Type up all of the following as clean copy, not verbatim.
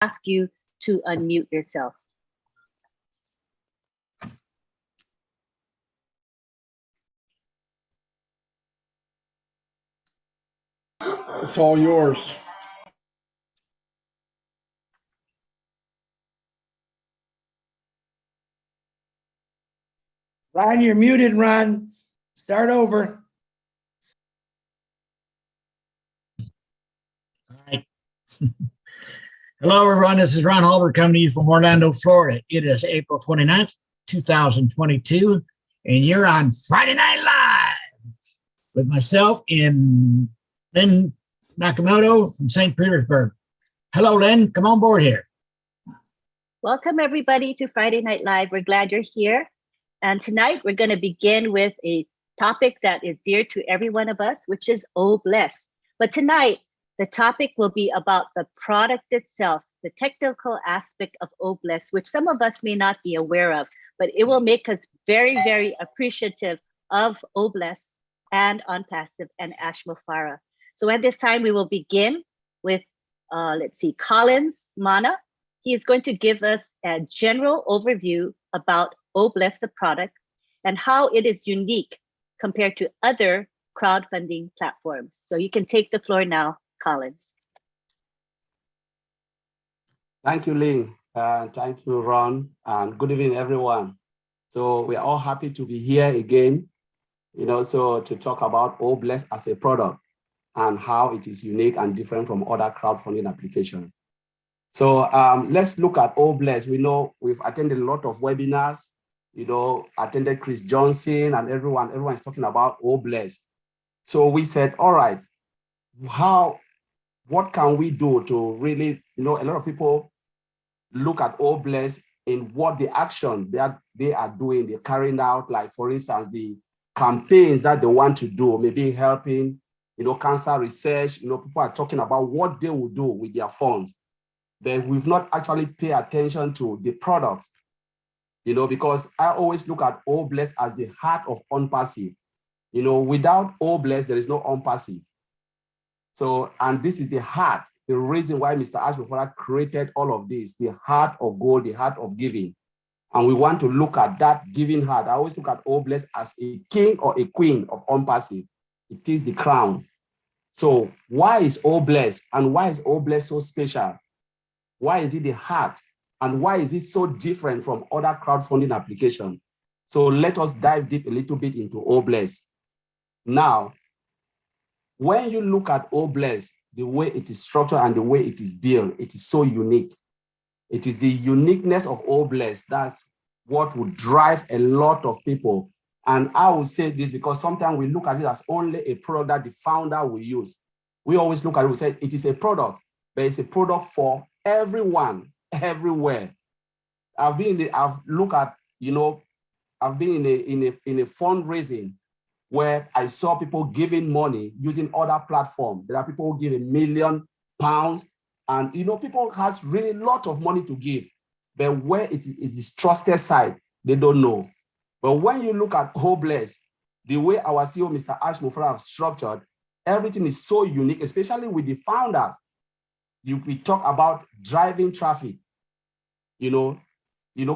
ask you to unmute yourself. It's all yours. Ron, you're muted, Ron. Start over. All right. Hello, everyone. This is Ron Halbert coming to you from Orlando, Florida. It is April 29th, 2022, and you're on Friday Night Live with myself and Lynn Nakamoto from St. Petersburg. Hello, Lynn. Come on board here. Welcome, everybody, to Friday Night Live. We're glad you're here. And tonight, we're going to begin with a topic that is dear to every one of us, which is Oh Bless. But tonight, the topic will be about the product itself, the technical aspect of Oh Bless, which some of us may not be aware of, but it will make us very, very appreciative of Oh Bless and On Passive and Ashmafara. So at this time, we will begin with, Collins Mana. He is going to give us a general overview about Oh Bless the product and how it is unique compared to other crowdfunding platforms. So you can take the floor now, Collins. Thank you, Lynn. Thank you, Ron. And good evening, everyone. So we are all happy to be here again, so to talk about Oh Bless as a product and how it is unique and different from other crowdfunding applications. So let's look at Oh Bless. We know we've attended a lot of webinars, attended Chris Johnson and everyone's talking about Oh Bless. So we said, all right, what can we do to really, a lot of people look at Oh Bless in what the action that they are doing, they're carrying out, like for instance, the campaigns that they want to do, maybe helping, cancer research, people are talking about what they will do with their funds. But we've not actually paid attention to the products, because I always look at Oh Bless as the heart of OnPassive. Without Oh Bless, there is no OnPassive. So, and this is the heart, the reason why Mr. Ashmafara created all of this, the heart of gold, the heart of giving. And we want to look at that giving heart. I always look at Oh Bless as a king or a queen of OnPassive. It is the crown. So why is Oh Bless, and why is Oh Bless so special? Why is it the heart? And why is it so different from other crowdfunding applications? So let us dive deep a little bit into Oh Bless. Now, when you look at Oh Bless, the way it is structured and the way it is built, it is so unique. It is the uniqueness of Oh Bless that's what would drive a lot of people. And I will say this because sometimes we look at it as only a product that the founder will use. We always look at it, we say it is a product, but it's a product for everyone, everywhere. I've been in a fundraising where I saw people giving money using other platforms. There are people who give £1 million, and people has really a lot of money to give, but where it is this trusted side, they don't know. But when you look at Oh Bless, the way our CEO, Mr. Ashmafara, have structured, everything is so unique, especially with the founders. We talk about driving traffic.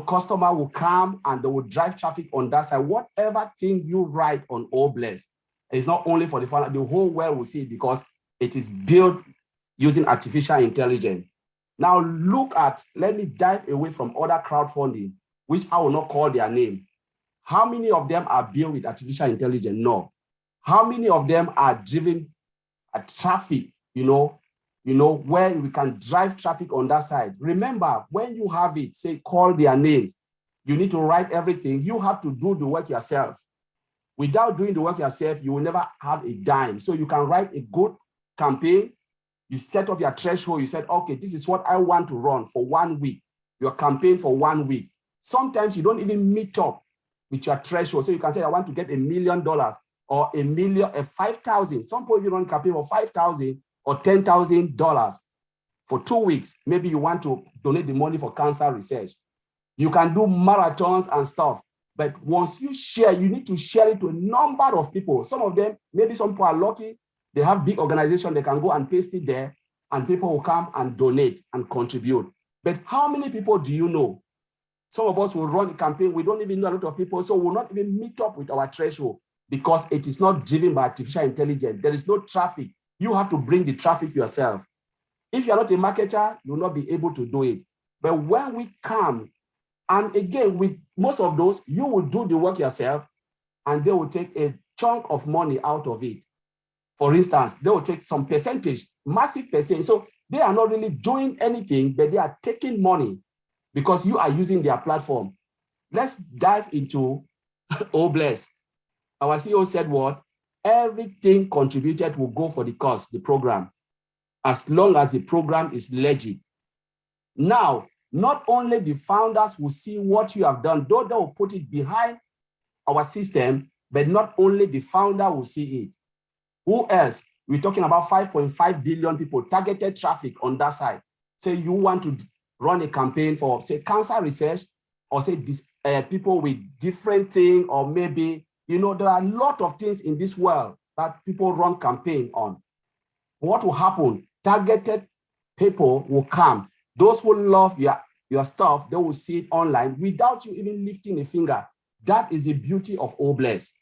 Customer will come and they will drive traffic on that side. Whatever thing you write on Oh Bless, it's not only for the founder, the whole world will see it because it is built using artificial intelligence. Now let me dive away from other crowdfunding, which I will not call their name. How many of them are built with artificial intelligence? No. How many of them are driven at traffic, where we can drive traffic on that side? Remember, when you have it, say, call their names, you need to write everything. You have to do the work yourself. Without doing the work yourself, you will never have a dime. So you can write a good campaign. You set up your threshold. You said, okay, this is what I want to run for 1 week, your campaign for 1 week. Sometimes you don't even meet up with your threshold. So you can say, I want to get $1 million or 5,000. Some people you run campaign for 5,000 or $10,000 for 2 weeks. Maybe you want to donate the money for cancer research. You can do marathons and stuff. But once you share, you need to share it to a number of people. Some of them, maybe some people are lucky. They have big organizations. They can go and paste it there and people will come and donate and contribute. But how many people do you know? Some of us will run a campaign, we don't even know a lot of people, so we'll not even meet up with our threshold because it is not driven by artificial intelligence. There is no traffic. You have to bring the traffic yourself. If you're not a marketer, you'll not be able to do it. But when we come, and again, with most of those, you will do the work yourself, and they will take a chunk of money out of it. For instance, they will take some percentage, massive percentage. So they are not really doing anything, but they are taking money because you are using their platform. Let's dive into Obless. Our CEO said what? Everything contributed will go for the course, the program, as long as the program is legit. Now, not only the founders will see what you have done, though they will put it behind our system, but not only the founder will see it. Who else? We're talking about 5.5 billion people, targeted traffic on that side. Say you want to run a campaign for, say, cancer research, or say this, people with different things, or maybe, there are a lot of things in this world that people run campaign on. What will happen? Targeted people will come. Those who love your stuff, they will see it online without you even lifting a finger. That is the beauty of Obless,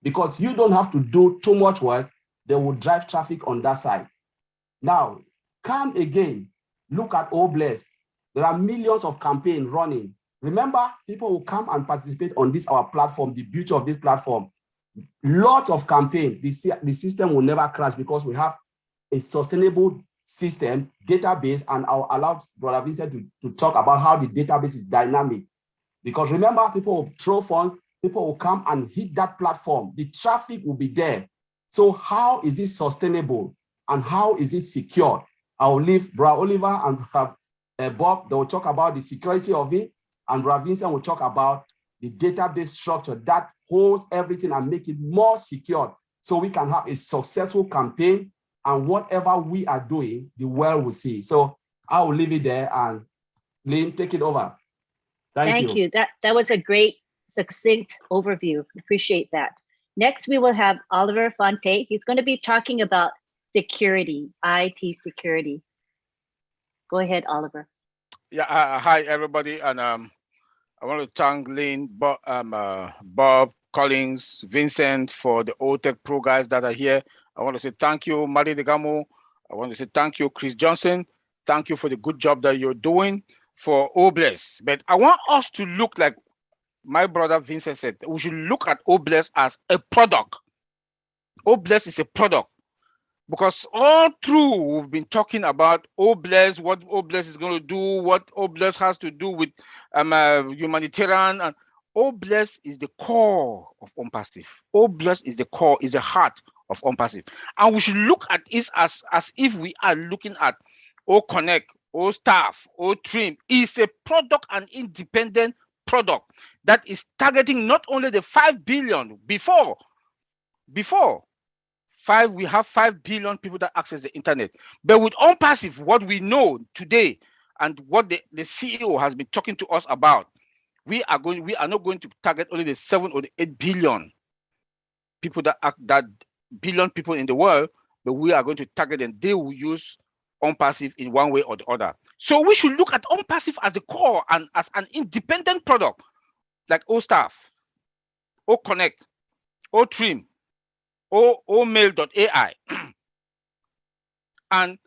because you don't have to do too much work. They will drive traffic on that side. Now, come again, look at Obless. There are millions of campaigns running. Remember, people will come and participate on this, our platform, the beauty of this platform. Lots of campaigns. The system will never crash because we have a sustainable system, database, and I'll allow Brother Vincent to talk about how the database is dynamic. Because remember, people will throw funds, people will come and hit that platform. The traffic will be there. So how is it sustainable and how is it secure? I'll leave Brother Oliver and Bob, they will talk about the security of it, and Brother Vincent will talk about the database structure that holds everything and make it more secure so we can have a successful campaign, and whatever we are doing, the world will see. So I will leave it there, and Lynn, take it over. Thank you. That was a great, succinct overview. Appreciate that. Next, we will have Oliver Fonte. He's going to be talking about security, IT security. Go ahead, Oliver. Yeah, hi everybody, and I want to thank Lynn, Bob, Collins, Vincent for the OTech Pro guys that are here. I want to say thank you, Mari Degamo. I want to say thank you, Chris Johnson. Thank you for the good job that you're doing for Obless. But I want us to look like my brother Vincent said. We should look at Obless as a product. Obless is a product. Because all through we've been talking about Obless, what Obless is going to do, what Obless has to do with humanitarian, and Obless is the core of OnPassive. Obless is the core, is the heart of OnPassive. And we should look at it as if we are looking at OConnect, OStaff, OTrim. It's a product, an independent product that is targeting not only the 5 billion before we have 5 billion people that access the internet. But with OnPassive, what we know today and what the CEO has been talking to us about, we are not going to target only the 7 or the 8 billion people that billion people in the world, but we are going to target them. They will use OnPassive in one way or the other. So we should look at OnPassive as the core and as an independent product, like OStaff, OConnect, OTrim, mail.ai. And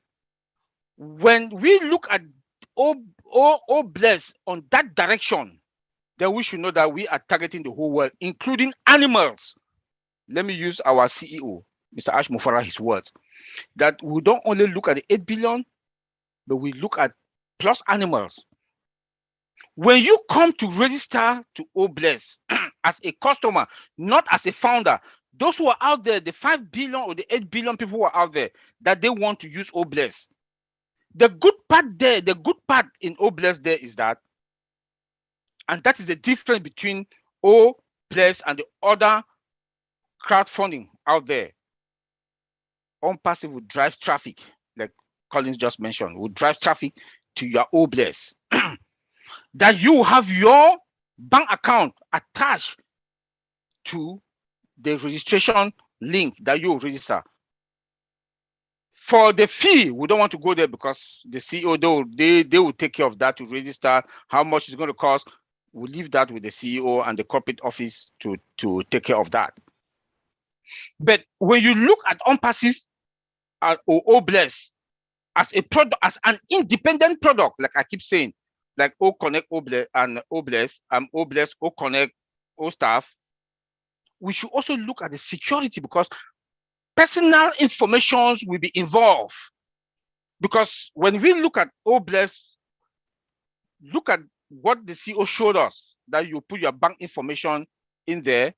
when we look at Obless on that direction, then we should know that we are targeting the whole world, including animals. Let me use our CEO, Mr. Ash Mufara, his words, that we don't only look at the 8 billion, but we look at plus animals. When you come to register to Obless as a customer, not as a founder, those who are out there, the 5 billion or the 8 billion people who are out there, that they want to use Obless. The good part in Obless there is that, and that is the difference between Obless and the other crowdfunding out there. OnPassive will drive traffic, like Collins just mentioned, will drive traffic to your Obless. That you have your bank account attached to the registration link that you register. For the fee, we don't want to go there because the CEO, they will take care of that to register how much it's going to cost. We'll leave that with the CEO and the corporate office to take care of that. But when you look at OnPassive or OBless as a product, as an independent product, like I keep saying, like OConnect, OBless, and OBless, OBless, OConnect, OStaff, we should also look at the security because personal information will be involved. Because when we look at OBless, look at what the CEO showed us, that you put your bank information in there,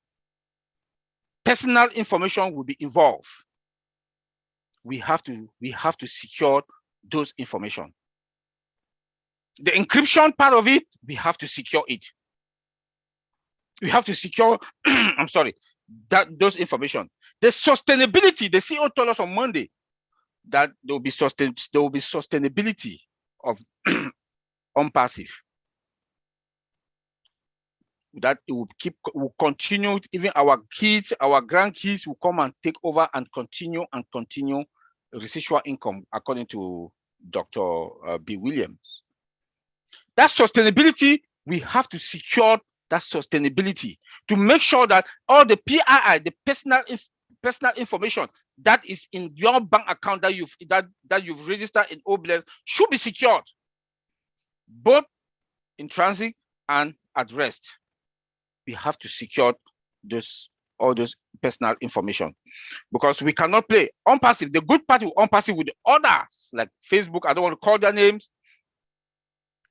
personal information will be involved. We have to secure those information. The encryption part of it, we have to secure it. We have to secure, I'm sorry, those information. The sustainability, the CEO told us on Monday that there will be sustainability of OnPassive. That it will continue, even our kids, our grandkids will come and take over and continue residual income, according to Dr. B. Williams. That sustainability, we have to secure that sustainability to make sure that all the PII, the personal information that is in your bank account that you've registered in OBless should be secured, both in transit and at rest. We have to secure all those personal information because we cannot play OnPassive. The good part with OnPassive with others like Facebook, I don't want to call their names,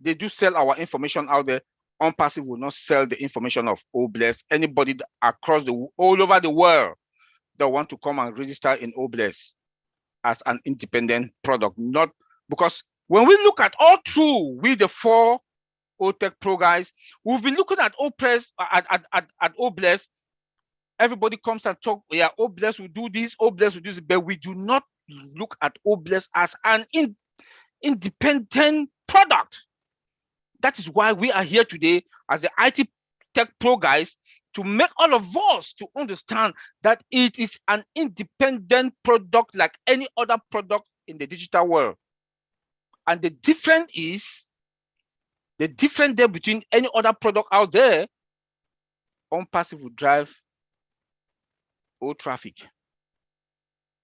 they do sell our information out there. OnPassive will not sell the information of OBless. Anybody across all over the world that want to come and register in OBless as an independent product, not because when we look at all through with the 4 OTech Pro guys, we've been looking at at OBless. Everybody comes and talk, yeah, OBless will do this, OBless will do this, but we do not look at OBless as an independent product. That is why we are here today as the IT Tech Pro guys to make all of us to understand that it is an independent product like any other product in the digital world. And the difference there between any other product out there, OnPassive will drive all traffic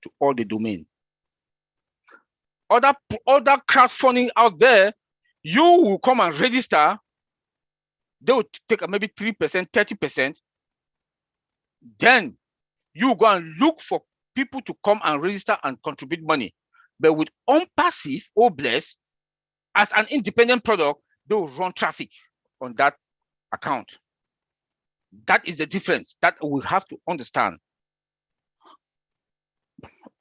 to all the domain. Other crowdfunding out there, you will come and register, they will take maybe 3%, 30%. Then you go and look for people to come and register and contribute money. But with OnPassive OBless, as an independent product, they will run traffic on that account. That is the difference that we have to understand.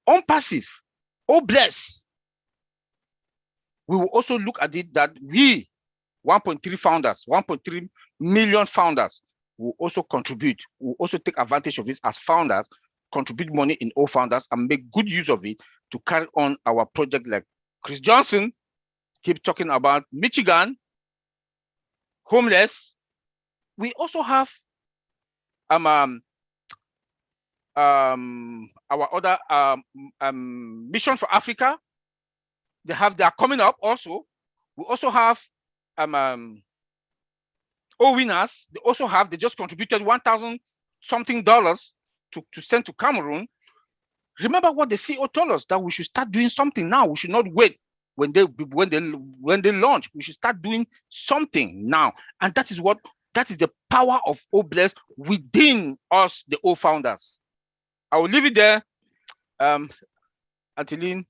OnPassive OBless, we will also look at it that we, 1.3 million founders, will also contribute. We'll also take advantage of this as founders, contribute money in all founders and make good use of it to carry on our project like Chris Johnson, keep talking about Michigan, homeless. We also have our other Mission for Africa. They are coming up also. We also have winners. They just contributed $1,000 something to send to Cameroon. Remember what the CEO told us, that we should start doing something now. We should not wait when they launch. We should start doing something now. And that is the power of OBless within us, the O founders. I will leave it there. Antilene,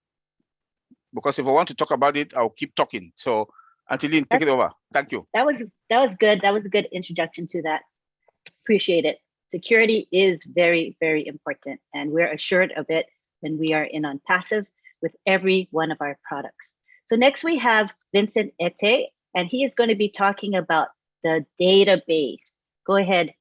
because if I want to talk about it, I'll keep talking. So Antilene, take it over. Thank you. That was good. That was a good introduction to that. Appreciate it. Security is very, very important, and we're assured of it when we are in OnPassive with every one of our products. So next we have Vincent Ete, and he is going to be talking about the database. Go ahead.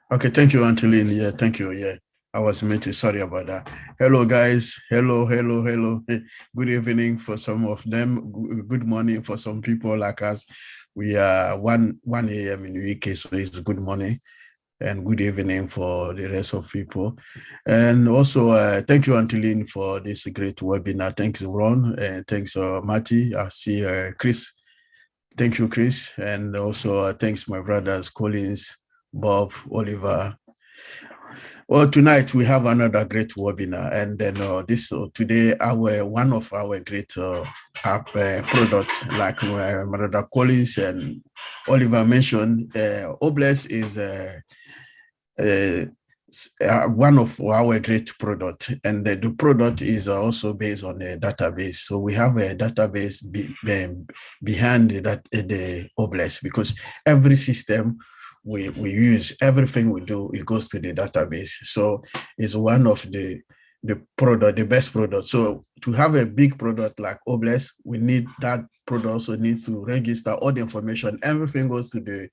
Okay, thank you, Antilene. Yeah, thank you. Yeah, I was muted. Sorry about that. Hello, guys. Hello. Good evening for some of them. Good morning for some people like us. We are 1 a.m. in the UK, so it's good morning. And good evening for the rest of people. And also, thank you, Antolin, for this great webinar. Thanks, Ron, and thanks, Matty. I see Chris. Thank you, Chris. And also, thanks, my brothers, Collins, Bob, Oliver. Well, tonight we have another great webinar, and then today one of our great products, like my brother Collins and Oliver mentioned, Obless is one of our great product, and the product is also based on a database. So we have a database behind the Obless, because every system we use, everything we do, it goes to the database. So it's one of the best product. So to have a big product like Obless, we need that product also needs to register all the information. Everything goes to the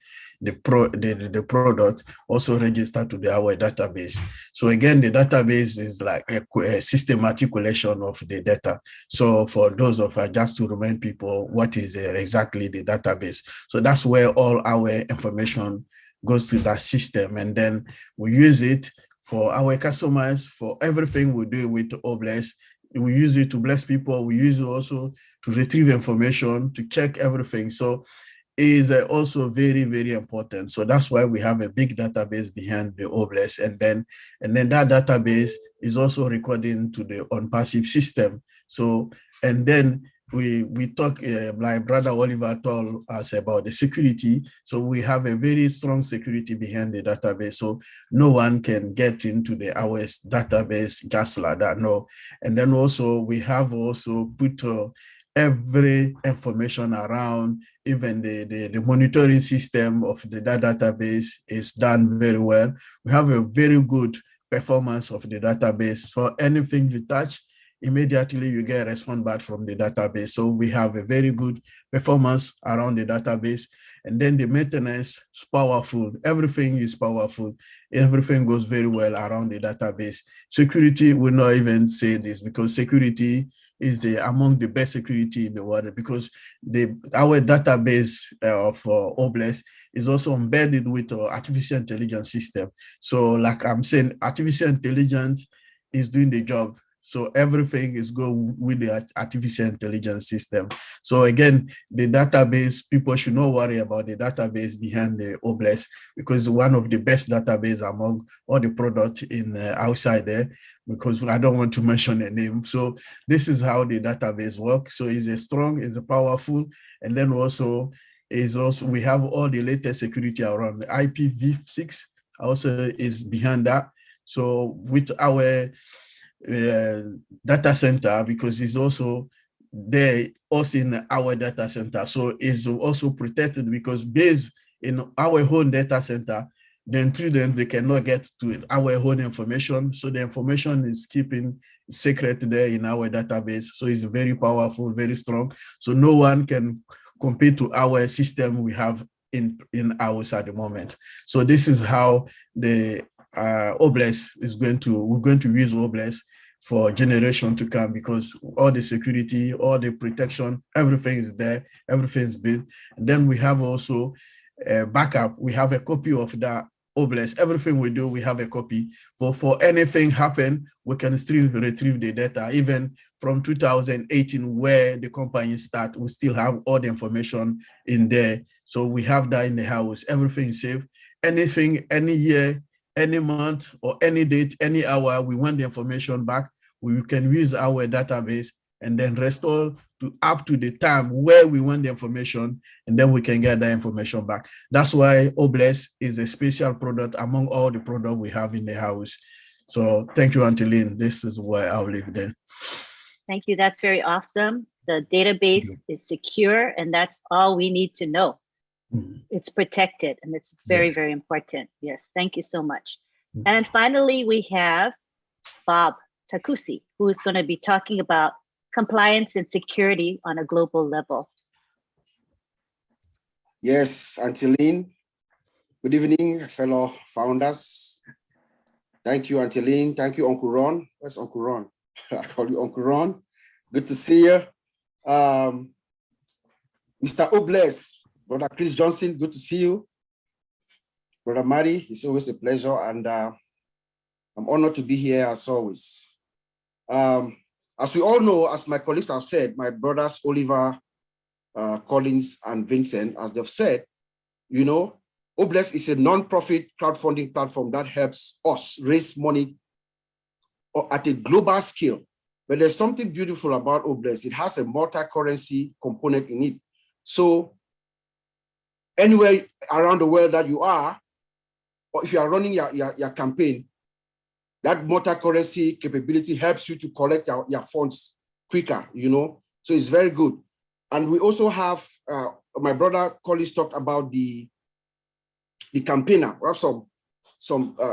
product, also register to our database. So again, the database is like a systematic collection of the data. So for those of us, just to remind people what is exactly the database. So that's where all our information goes to that system, and then we use it for our customers, for everything we do with Obless. We use it to bless people. We use it also to retrieve information, to check everything. So it is also very, very important. So that's why we have a big database behind the Obless, and then that database is also recording to the on-passive system. So, and then we talk, like Brother Oliver told us about the security. So we have a very strong security behind the database. So no one can get into the OS database just like that, no. And then also we have also put every information around, even the monitoring system of the database is done very well. We have a very good performance of the database. For anything you touch, immediately you get a response back from the database. So we have a very good performance around the database. And then the maintenance is powerful. Everything is powerful. Everything goes very well around the database. Security, will not even say this, because security is among the best security in the world, because our database of Obless is also embedded with artificial intelligence system. So like I'm saying, artificial intelligence is doing the job. So everything is going with the artificial intelligence system. So again, the database, people should not worry about the database behind the Obless, because one of the best database among all the products in outside there, because I don't want to mention a name. So this is how the database works. So it's a strong, it's a powerful, and then also we have all the latest security around. The IPv6 also is behind that. So with our data center, because it's also there also in our data center, so it's also protected, because based in our own data center, the intruders, they cannot get to our own information. So the information is keeping secret there in our database. So it's very powerful, very strong. So no one can compete to our system we have in ours at the moment. So this is how the Obless is we're going to use Obless for generation to come, because all the security, all the protection, everything is there, everything is built. And then we have also a backup. We have a copy of that Obless. Everything we do, we have a copy. For anything happen, we can still retrieve the data. Even from 2018, where the company start, we still have all the information in there. So we have that in the house. Everything is safe. Anything, any year, any month, or any date, any hour, we want the information back, we can use our database and then restore to up to the time where we want the information, and then we can get that information back. That's why Obless is a special product among all the products we have in the house. So thank you, Antolin. This is where I'll leave there. Thank you. That's very awesome. The database is secure, and that's all we need to know. It's protected, and it's very, very important. Yes, thank you so much. And finally, we have Bob Takusi, who is going to be talking about compliance and security on a global level. Yes, Antolin. Good evening, fellow founders. Thank you, Auntie Lynn. Thank you, Uncle Ron. Where's Uncle Ron? I call you Uncle Ron. Good to see you. Mr. Obless, Brother Chris Johnson, good to see you. Brother Mari, it's always a pleasure, and I'm honored to be here as always. As we all know, as my colleagues have said, my brothers Oliver, Collins, and Vincent, as they've said, you know, Obless is a non-profit crowdfunding platform that helps us raise money at a global scale. But there's something beautiful about Obless. It has a multi-currency component in it. So anywhere around the world that you are, or if you are running your campaign, that multi-currency capability helps you to collect your funds quicker, you know? So it's very good. And we also have, my brother Collins talked about the campaigner. We have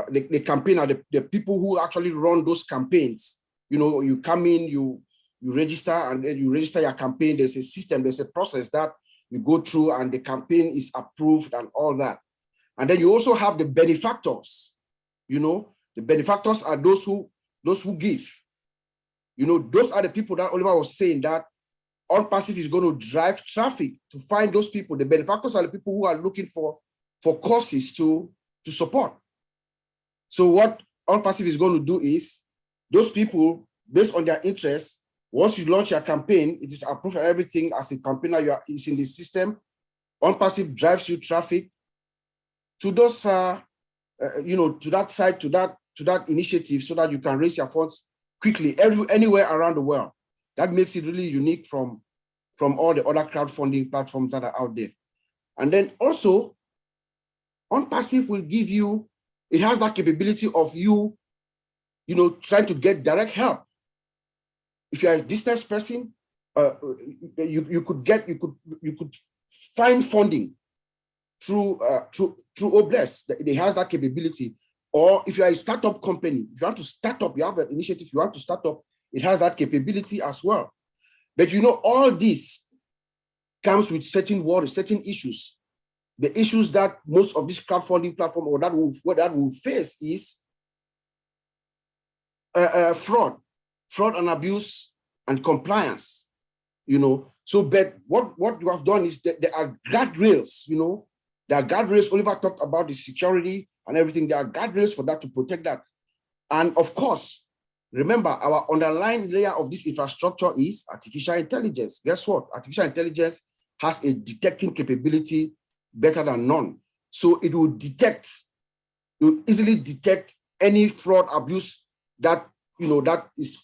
the campaigner, the people who actually run those campaigns. You know, you come in, you register, and then you register your campaign. There's a system, there's a process that you go through, and the campaign is approved and all that. And then you also have the benefactors. You know, the benefactors are those who give. You know, those are the people that Oliver was saying that OnPassive is going to drive traffic to find those people. The benefactors are the people who are looking for causes to support. So what OnPassive is going to do is, those people, based on their interests, once you launch your campaign, it is approved and everything. As a campaigner, it's in the system. OnPassive drives you traffic to those, you know, to that site, to that initiative, so that you can raise your funds quickly anywhere around the world. That makes it really unique from all the other crowdfunding platforms that are out there. And then also, OnPassive will give you, it has that capability of you know, trying to get direct help. If you're a distance person, you could find funding through Obless. It has that capability. Or if you're a startup company, if you want to start up, you have an initiative, you want to start up, it has that capability as well. But you know, all this comes with certain worries, certain issues. The issues that most of this crowdfunding platform or that will face is fraud and abuse and compliance, you know. So, but what you have done is that there are guardrails, you know. There are guardrails. Oliver talked about the security and everything. There are guardrails for that, to protect that. And of course, remember, our underlying layer of this infrastructure is artificial intelligence. Guess what? Artificial intelligence has a detecting capability better than none. So it will easily detect any fraud, abuse that, you know, that is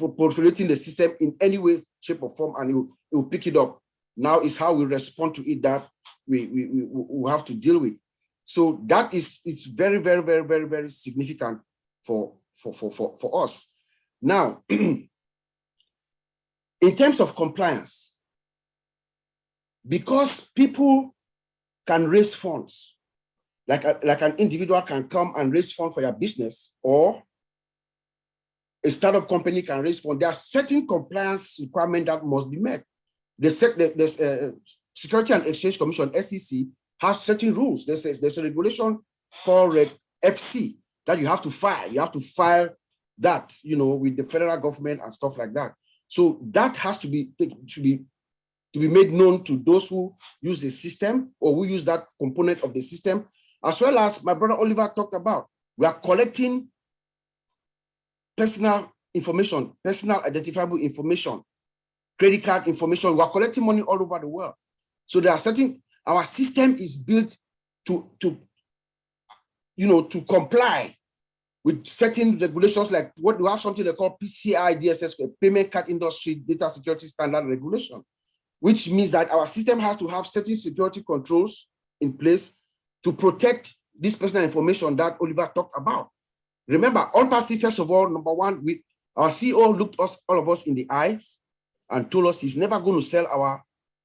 proliferating the system in any way, shape, or form, and it will pick it up. Now is how we respond to it that we have to deal with. So that is very, very, very, very, very significant for us. Now, in terms of compliance, because people can raise funds, like an individual can come and raise funds for your business, or a startup company can raise funds, there are certain compliance requirements that must be met. The Security and Exchange Commission, SEC, has certain rules. There's a regulation called Reg FC that you have to file. You have to file that, you know, with the federal government and stuff like that. So that has to be made known to those who use the system or who use that component of the system, as well as my brother Oliver talked about. We are collecting personal information, personal identifiable information, credit card information. We are collecting money all over the world. So there are certain, our system is built to comply with certain regulations, like what we have something they call PCI DSS, Payment Card Industry Data Security Standard Regulation, which means that our system has to have certain security controls in place to protect this personal information that Oliver talked about. Remember, OnPassive, first of all, number one, our CEO looked all of us in the eyes and told us he's never going to sell our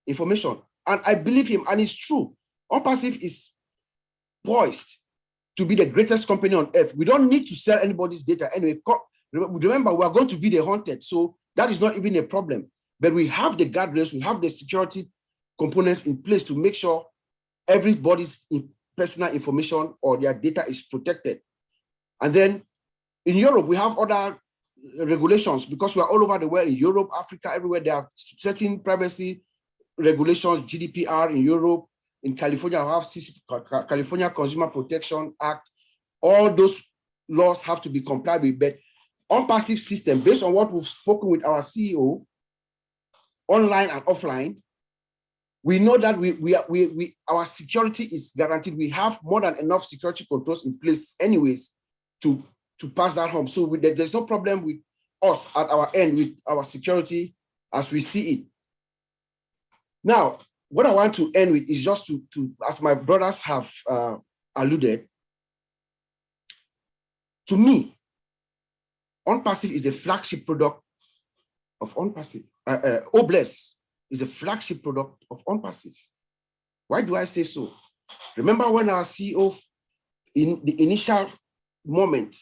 information. And I believe him, and it's true. OnPassive is poised to be the greatest company on earth. We don't need to sell anybody's data anyway. Remember, we are going to be the haunted, so that is not even a problem. But we have the guardrails, we have the security components in place to make sure everybody's personal information or their data is protected. And then in Europe, we have other regulations because we are all over the world, in Europe, Africa, everywhere. There are certain privacy regulations, GDPR in Europe. In California, we have California Consumer Protection Act. All those laws have to be complied with. But on-passive system, based on what we've spoken with our CEO, online and offline, we know that our security is guaranteed. We have more than enough security controls in place anyways to pass that home. So there's no problem with us at our end with our security as we see it. Now, what I want to end with is just to as my brothers have alluded, to me, on-passive is a flagship product of on-passive. Obless is a flagship product of on-passive. Why do I say so? Remember when our CEO, in the initial moment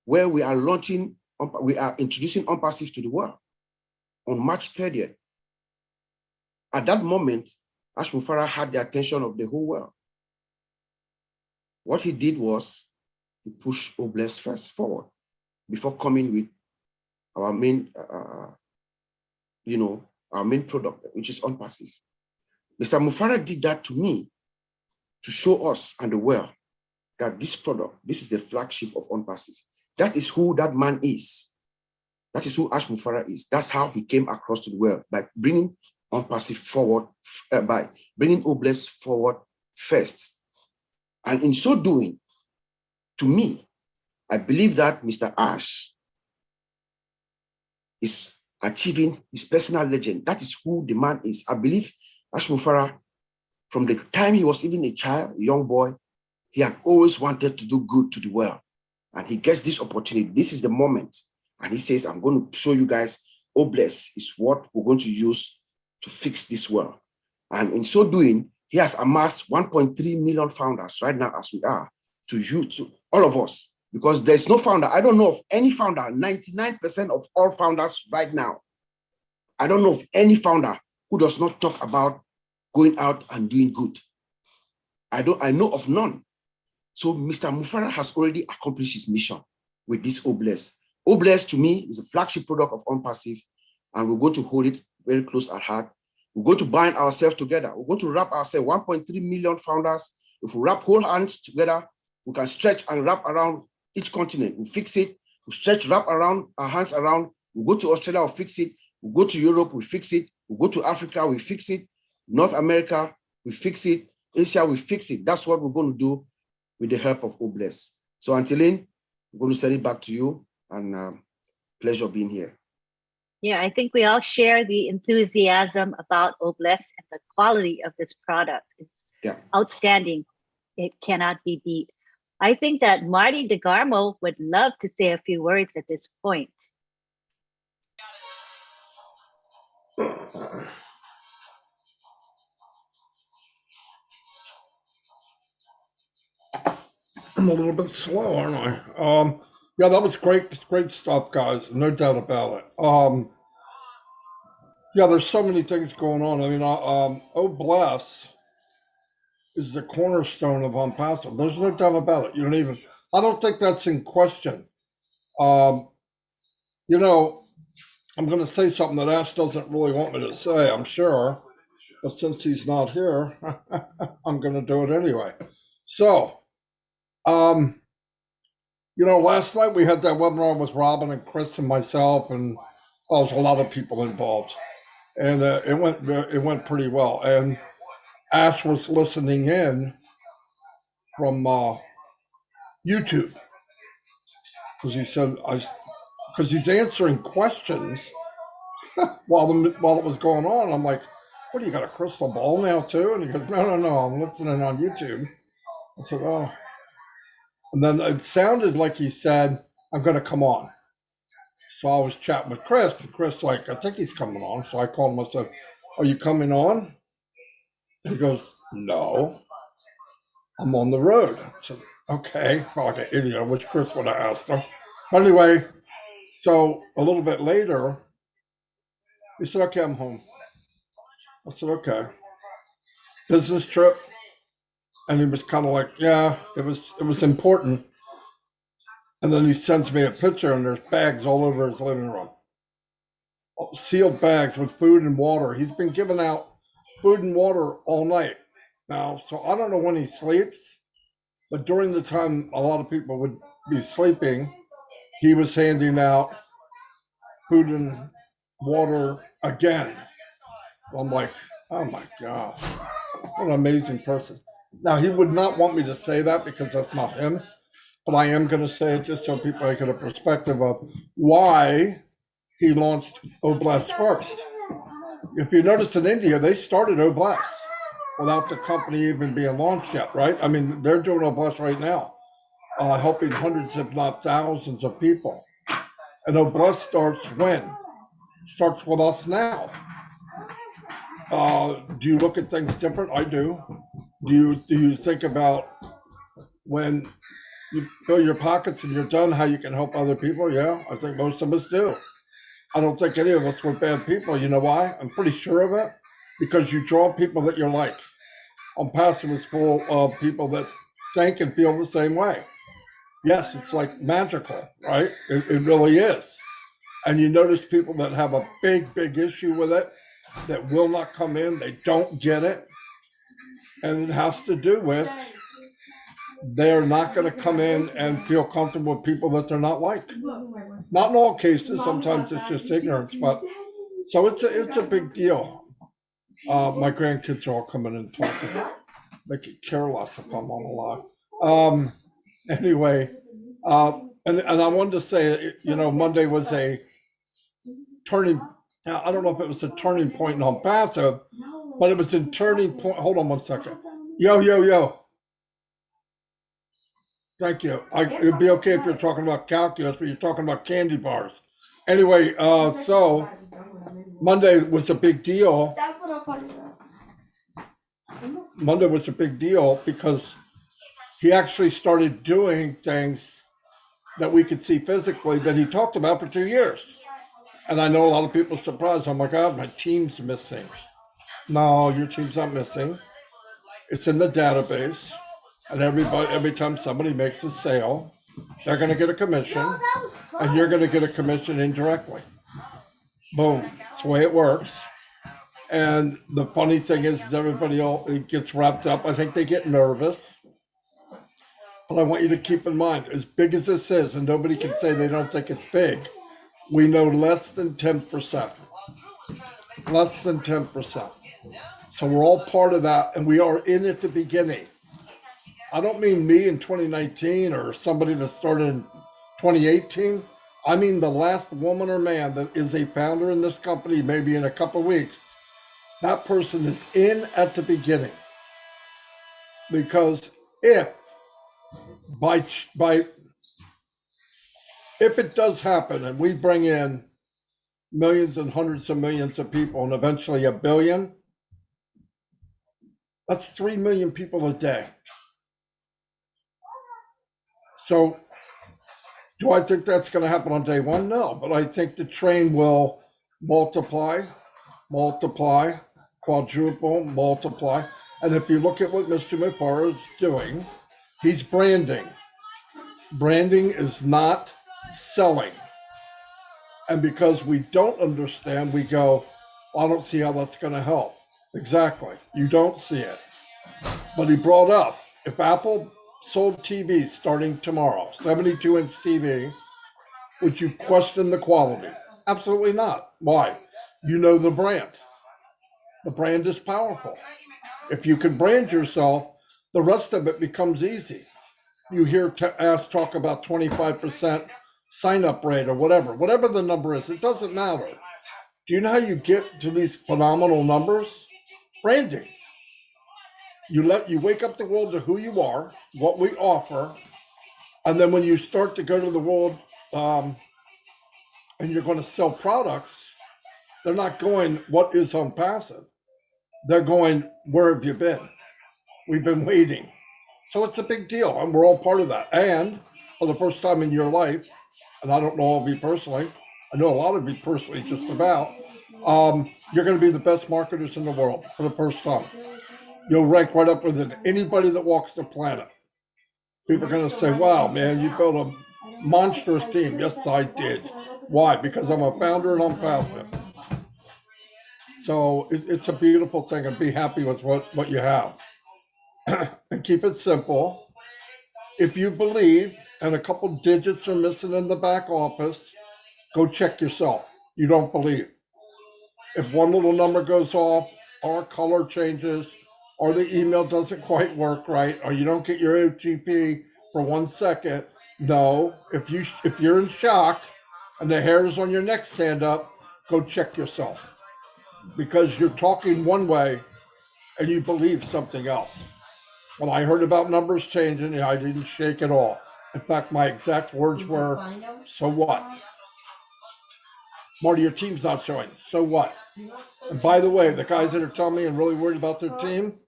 where we are introducing on-passive to the world on March 30th. At that moment, Ash Mufarah had the attention of the whole world. What he did was he pushed Obless first forward before coming with our main, our main product, which is on-passive. Mr. Mufarah did that to me to show us and the world that this product, this is the flagship of on-passive. That is who that man is. That is who Ash Mufarah is. That's how he came across to the world, by bringing on-passive forward, by bringing Obless forward first. And in so doing, to me, I believe that Mr. Ash is achieving his personal legend. That is who the man is. I believe Ash Mufarah, from the time he was even a child, a young boy, he had always wanted to do good to the world. And he gets this opportunity. This is the moment. And he says, I'm going to show you guys, Obless is what we're going to use to fix this world. And in so doing, he has amassed 1.3 million founders right now as we are, to you, to all of us, because there's no founder. I don't know of any founder, 99% of all founders right now. I don't know of any founder who does not talk about going out and doing good. I know of none. So Mr. Mufarah has already accomplished his mission with this Obless. Obless to me is a flagship product of on-passive, and we're going to hold it very close at heart. We're going to bind ourselves together. We're going to wrap ourselves, 1.3 million founders. If we wrap whole hands together, we can stretch and wrap around each continent. We fix it. We stretch, wrap around our hands around. We go to Australia, we fix it. We go to Europe, we fix it. We go to Africa, we fix it. North America, we fix it. Asia, we fix it. That's what we're going to do with the help of Obless. So Antilin, I'm going to send it back to you, and pleasure being here. Yeah, I think we all share the enthusiasm about Obless and the quality of this product. It's outstanding. It cannot be beat. I think that Marty DeGarmo would love to say a few words at this point. I'm a little bit slow, aren't I? Yeah, that was great stuff, guys. No doubt about it. Yeah, there's so many things going on. I mean, Obless is the cornerstone of on-passive. There's no doubt about it. I don't think that's in question. I'm going to say something that Ash doesn't really want me to say, I'm sure. But since he's not here, I'm going to do it anyway. So, last night we had that webinar with Robin and Chris and myself, and there was a lot of people involved. And it went pretty well. And Ash was listening in from YouTube, because he said, because he's answering questions while it was going on. I'm like, what, do you got a crystal ball now too? And he goes, no, I'm listening on YouTube. I said, oh. And then it sounded like he said, I'm going to come on. So I was chatting with Chris, and Chris, I think he's coming on. So I called him, I said, are you coming on? He goes, no, I'm on the road. I said, okay, like an idiot, which Chris would have asked him. But anyway, so a little bit later, he said, okay, I'm home. I said, okay. Business trip? And he was kind of like, yeah, it was important. And then he sends me a picture, and there's bags all over his living room. Sealed bags with food and water. He's been giving out food and water all night now. So I don't know when he sleeps, but during the time a lot of people would be sleeping, he was handing out food and water again. I'm like, oh my God, what an amazing person. Now, he would not want me to say that because that's not him, but I am going to say it just so people get a perspective of why he launched Oblast first. If you notice in India, they started Oblast without the company even being launched yet, right? I mean, they're doing Oblast right now, helping hundreds, if not thousands of people. And Oblast starts when? Starts with us now. Do you look at things different? I do. Do you think about when you fill your pockets and you're done, how you can help other people? Yeah, I think most of us do. I don't think any of us were bad people. You know why? I'm pretty sure of it. Because you draw people that you're like. Passive is full of people that think and feel the same way. Yes, it's like magical, right? It really is. And you notice people that have a big, big issue with it, that will not come in, they don't get it. And it has to do with they're not going to come in and feel comfortable with people that they're not like. Not in all cases, sometimes it's just ignorance, but so it's a big deal. My grandkids are all coming in talking. They could care less if I'm on alive. Anyway, and I wanted to say, you know, Monday was a turning. I don't know if it was a turning point on passive, but it was a turning point. Hold on one second. Yo. Thank you. It'd be okay if you're talking about calculus, but you're talking about candy bars. Anyway, so Monday was a big deal. Monday was a big deal because he actually started doing things that we could see physically that he talked about for 2 years. And I know a lot of people are surprised. Oh my God, my team's missing. No, your team's not missing. It's in the database. And every time somebody makes a sale, they're going to get a commission, and you're going to get a commission indirectly. Boom. That's the way it works. And the funny thing is everybody it gets wrapped up. I think they get nervous. But I want you to keep in mind, as big as this is, and nobody can say they don't think it's big, we know less than 10%. Less than 10%. So we're all part of that, and we are in at the beginning. I don't mean me in 2019 or somebody that started in 2018. I mean the last woman or man that is a founder in this company, maybe in a couple of weeks. That person is in at the beginning. Because if it does happen and we bring in millions and hundreds of millions of people and eventually 1 billion, that's 3 million people a day. So do I think that's going to happen on day one? No, but I think the train will multiply, quadruple, multiply. And if you look at what Mr. Mufar is doing, he's branding. Branding is not selling. And because we don't understand, we go, I don't see how that's going to help. Exactly. You don't see it. But he brought up, if Apple sold TVs starting tomorrow, 72-inch TV, would you question the quality? Absolutely not. Why? You know the brand. The brand is powerful. If you can brand yourself, the rest of it becomes easy. You hear us talk about 25% sign-up rate or whatever the number is, it doesn't matter. Do you know how you get to these phenomenal numbers? Branding. You wake up the world to who you are, what we offer, and then when you start to go to the world and you're going to sell products, they're not going, what is on passive? They're going, where have you been? We've been waiting. So it's a big deal, and we're all part of that. And for the first time in your life, and I don't know all of you personally, I know a lot of you personally just about, you're going to be the best marketers in the world for the first time. You'll rank right up with anybody that walks the planet. People are going to say, wow, man, you built a monstrous team. Yes, I did. Why? Because I'm a founder and I'm passive. So it's a beautiful thing, and be happy with what you have. And keep it simple. If you believe and a couple digits are missing in the back office, go check yourself. You don't believe. If one little number goes off, or a color changes, or the email doesn't quite work right, or you don't get your OTP for 1 second, no. If you're in shock and the hairs on your neck stand up, go check yourself. Because you're talking one way and you believe something else. When I heard about numbers changing, I didn't shake at all. In fact, my exact words were, so what? Marty, your team's not showing. So what? And by the way, the guys that are telling me and really worried about their team,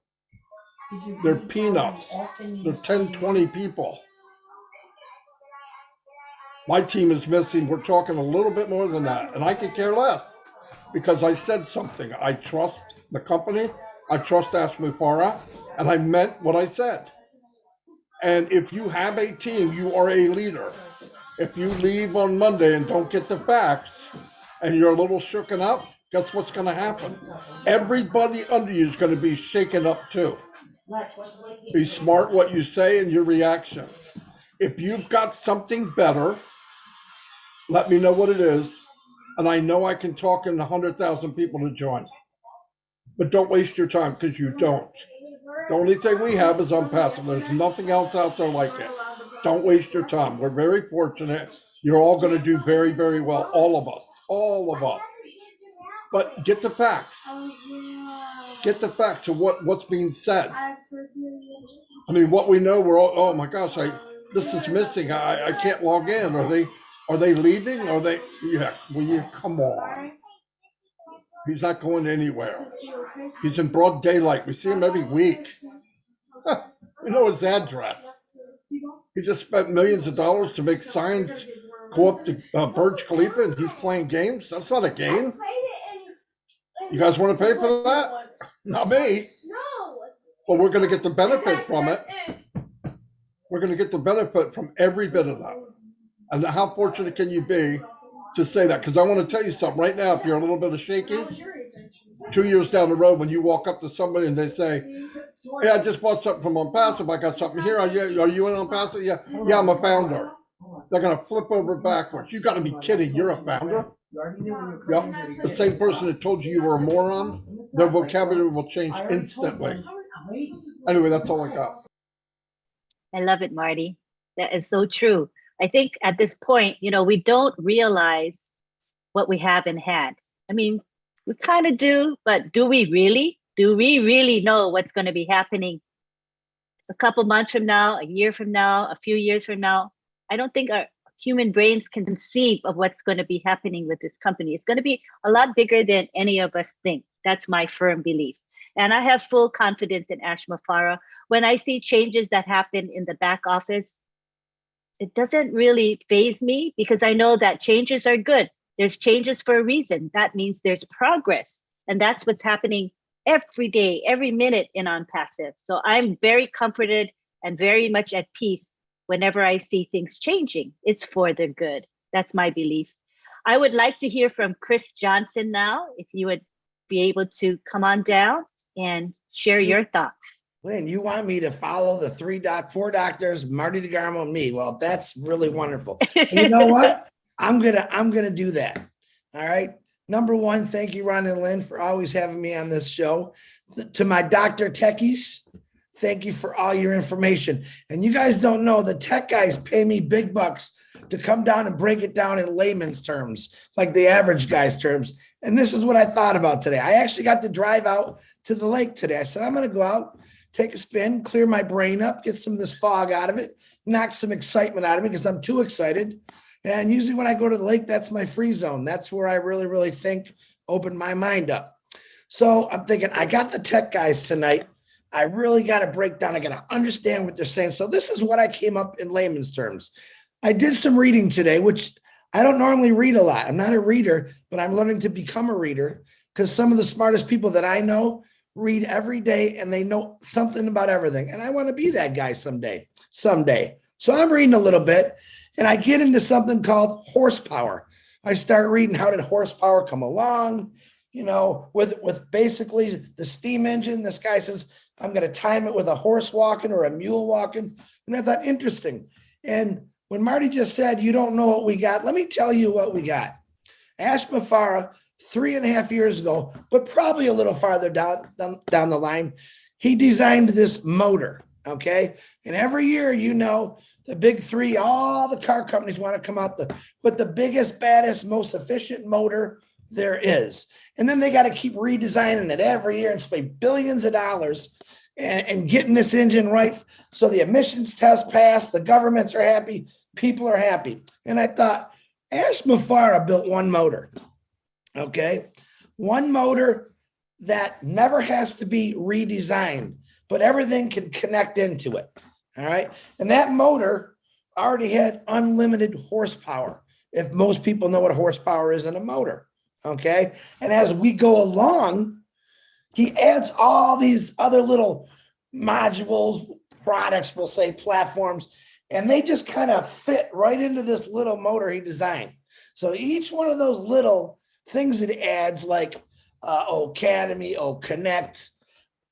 they're peanuts. They're 10, 20 people. My team is missing. We're talking a little bit more than that. And I could care less because I said something. I trust the company. I trust Ash Mufara. And I meant what I said. And if you have a team, you are a leader. If you leave on Monday and don't get the facts and you're a little shooken up, guess what's going to happen? Everybody under you is going to be shaken up too. Be smart what you say and your reaction. If you've got something better, let me know what it is. And I know I can talk in 100,000 people to join. But don't waste your time, because you don't. The only thing we have is Unpassive. There's nothing else out there like it. Don't waste your time. We're very fortunate. You're all going to do very, very well. All of us. All of us. But get the facts. Get the facts of what's being said. I mean, what we know, we're all, oh my gosh, this is missing. I can't log in. Are they leaving? Yeah, will you come on? He's not going anywhere. He's in broad daylight. We see him every week. We know his address. He just spent millions of dollars to make signs go up to Burj Khalifa, and he's playing games. That's not a game. You guys want to pay for that? Not me. Well, we're going to get the benefit from it. We're going to get the benefit from every bit of that. And how fortunate can you be to say that? Because I want to tell you something right now. If you're a little bit of shaky, 2 years down the road, when you walk up to somebody and they say, "Hey, I just bought something from Unpassive. I got something here. Are you in Unpassive?" Yeah, I'm a founder. They're going to flip over backwards. You got to be kidding. You're a founder? Yeah. The same person that told you were a moron, their vocabulary will change instantly. Anyway, that's all I got. I love it, Marty. That is so true. I think at this point, we don't realize what we have in hand. I mean, we kind of do, but do we really? Do we really know what's going to be happening a couple months from now, a year from now, a few years from now? I don't think our human brains can conceive of what's going to be happening with this company. It's going to be a lot bigger than any of us think. That's my firm belief. And I have full confidence in Ash Mufara. When I see changes that happen in the back office, it doesn't really faze me, because I know that changes are good. There's changes for a reason. That means there's progress. And that's what's happening every day, every minute in Unpassive. So I'm very comforted and very much at peace whenever I see things changing. It's for the good. That's my belief. I would like to hear from Chris Johnson now, if you would be able to come on down and share your thoughts. Lynn, you want me to follow the four doctors, Marty DeGarmo and me? Well, that's really wonderful. And you know what? I'm gonna do that. All right. Number one, thank you, Ron and Lynn, for always having me on this show. To my Dr. Techies, thank you for all your information. And you guys don't know, the tech guys pay me big bucks to come down and break it down in layman's terms, like the average guy's terms. And this is what I thought about today. I actually got to drive out to the lake today. I said, I'm going to go out, take a spin, clear my brain up, get some of this fog out of it, knock some excitement out of me because I'm too excited. And usually when I go to the lake, that's my free zone. That's where I really, really think, open my mind up. So I'm thinking, I got the tech guys tonight. I really got to break down. I got to understand what they're saying. So this is what I came up in layman's terms. I did some reading today, which I don't normally read a lot. I'm not a reader, but I'm learning to become a reader, because some of the smartest people that I know read every day and they know something about everything. And I want to be that guy someday. So I'm reading a little bit. And I get into something called horsepower. I start reading, how did horsepower come along? You know, with basically the steam engine. This guy says, I'm going to time it with a horse walking or a mule walking. And I thought, interesting. And when Marty just said, you don't know what we got, let me tell you what we got. Ash Mafara, 3.5 years ago, but probably a little farther down the line, he designed this motor, okay? And every year, you know, the big three, all the car companies want to come out with the biggest, baddest, most efficient motor there is. And then they got to keep redesigning it every year and spend billions of dollars and getting this engine right. So the emissions test passed, the governments are happy, people are happy. And I thought, Ash Mafara built one motor, okay? One motor that never has to be redesigned, but everything can connect into it, all right? And that motor already had unlimited horsepower, if most people know what horsepower is in a motor, okay? And as we go along, he adds all these other little modules, products, we'll say platforms, and they just kind of fit right into this little motor he designed. So each one of those little things it adds, like Academy, Connect,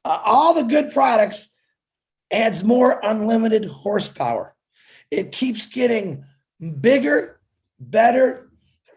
all the good products, adds more unlimited horsepower. It keeps getting bigger, better,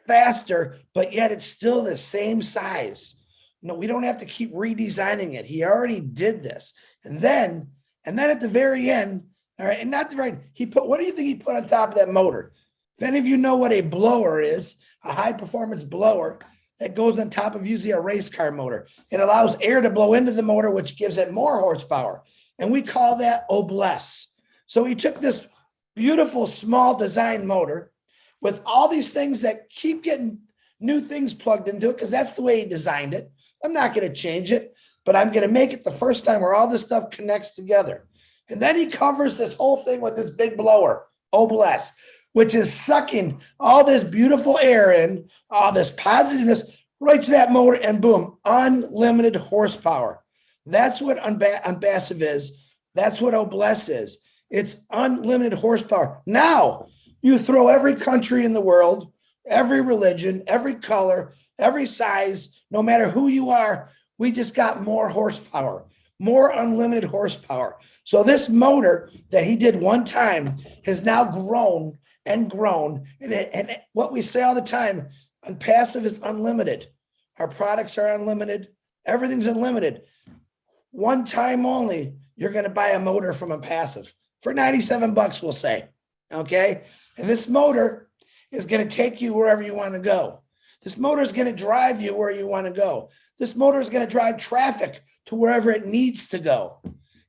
faster, but yet it's still the same size. No, we don't have to keep redesigning it. He already did this. And then at the very end, all right, and not the very end, he put, what do you think he put on top of that motor? If any of you know what a blower is, a high performance blower that goes on top of usually a race car motor. It allows air to blow into the motor, which gives it more horsepower. And we call that Obless. So he took this beautiful small design motor with all these things that keep getting new things plugged into it, because that's the way he designed it. I'm not going to change it, but I'm going to make it the first time where all this stuff connects together. And then he covers this whole thing with this big blower, Obless, which is sucking all this beautiful air in, all this positiveness right to that motor, and boom, unlimited horsepower. That's what Unpassive is. That's what Obless is. It's unlimited horsepower. Now, you throw every country in the world, every religion, every color, every size, no matter who you are, we just got more horsepower, more unlimited horsepower. So this motor that he did one time has now grown and grown. And what we say all the time, Unpassive is unlimited. Our products are unlimited. Everything's unlimited. One time only, you're going to buy a motor from Unpassive for $97, we'll say. Okay. And this motor is going to take you wherever you want to go. This motor is going to drive you where you want to go. This motor is going to drive traffic to wherever it needs to go.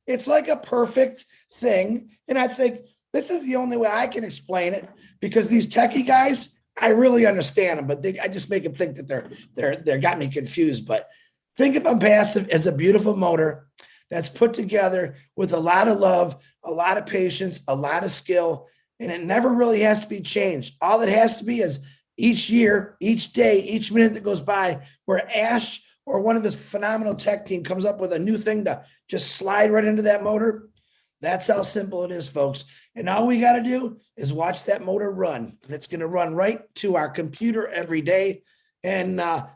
It's like a perfect thing. And I think this is the only way I can explain it, because these techie guys, I really understand them, but I just make them think that they're got me confused. But think of Unpassive as a beautiful motor that's put together with a lot of love, a lot of patience, a lot of skill, and it never really has to be changed. All it has to be is each year, each day, each minute that goes by, where Ash or one of his phenomenal tech team comes up with a new thing to just slide right into that motor. That's how simple it is, folks. And all we got to do is watch that motor run. And it's going to run right to our computer every day. And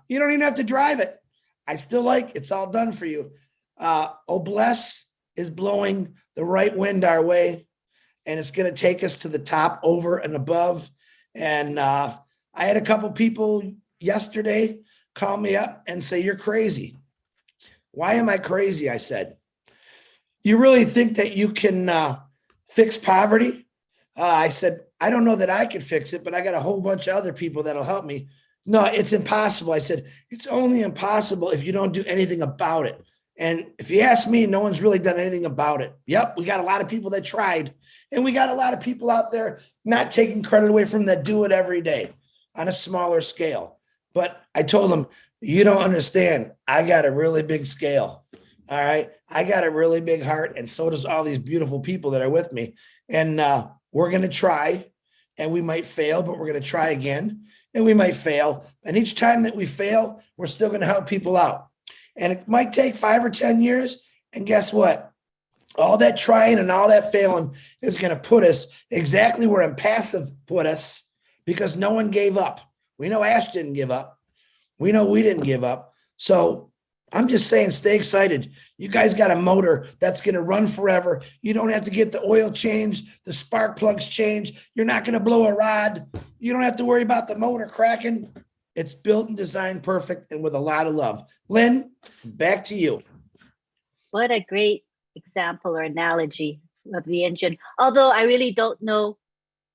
you don't even have to drive it. I still like it's all done for you. Obless is blowing the right wind our way, and it's going to take us to the top, over and above. And I had a couple people yesterday call me up and say, you're crazy. Why am I crazy? I said, you really think that you can fix poverty? I said, I don't know that I could fix it, but I got a whole bunch of other people that'll help me. No, it's impossible. I said, it's only impossible if you don't do anything about it. And if you ask me, no one's really done anything about it. Yep, we got a lot of people that tried, and we got a lot of people out there not taking credit away from them that do it every day on a smaller scale. But I told them, you don't understand. I got a really big scale. All right. I got a really big heart, and so does all these beautiful people that are with me. And we're going to try, and we might fail, but we're going to try again, and we might fail. And each time that we fail, we're still going to help people out. And it might take 5 or 10 years. And guess what? All that trying and all that failing is going to put us exactly where Impassive put us, because no one gave up. We know Ash didn't give up. We know we didn't give up. So I'm just saying, stay excited. You guys got a motor that's going to run forever. You don't have to get the oil changed, the spark plugs changed. You're not going to blow a rod. You don't have to worry about the motor cracking. It's built and designed perfect and with a lot of love. Lynn, back to you. What a great example or analogy of the engine. Although I really don't know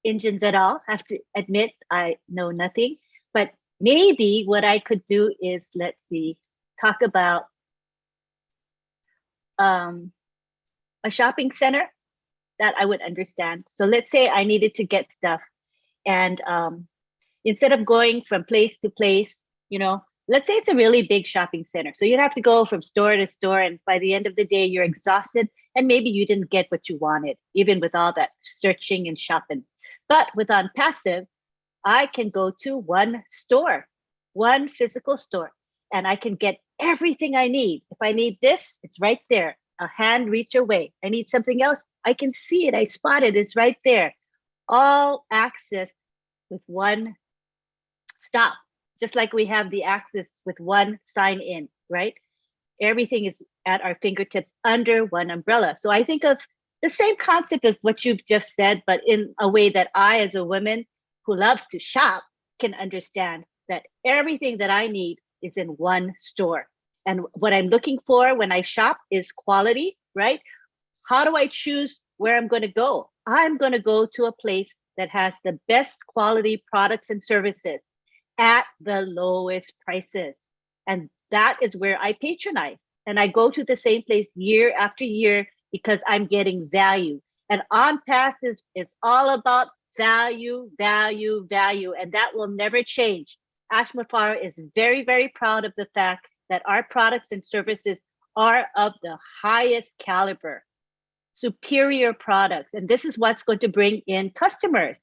engines at all. I have to admit, I know nothing. But maybe what I could do is, let's see, talk about a shopping center that I would understand. So let's say I needed to get stuff, and instead of going from place to place, let's say it's a really big shopping center. So you'd have to go from store to store, and by the end of the day, you're exhausted, and maybe you didn't get what you wanted, even with all that searching and shopping. But with Unpassive, I can go to one store, one physical store, and I can get everything I need. If I need this, it's right there, a hand reach away. I need something else, I can see it, I spot it, it's right there. All accessed with one stop, just like we have the access with one sign in, right? Everything is at our fingertips under one umbrella. So I think of the same concept as what you've just said, but in a way that I, as a woman who loves to shop, can understand that everything that I need is in one store. And what I'm looking for when I shop is quality, right? How do I choose where I'm going to go? I'm going to go to a place that has the best quality products and services at the lowest prices. And that is where I patronize. And I go to the same place year after year because I'm getting value. And Unpassive is all about value, value, value. And that will never change. Ash Mafara is very, very proud of the fact that our products and services are of the highest caliber, superior products. And this is what's going to bring in customers.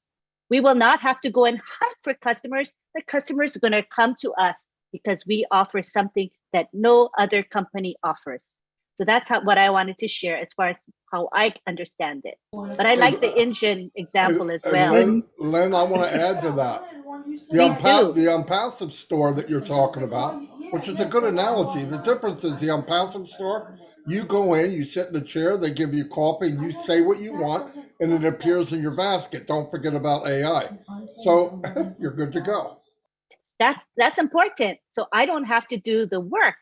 We will not have to go and hunt for customers. The customers are going to come to us because we offer something that no other company offers. So that's what I wanted to share as far as how I understand it. But I like the engine example as well. Lynn, I want to add to that. The Unpassive store that you're talking about, which is a good analogy. The difference is the Unpassive store, you go in, you sit in the chair, they give you coffee, and you say what you want, and it appears in your basket. Don't forget about AI. So you're good to go. That's important. So I don't have to do the work.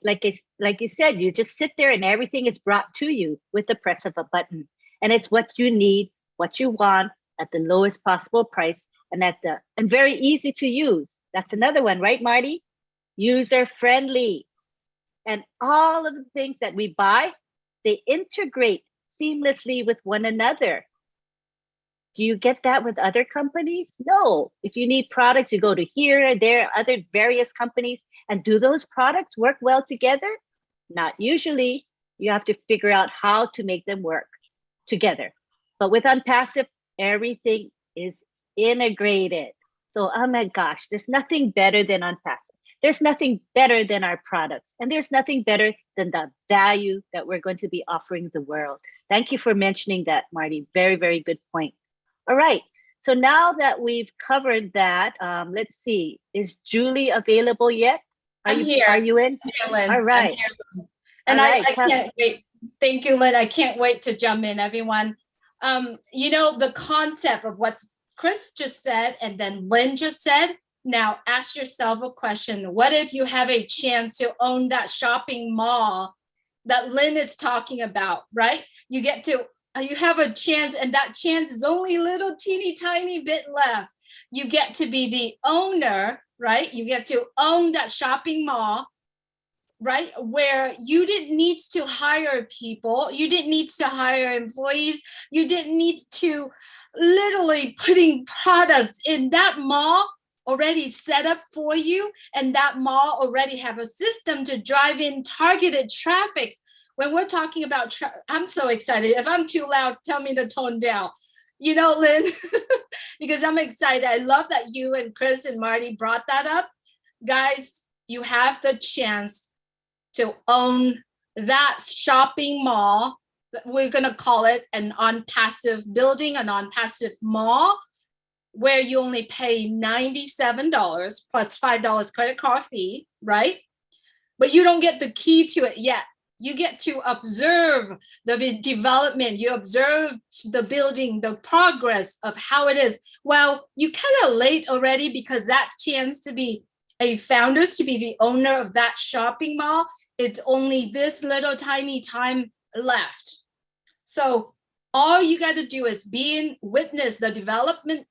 Like you said, you just sit there and everything is brought to you with the press of a button. And it's what you need, what you want at the lowest possible price and very easy to use. That's another one, right, Marty? User friendly. And all of the things that we buy, they integrate seamlessly with one another. Do you get that with other companies? No. If you need products, you go to here, there, other various companies. And do those products work well together? Not usually. You have to figure out how to make them work together. But with Unpassive, everything is integrated. So, oh my gosh, there's nothing better than Unpassive. There's nothing better than our products. And there's nothing better than the value that we're going to be offering the world. Thank you for mentioning that, Marty. Very, very good point. All right. So now that we've covered that, let's see. Is Julie available yet? I'm here. Are you in? Here, Lynn. All right. And I can't wait. Thank you, Lynn. I can't wait to jump in, everyone. The concept of what Chris just said and then Lynn just said, now ask yourself a question. What if you have a chance to own that shopping mall that Lynn is talking about, right? You have a chance, and that chance is only a little teeny tiny bit left. You get to be the owner, right? You get to own that shopping mall, right? Where you didn't need to hire people. You didn't need to hire employees. You didn't need to literally putting products in that mall already set up for you. And that mall already have a system to drive in targeted traffic. When we're talking about, I'm so excited. If I'm too loud, tell me to tone down. Lynn, because I'm excited. I love that you and Chris and Marty brought that up. Guys, you have the chance to own that shopping mall we're going to call it an on-passive building, a non-passive mall, where you only pay $97 plus $5 credit card fee, right? But you don't get the key to it yet. You get to observe the development. You observe the building, the progress of how it is. Well, you kind of late already, because that chance to be a founders, to be the owner of that shopping mall, it's only this little tiny time left. So all you got to do is witness the development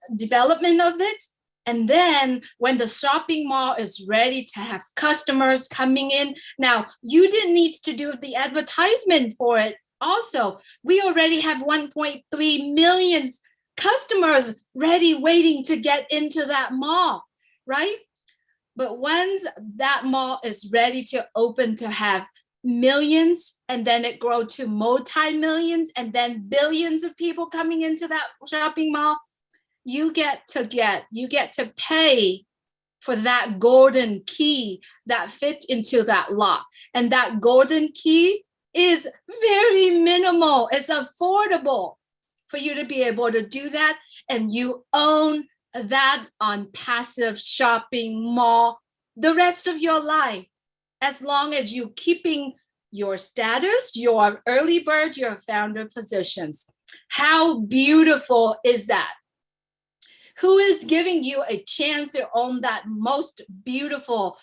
of it. And then when the shopping mall is ready to have customers coming in, now you didn't need to do the advertisement for it. Also, we already have 1.3 million customers ready, waiting to get into that mall, right? But once that mall is ready to open, to have millions, and then it grow to multi-millions, and then billions of people coming into that shopping mall, you get to pay for that golden key that fits into that lock. And that golden key is very minimal. It's affordable for you to be able to do that. And you own that on passive shopping mall the rest of your life, as long as you keeping your status, your early bird, your founder positions. How beautiful is that? Who is giving you a chance to own that most beautiful?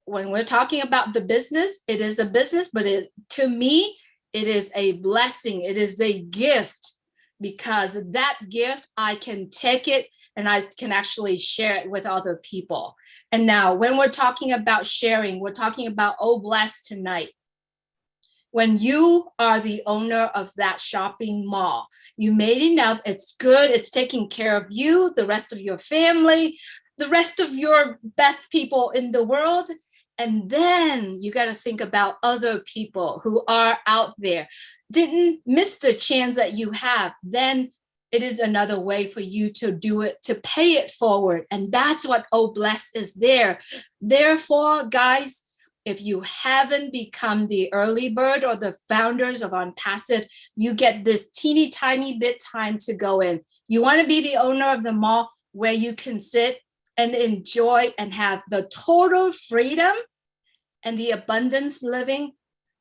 When we're talking about the business, it is a business, but to me, it is a blessing. It is a gift, because that gift, I can take it and I can actually share it with other people. And now when we're talking about sharing, we're talking about Oh Bless tonight. When you are the owner of that shopping mall, you made enough, it's good, it's taking care of you, the rest of your family, the rest of your best people in the world. And then you got to think about other people who are out there, didn't miss the chance that you have. Then it is another way for you to do it, to pay it forward. And that's what Oh Bless is there. Therefore, guys, if you haven't become the early bird or the founders of OnPassive, you get this teeny tiny bit time to go in. You want to be the owner of the mall where you can sit and enjoy and have the total freedom and the abundance living.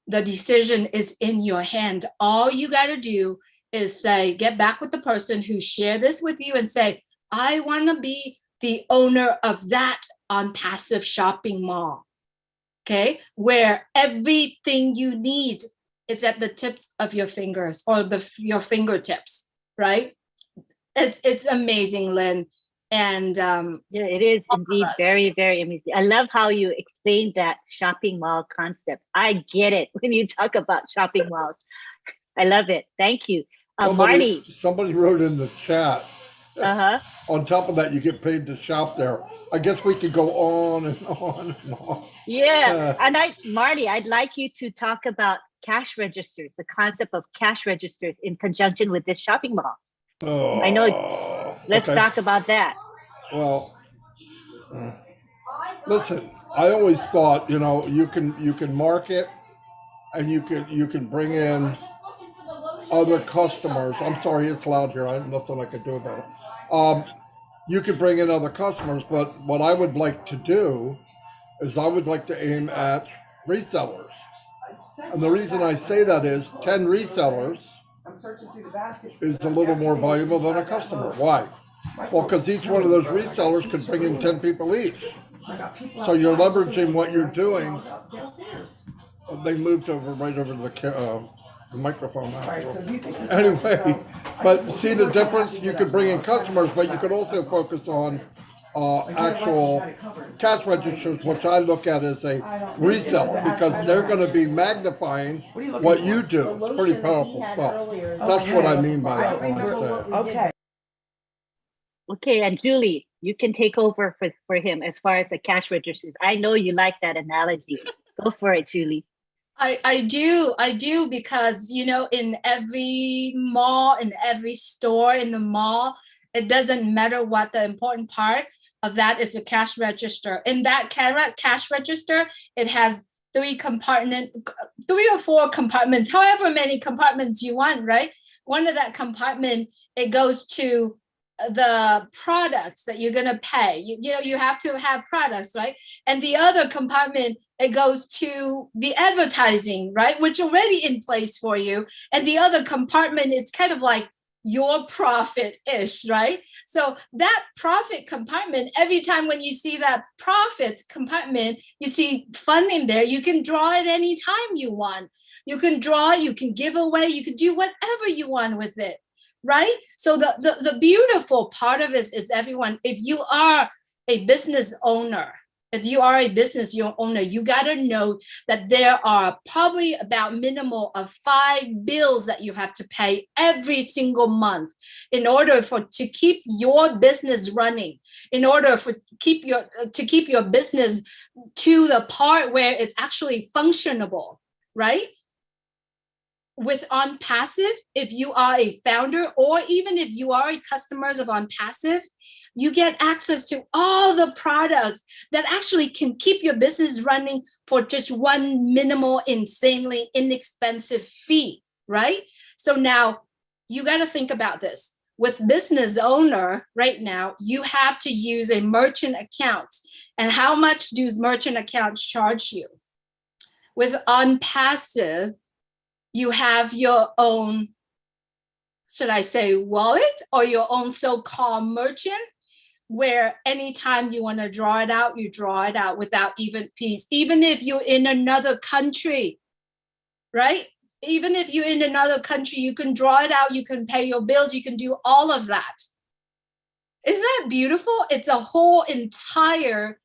The decision is in your hand. All you got to do is say, get back with the person who shared this with you and say, I want to be the owner of that OnPassive shopping mall. Okay, where everything you need, it's at the tips of your fingers or your fingertips, right? It's amazing, Lynn. And yeah, it is indeed very, very amazing. I love how you explained that shopping mall concept. I get it when you talk about shopping malls. I love it. Thank you. Marty. Somebody wrote in the chat. Uh-huh. On top of that, you get paid to shop there. I guess we could go on and on and on. Yeah, and Marty, I'd like you to talk about cash registers, the concept of cash registers in conjunction with this shopping mall. I know. Let's talk about that. Well, listen, I always thought, you can market and you can bring in other customers. I'm sorry, it's loud here. I have nothing I can do about it. You could bring in other customers, but what I would like to do is I would like to aim at resellers. And the reason I say that is 10 resellers is a little more valuable than a customer. Why? Well, because each one of those resellers could bring in 10 people each. So you're leveraging what you're doing. They moved right over to the microphone now. Anyway, but see the difference? You could bring in customers, but you could also focus on actual cash registers, which I look at as a reseller, because they're going to be magnifying what you do. It's pretty powerful stuff. That's what I mean by that when I say it. Okay, and Julie, you can take over for him as far as the cash registers. I know you like that analogy. Go for it, Julie. I do, because, in every mall, in every store in the mall, it doesn't matter what the important part of that is a cash register. In that cash register, it has 3 or 4 compartments, however many compartments you want, right? One of that compartment, it goes to the products that you're going to pay. You know, you have to have products, right? And the other compartment, it goes to the advertising, right? Which already in place for you. And the other compartment is kind of like your profit-ish, right? So that profit compartment, every time when you see that profit compartment, you see funding there, you can draw it anytime you want. You can draw, you can give away, you can do whatever you want with it, right? So the beautiful part of it is everyone, if you are a business owner, you got to know that there are probably about minimal of 5 bills that you have to pay every single month in order to keep your business running, in order to keep your business to the part where it's actually functionable, right? With OnPassive, if you are a founder or even if you are a customer of OnPassive, you get access to all the products that actually can keep your business running for just one minimal, insanely inexpensive fee, right? So now you got to think about this. With business owner right now, you have to use a merchant account. And how much do merchant accounts charge you? With OnPassive, you have your own, should I say, wallet or your own so-called merchant, where anytime you want to draw it out, you draw it out without even fees. Even if you're in another country, right? Even if you're in another country, you can draw it out, you can pay your bills, you can do all of that. Isn't that beautiful? It's a whole entire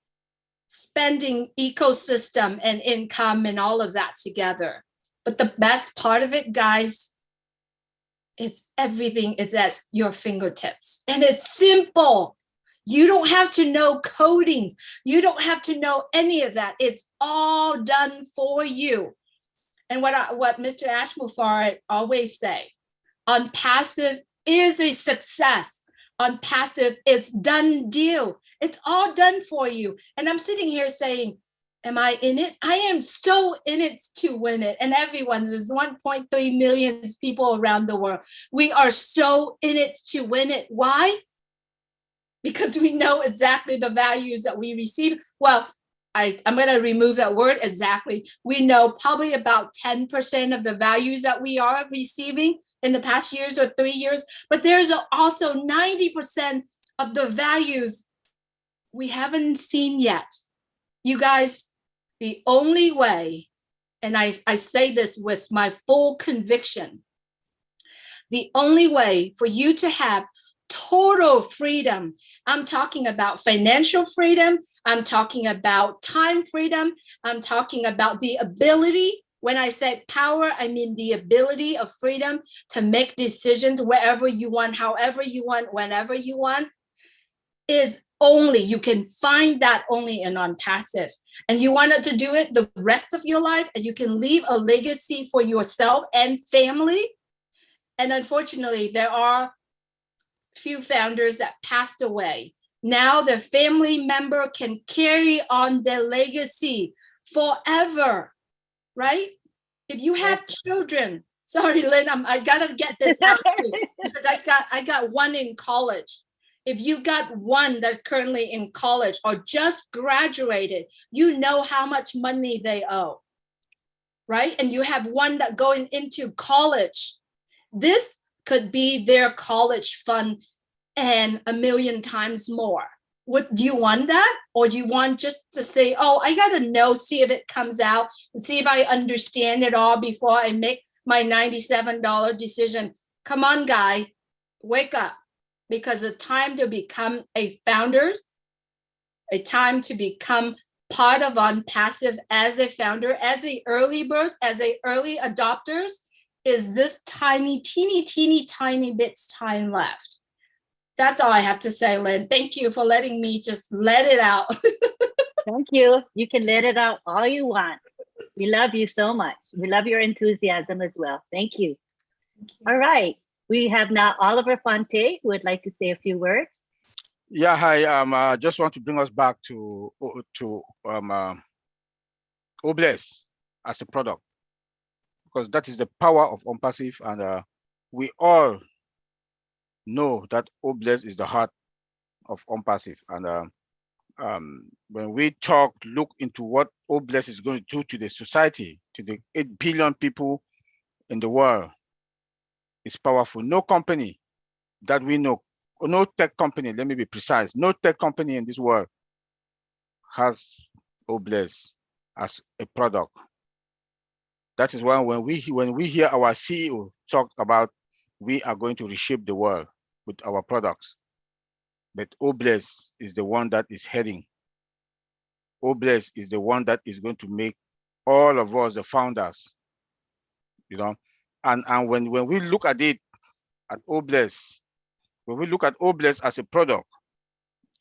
spending ecosystem and income and all of that together. But the best part of it, guys, is everything is at your fingertips. And it's simple. You don't have to know coding. You don't have to know any of that. It's all done for you. And what Mr. Ashmufar always say, OnPassive is a success. OnPassive, it's done deal. It's all done for you. And I'm sitting here saying, am I in it? I am so in it to win it. And there's 1.3 million people around the world. We are so in it to win it. Why? Because we know exactly the values that we receive. Well, I'm going to remove that word exactly. We know probably about 10% of the values that we are receiving in the past years or 3 years. But there's also 90% of the values we haven't seen yet. You guys, the only way, and I say this with my full conviction, the only way for you to have total freedom, I'm talking about financial freedom, I'm talking about time freedom, I'm talking about the ability. When I say power, I mean the ability of freedom to make decisions wherever you want, however you want, whenever you want, is only, you can find that only in OnPassive. And you wanted to do it the rest of your life, and you can leave a legacy for yourself and family. And unfortunately, there are few founders that passed away. Now the family member can carry on their legacy forever, right? If you have children, sorry, Lynn, I gotta get this out too, because I got one in college. If you got one that's currently in college or just graduated, you know how much money they owe, right? And you have one that going into college. This could be their college fund and 1 million times more. Do you want that? Or do you want just to say, oh, I got to know, see if it comes out and see if I understand it all before I make my $97 decision? Come on, guy, wake up. Because the time to become a founder, a time to become part of OnPassive as a founder, as a early bird, as a early adopters, is this tiny, teeny tiny bits time left. That's all I have to say, Lynn. Thank you for letting me just let it out. Thank you. You can let it out all you want. We love you so much. We love your enthusiasm as well. Thank you. All right. We have now Oliver Fonte, who would like to say a few words. Yeah, hi. I just want to bring us back to Obless as a product, because that is the power of Unpassive, and we all know that Obless is the heart of Unpassive. And when we look into what Obless is going to do to the society, to the 8 billion people in the world, it's powerful. No company that we know, no tech company, let me be precise, no tech company in this world has Obless as a product. That is why when we hear our CEO talk about we are going to reshape the world with our products, but Obless is the one that is heading. Obless is the one that is going to make all of us the founders, you know. And when we look at it, at Obless, when we look at Obless as a product,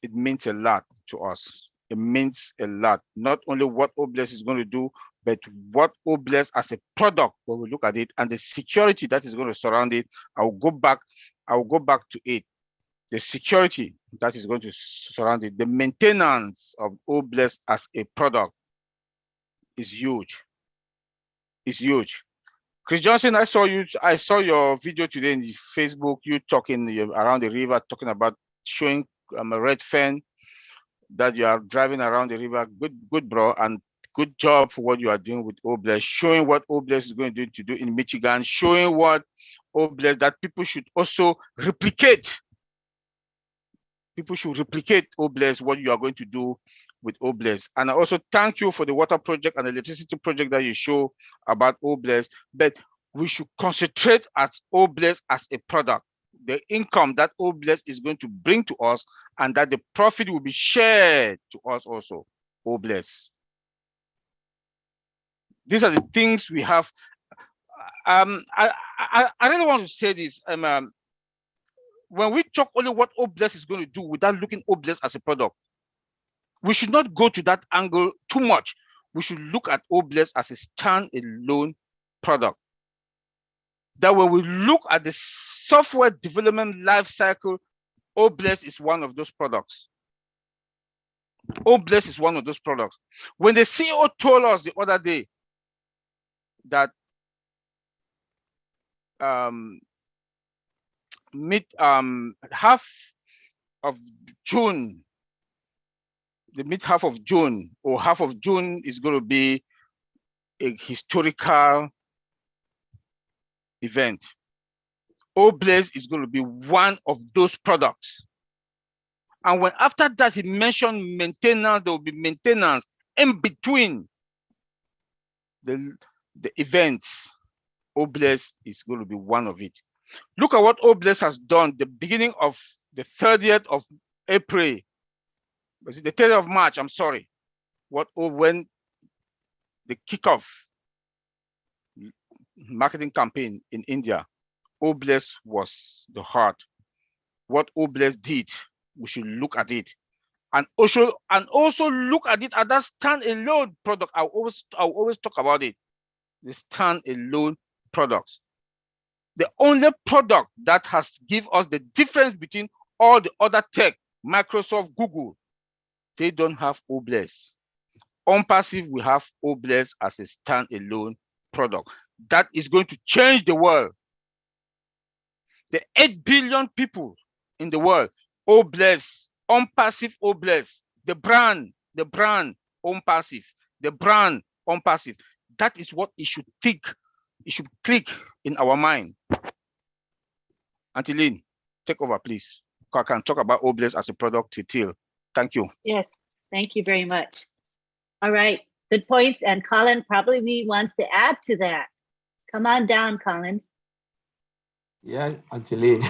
it means a lot to us. It means a lot. Not only what Obless is going to do, but what Obless as a product, when we look at it, and the security that is going to surround it. I'll go back to it. The security that is going to surround it, the maintenance of Obless as a product is huge. It's huge. Chris Johnson, I saw your video today in Facebook, you talking around the river, talking about showing a red fan that you are driving around the river. Good, bro, and good job for what you are doing with Obless, showing what Obless is going to do in Michigan, showing what Obless that people should also replicate. People should replicate Obless, what you are going to do with Obless. And I also thank you for the water project and electricity project that you show about Obless. But we should concentrate at Obless as a product, the income that Obless is going to bring to us, and that the profit will be shared to us also. Obless. These are the things we have. I really want to say this. When we talk only what Obless is going to do without looking Obless as a product, we should not go to that angle too much. We should look at Obless as a standalone product. That when we look at the software development life cycle, Obless is one of those products. Obless is one of those products. When the CEO told us the other day that half of June, the mid-half of June or half of June is going to be a historical event. Obless is going to be one of those products. And when after that he mentioned maintenance, there will be maintenance in between the events. Obless is going to be one of it. Look at what Obless has done the beginning of the 30th of April. Was it the 30th of March? I'm sorry. When the kickoff marketing campaign in India, Obless was the heart. What Obless did, we should look at it, and also look at it as that standalone product. I always talk about it. The standalone products. The only product that has give us the difference between all the other tech, Microsoft, Google, they don't have Obless. Unpassive, we have Obless as a standalone product. That is going to change the world. The 8 billion people in the world, Obless, Unpassive Obless, the brand, Unpassive, the brand, Unpassive. That is what it should think. It should click in our mind. Auntie Lynn, take over, please. I can talk about Obless as a product till. Thank you. Yes, thank you very much. All right, good points. And Colin probably wants to add to that. Come on down, Collins. Yeah, Auntie Lynn.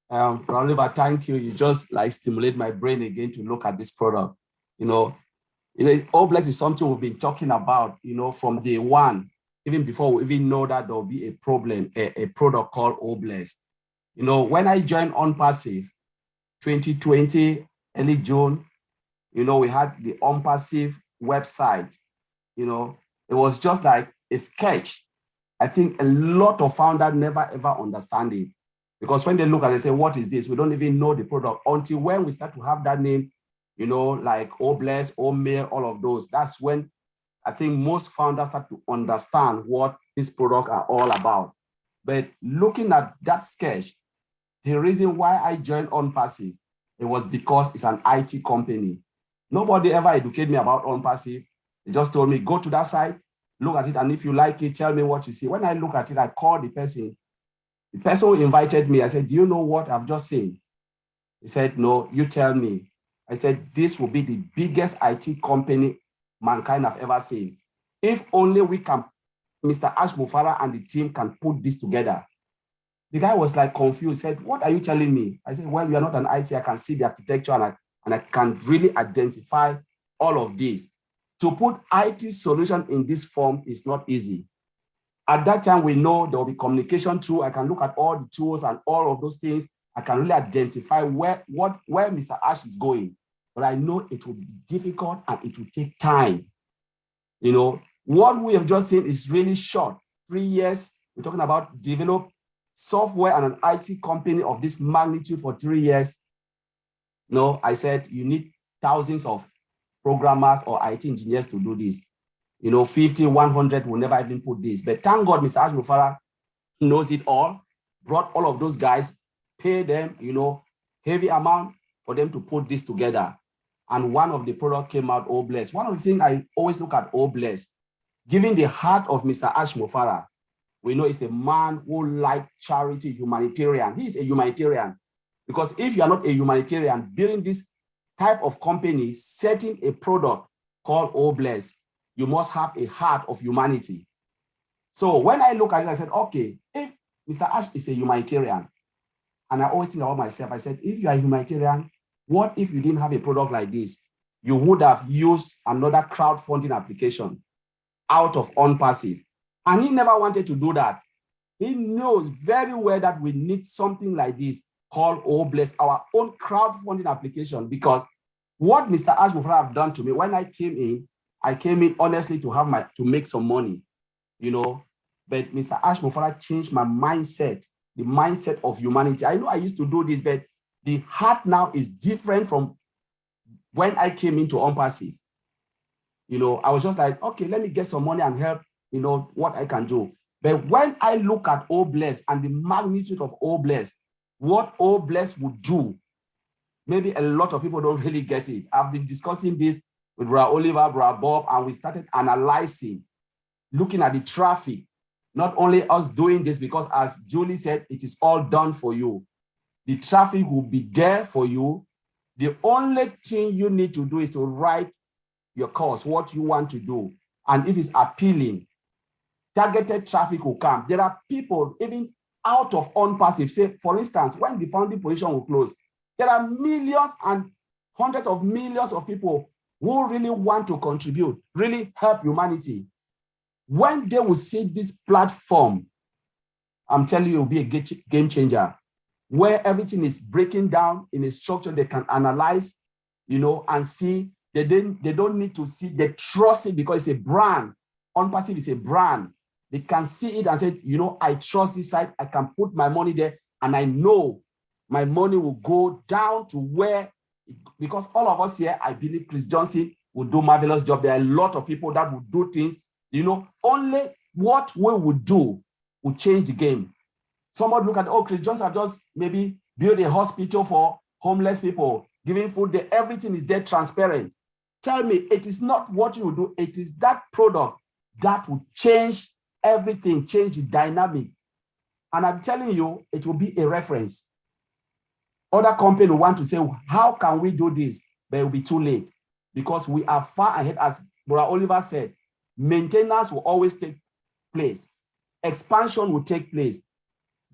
Oliver, thank you. You just like stimulate my brain again to look at this product. Obless is something we've been talking about, from day one, even before we even know that there'll be a problem, a product called Obless. When I joined Unpassive 2020, early June, we had the Unpassive website. It was just like a sketch. I think a lot of founders never ever understand it, because when they look at it, they say, what is this? We don't even know the product until when we start to have that name, you know, like Obless, Omail, all of those. That's when I think most founders start to understand what these products are all about. But looking at that sketch, the reason why I joined OnPassive, it was because it's an IT company. Nobody ever educated me about OnPassive. They just told me, go to that site, look at it, and if you like it, tell me what you see. When I look at it, I called the person. The person who invited me, I said, do you know what I've just seen? He said, no, you tell me. I said, this will be the biggest IT company mankind have ever seen. If only we can, Mr. Ash Mufara and the team can put this together. The guy was like confused, said, what are you telling me? I said, well, you are not an IT, I can see the architecture and I can really identify all of this. To put IT solution in this form is not easy. At that time, we know there will be communication tool. I can look at all the tools and all of those things. I can really identify where Mr. Ash is going. But I know it will be difficult and it will take time. You know, what we have just seen is really short. 3 years, we're talking about develop software and an IT company of this magnitude for 3 years. No, I said you need thousands of programmers or IT engineers to do this. You know, 50, 100 will never even put this. But thank God, Mr. Ash Mufara knows it all, brought all of those guys, paid them, you know, heavy amount for them to put this together. And one of the products came out, Obless. One of the things I always look at Obless, given the heart of Mr. Ash Mufara, we know he's a man who likes charity, humanitarian. He's a humanitarian. Because if you are not a humanitarian, building this type of company, setting a product called Obless, you must have a heart of humanity. So when I look at it, I said, okay, if Mr. Ash is a humanitarian, and I always think about myself, I said, if you are a humanitarian, what if you didn't have a product like this? You would have used another crowdfunding application out of OnPassive. And he never wanted to do that. He knows very well that we need something like this called Obless, our own crowdfunding application, because what Mr. Ash Mufara have done to me, when I came in honestly to make some money, you know, but Mr. Ash Mufara changed my mindset, the mindset of humanity. I know I used to do this, but the heart now is different from when I came into OnPassive. You know, I was just like, okay, let me get some money and help, you know, what I can do. But when I look at Obless and the magnitude of Obless, what Obless would do, maybe a lot of people don't really get it. I've been discussing this with Brother Oliver, Brother Bob, and we started analyzing, looking at the traffic. Not only us doing this, because as Julie said, it is all done for you. The traffic will be there for you. The only thing you need to do is to write your course, what you want to do. And if it's appealing, targeted traffic will come. There are people, even out of OnPassive, say, for instance, when the founding position will close, there are millions and hundreds of millions of people who really want to contribute, really help humanity. When they will see this platform, I'm telling you, it will be a game changer, where everything is breaking down in a structure they can analyze, you know, and see. They don't need to see, they trust it because it's a brand. OnPassive is a brand. They can see it and say, you know, I trust this site, I can put my money there, and I know my money will go down to where, because all of us here, I believe Chris Johnson will do a marvelous job. There are a lot of people that will do things, you know, only what we would do will change the game. Somebody look at, oh, Chris Johnson just maybe build a hospital for homeless people, giving food there, everything is there transparent. Tell me, it is not what you do, it is that product that will change everything, change the dynamic. And I'm telling you, it will be a reference. Other companies want to say, how can we do this? But it will be too late because we are far ahead. As Brother Oliver said, maintenance will always take place. Expansion will take place.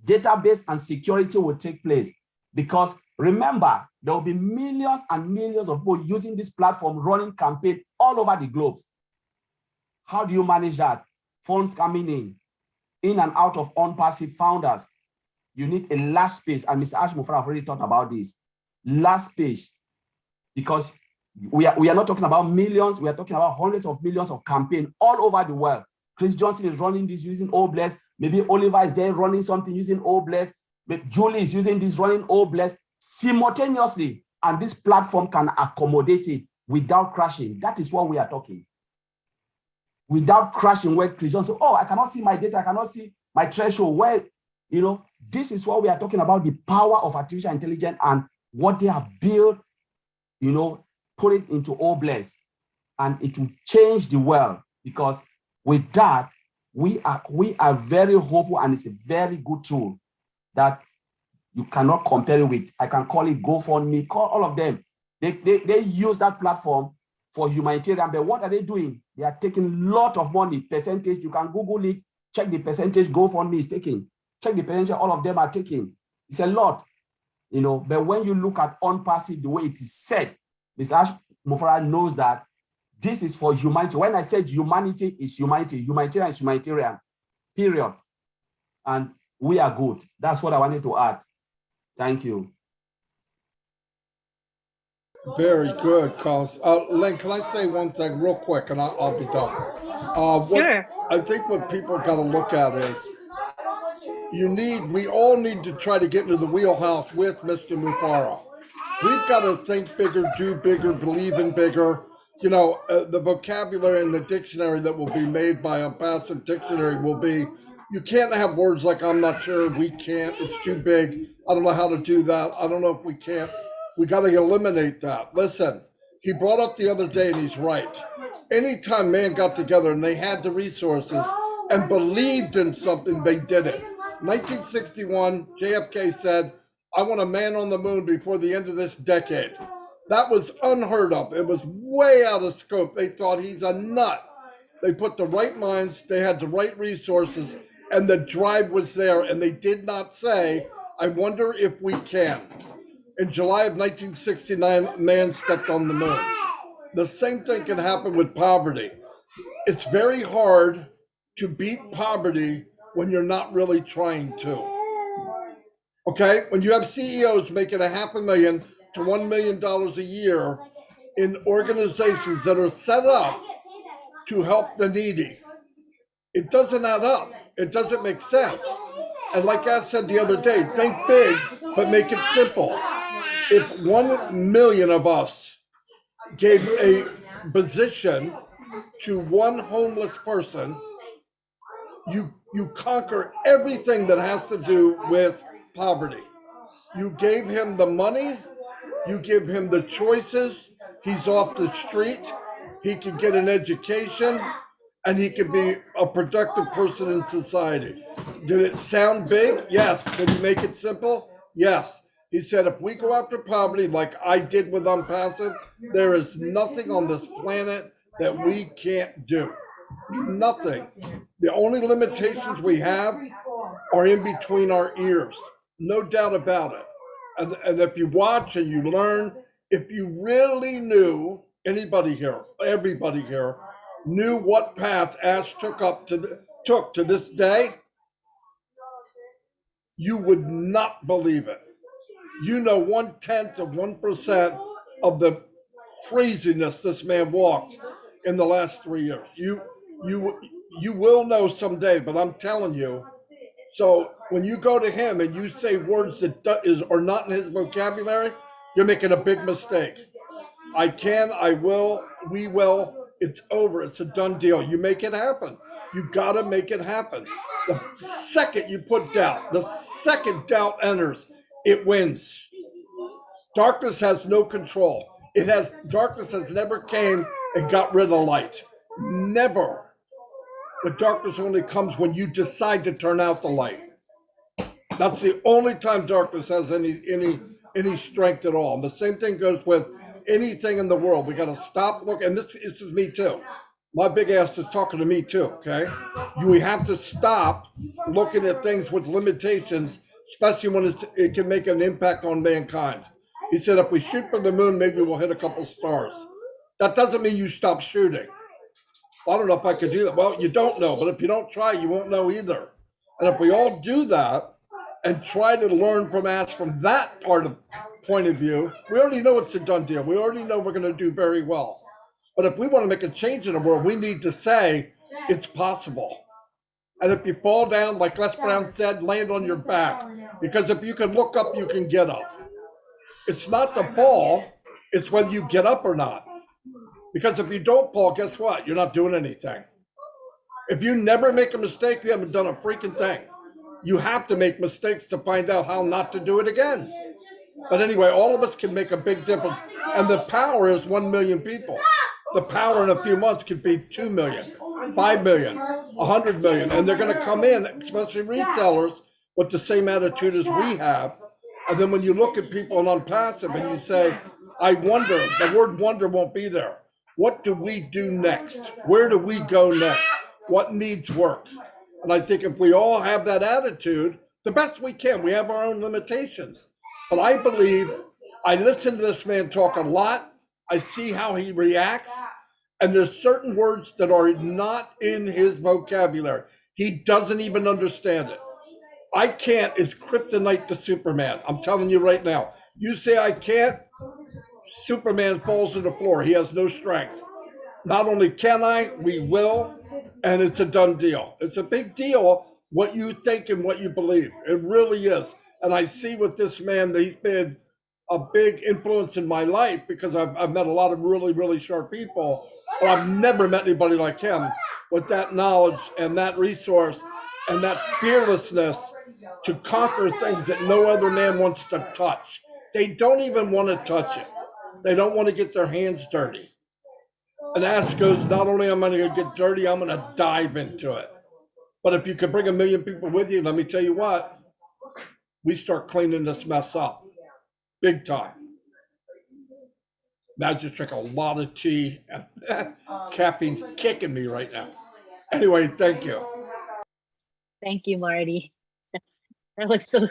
Database and security will take place. Because remember, there will be millions and millions of people using this platform, running campaign all over the globe. How do you manage that? Funds coming in and out of OnPassive founders. You need a large space, and Mr. Ash Mufara have already talked about this. Large space, because we are not talking about millions, we are talking about hundreds of millions of campaign all over the world. Chris Johnson is running this using Obless. Maybe Oliver is there running something using Obless. Maybe Julie is using this running Obless simultaneously. and this platform can accommodate it without crashing. That is what we are talking. Without crashing, where Christians say, oh, I cannot see my data, I cannot see my threshold. Where, this is what we are talking about, the power of artificial intelligence and what they have built, put it into OBLES, and it will change the world, because with that, we are very hopeful, and it's a very good tool that you cannot compare it with. I can call it GoFundMe, call all of them. They use that platform for humanitarian, but what are they doing? They are taking a lot of money, percentage. You can Google it, check the percentage GoFundMe is taking, check the percentage all of them are taking. It's a lot, but when you look at OnPassive, the way it is said, Mr. Ash Mufara knows that this is for humanity. When I said humanity is humanity, humanitarian is humanitarian, period. And we are good. That's what I wanted to add. Thank you. Very good, Carlos. Len, can I say one thing real quick, and I'll be done? Sure. I think what people got to look at is we all need to try to get into the wheelhouse with Mr. Mufara. We've got to think bigger, do bigger, believe in bigger. The vocabulary in the dictionary that will be made by Unpassive Dictionary will be, you can't have words like I'm not sure, we can't, it's too big, I don't know how to do that, I don't know if we can't. We got to eliminate that. Listen, he brought up the other day, and he's right. Anytime man got together and they had the resources and believed in something, they did it. 1961, JFK said, I want a man on the moon before the end of this decade. That was unheard of. It was way out of scope. They thought he's a nut. They put the right minds, they had the right resources, and the drive was there, and they did not say, I wonder if we can. In July of 1969, man stepped on the moon. The same thing can happen with poverty. It's very hard to beat poverty when you're not really trying to. Okay? When you have CEOs making $500,000 to $1 million a year in organizations that are set up to help the needy, it doesn't add up. It doesn't make sense. And like I said the other day, think big, but make it simple. If 1 million of us gave a position to one homeless person, you conquer everything that has to do with poverty. You gave him the money, you give him the choices, he's off the street, he can get an education, and he can be a productive person in society. Did it sound big? Yes. Did he make it simple? Yes. He said, if we go after poverty like I did with Unpassive, there is nothing on this planet that we can't do. Nothing. The only limitations we have are in between our ears. No doubt about it. And if you watch and you learn, if you really knew, anybody here, everybody here, knew what path Ash took to this day, you would not believe it. 0.1% of the craziness this man walked in the last 3 years. You will know someday, but I'm telling you. So when you go to him and you say words that are not in his vocabulary, you're making a big mistake. I can, I will, we will. It's over. It's a done deal. You make it happen. You got to make it happen. The second you put doubt, the second doubt enters, it wins. Darkness has no control. Darkness has never came and got rid of light. Never. The darkness only comes when you decide to turn out the light. That's the only time darkness has any strength at all. And the same thing goes with anything in the world. We got to stop looking. And this is me too. My big ass is talking to me too, okay? We have to stop looking at things with limitations, especially when it can make an impact on mankind. He said, if we shoot for the moon, maybe we'll hit a couple stars. That doesn't mean you stop shooting. I don't know if I could do that. Well, you don't know, but if you don't try, you won't know either. And if we all do that and try to learn from Ash from that point of view, we already know it's a done deal. We already know we're going to do very well. But if we want to make a change in the world, we need to say it's possible. And if you fall down, like Les Brown said, land on your back. Because if you can look up, you can get up. It's not the fall, it's whether you get up or not. Because if you don't fall, guess what? You're not doing anything. If you never make a mistake, you haven't done a freaking thing. You have to make mistakes to find out how not to do it again. But anyway, all of us can make a big difference. And the power is 1 million people. The power in a few months could be 2 million, 5 million, 100 million. And they're going to come in, especially resellers, with the same attitude as we have. And then when you look at people on Unpassive and you say, I wonder, the word wonder won't be there. What do we do next? Where do we go next? What needs work? And I think if we all have that attitude, the best we can, we have our own limitations. But I believe, I listen to this man talk a lot. I see how he reacts. And there's certain words that are not in his vocabulary. He doesn't even understand it. I can't is kryptonite to Superman. I'm telling you right now. You say I can't, Superman falls to the floor. He has no strength. Not only can I, we will, and it's a done deal. It's a big deal what you think and what you believe. It really is. And I see with this man that he's been a big influence in my life because I've met a lot of really, really sharp people, but I've never met anybody like him with that knowledge and that resource and that fearlessness to conquer things that no other man wants to touch. They don't even want to touch it. They don't want to get their hands dirty. And Ash goes, not only am I going to get dirty, I'm going to dive into it. But if you could bring 1 million people with you, let me tell you what, we start cleaning this mess up big time. Imagine drink a lot of tea and caffeine's kicking me right now. Anyway, thank you. Thank you, Marty. That was so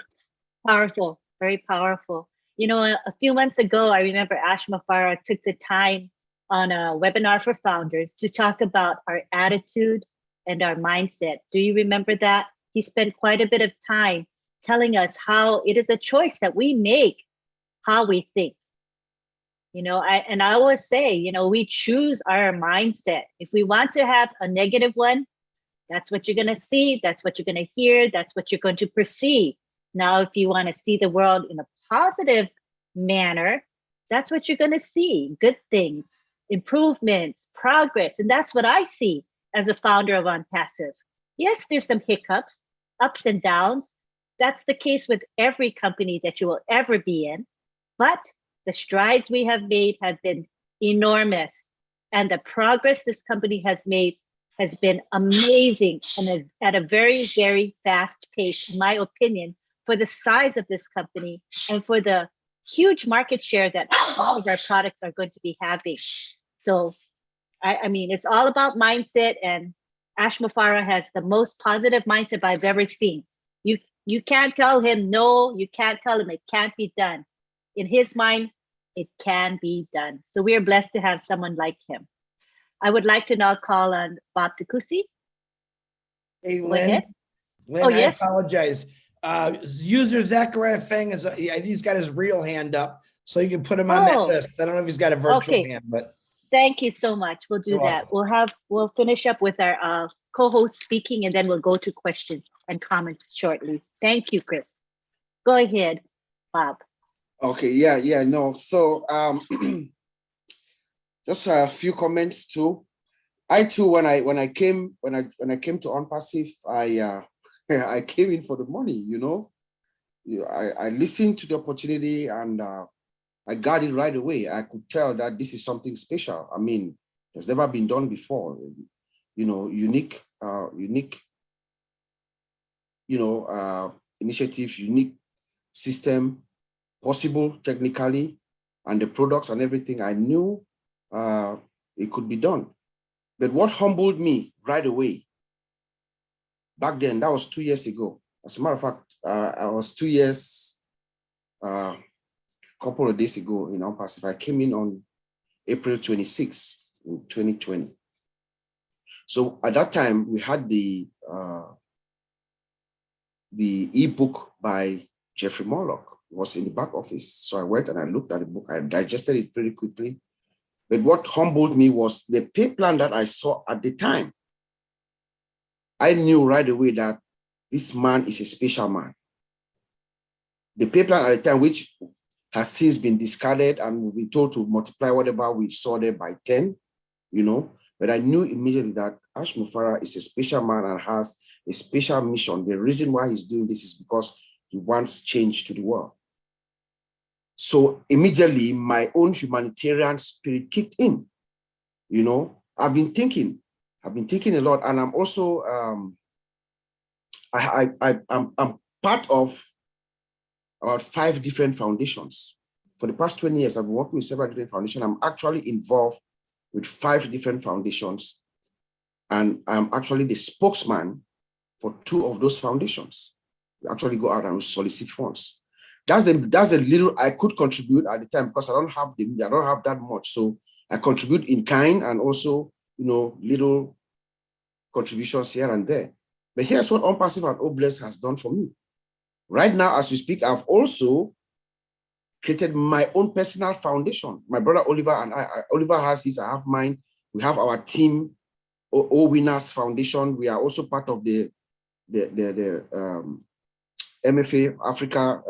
powerful, very powerful. You know, a few months ago, I remember Ash Mafara took the time on a webinar for founders to talk about our attitude and our mindset. Do you remember that? He spent quite a bit of time telling us how it is a choice that we make, how we think. You know, I always say, you know, we choose our mindset. If we want to have a negative one, that's what you're going to see. That's what you're going to hear. That's what you're going to perceive. Now, if you want to see the world in a positive manner, that's what you're going to see. Good things, improvements, progress. And that's what I see as a founder of Unpassive. Yes, there's some hiccups, ups and downs. That's the case with every company that you will ever be in. But the strides we have made have been enormous. And the progress this company has made has been amazing and at a very, very fast pace, in my opinion, for the size of this company and for the huge market share that all of our products are going to be having. So, I mean, it's all about mindset, and Ash Mafara has the most positive mindset I've ever seen. You can't tell him no, you can't tell him it can't be done. In his mind, it can be done. So we are blessed to have someone like him. I would like to now call on Bob Takusi. Hey, Lynn. Lynn, I apologize. User Zachariah Feng is, he's got his real hand up, so you can put him on that list. I don't know if he's got a virtual hand, but. Thank you so much. We'll do that. We'll finish up with our co-host speaking, and then we'll go to questions and comments shortly. Thank you, Chris. Go ahead, Bob. Okay, no. So just a few comments too. I too, when I came to Unpassive, I came in for the money, you know. I listened to the opportunity and I got it right away. I could tell that this is something special. I mean, it's never been done before. You know, unique, initiative, unique system, possible technically, and the products and everything. I knew it could be done. But what humbled me right away, back then, that was 2 years ago. As a matter of fact, I was 2 years, couple of days ago in Unpassive. I came in on April 26, 2020. So at that time, we had the ebook by Jeffrey Morlock. It was in the back office. So I went and I looked at the book. I digested it pretty quickly. But what humbled me was the pay plan that I saw at the time. I knew right away that this man is a special man. The pay plan at the time, which has since been discarded, and we've been told to multiply whatever we saw there by 10, But I knew immediately that Ash Mufara is a special man and has a special mission. The reason why he's doing this is because he wants change to the world. So immediately my own humanitarian spirit kicked in. I've been thinking a lot, and I'm also I'm part of about 5 different foundations. For the past 20 years, I've been working with several different foundations. I'm actually involved with 5 different foundations, and I'm actually the spokesman for 2 of those foundations. We actually go out and solicit funds. That's a little I could contribute at the time, because I don't have that much. So I contribute in kind, and also, little contributions here and there. But here's what Unpassive and Obless has done for me. Right now, as we speak, I've also created my own personal foundation. My brother Oliver and Oliver has his, I have mine. We have our team, O Winners Foundation. We are also part of the MFA Africa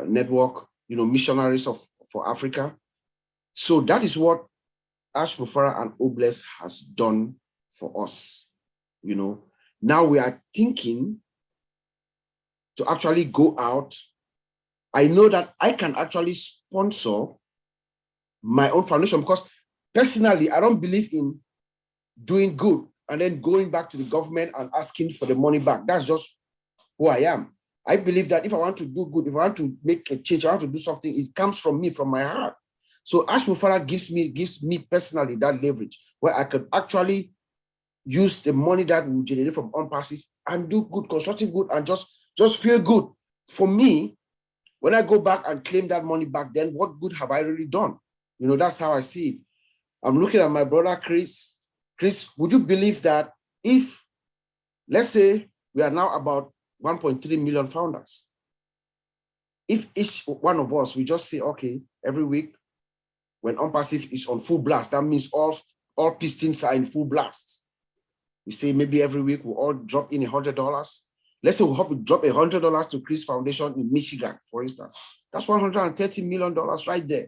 network, missionaries for Africa. So that is what Ash Mufara and Obless has done for us. Now we are thinking to actually go out. I know that I can actually sponsor my own foundation, because personally, I don't believe in doing good and then going back to the government and asking for the money back. That's just who I am. I believe that if I want to do good, if I want to make a change, I want to do something, it comes from me, from my heart. So Ash Mufara gives me personally that leverage where I can actually use the money that we generate from Unpassive and do good, constructive good, and just feel good. For me, when I go back and claim that money back, then what good have I really done? That's how I see it. I'm looking at my brother, Chris. Chris, would you believe that if, let's say, we are now about 1.3 million founders, if each one of us, we just say, okay, every week when Unpassive is on full blast, that means all pistons are in full blast. We say maybe every week we'll all drop in $100. Let's say we hope we drop $100 to Chris Foundation in Michigan, for instance. That's $130 million right there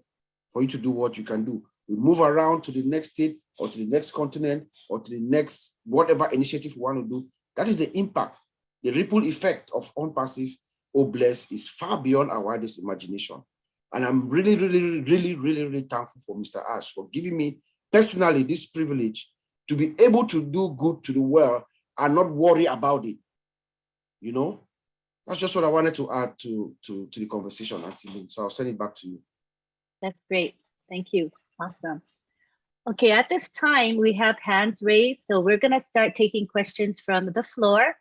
for you to do what you can do. We move around to the next state or to the next continent or to the next whatever initiative we want to do. That is the impact. The ripple effect of Unpassive Obless is far beyond our wildest imagination. And I'm really, really, really, really, really thankful for Mr. Ash for giving me personally this privilege to be able to do good to the world and not worry about it. That's just what I wanted to add to the conversation, Auntie. So I'll send it back to you. That's great. Thank you. Awesome. Okay, at this time, we have hands raised. So we're going to start taking questions from the floor.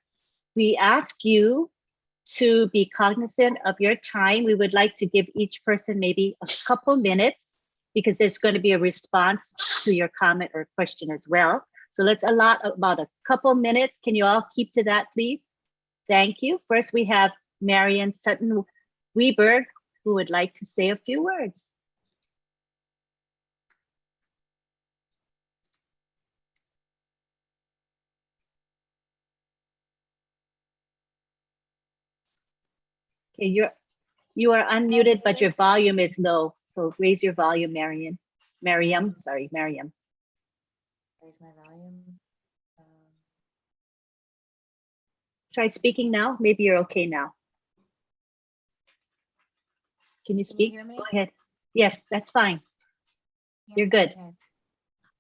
We ask you to be cognizant of your time. We would like to give each person maybe a couple minutes, because there's going to be a response to your comment or question as well. So let's allot about a couple minutes. Can you all keep to that, please? Thank you. First, we have Marian Sutton Wieberg, who would like to say a few words. Okay, you are unmuted, but your volume is low. So raise your volume, Marian. Mariam. Raise my volume. Try speaking now. Maybe you're okay now. Can you speak? Can you hear me? Go ahead. Yes, that's fine. You're good. Okay.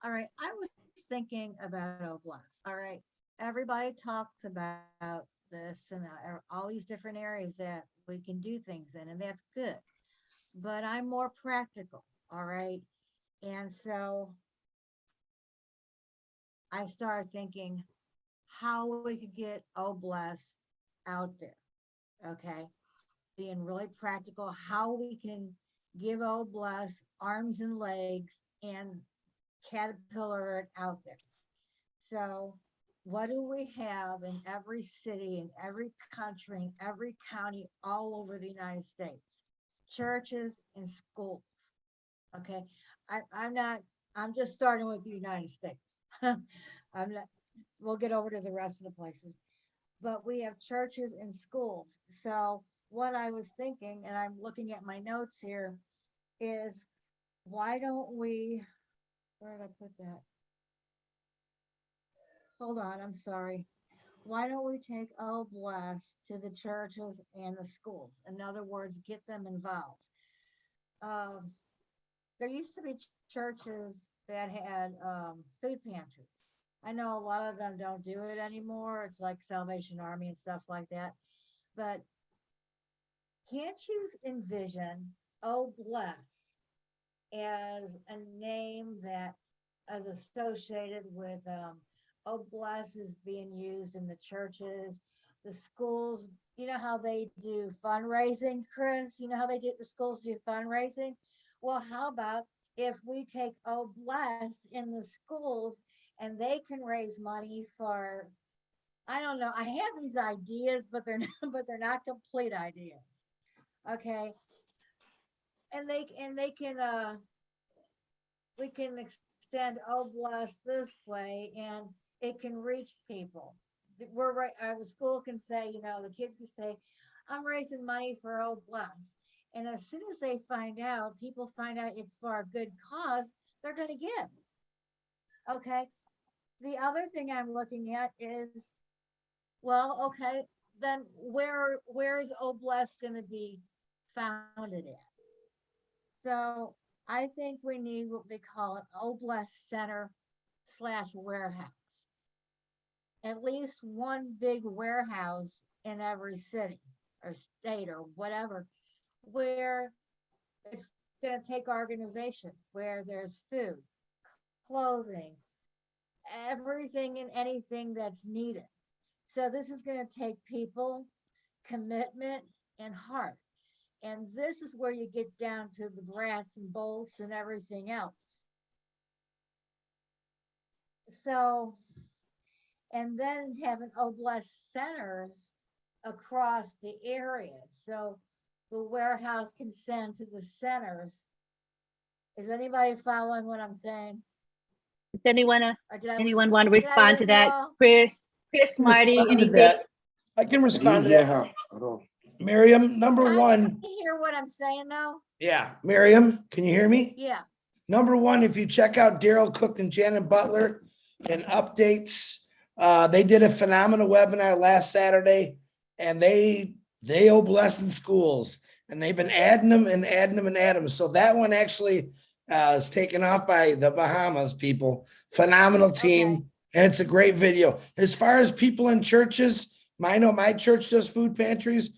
All right. I was thinking about Oblast. All right. Everybody talks about this and all these different areas that we can do things in, and that's good. But I'm more practical. All right. And so I started thinking how we could get Oblast out there. Okay. Being really practical, how we can give Oblast arms and legs and caterpillar it out there. So what do we have in every city, in every country, in every county, all over the United States? Churches and schools. Okay. I'm just starting with the United States. We'll get over to the rest of the places. But we have churches and schools. So what I was thinking, and I'm looking at my notes here, is why don't we, where did I put that? Hold on, I'm sorry. Why don't we take Oh Bless to the churches and the schools? In other words, get them involved. Um, there used to be churches that had food pantries. I know a lot of them don't do it anymore. It's like Salvation Army and stuff like that. But can't you envision Oh Bless as a name that is associated with Oh Bless is being used in the churches, the schools? You know how they do fundraising, Chris? You know how the schools do fundraising? Well, how about if we take Oh Bless in the schools and they can raise money for, I don't know. I have these ideas, but they're not complete ideas. Okay. And they can we can extend Oh Bless this way, and it can reach people. We're right, the school can say, the kids can say, I'm raising money for Oh Bless. And as soon as people find out it's for a good cause, they're going to give. Okay. The other thing I'm looking at is, well, okay, then where is Oh Bless going to be founded at? So I think we need what they call an Oh Bless Center / warehouse. At least one big warehouse in every city or state or whatever, where it's going to take organization, where there's food, clothing, everything and anything that's needed. So this is going to take people, commitment, and heart. And this is where you get down to the brass and bolts and everything else. So, and then having Oh Bless centers across the area. So the warehouse can send to the centers. Is anybody following what I'm saying? Does anyone lose- want to did I respond to lose you that? all? Chris, Marty, Respond to anything? that. I can respond to that. Yeah, at all. Miriam, number one. Can you hear what I'm saying now? Yeah, Miriam, can you hear me? Yeah. Number one, if you check out Daryl Cook and Janet Butler and updates, they did a phenomenal webinar last Saturday, and they Oh Bless in schools, and they've been adding them. So that one actually is taken off by the Bahamas people. Phenomenal team, Okay. and it's a great video. As far as people in churches, I know my church does food pantries.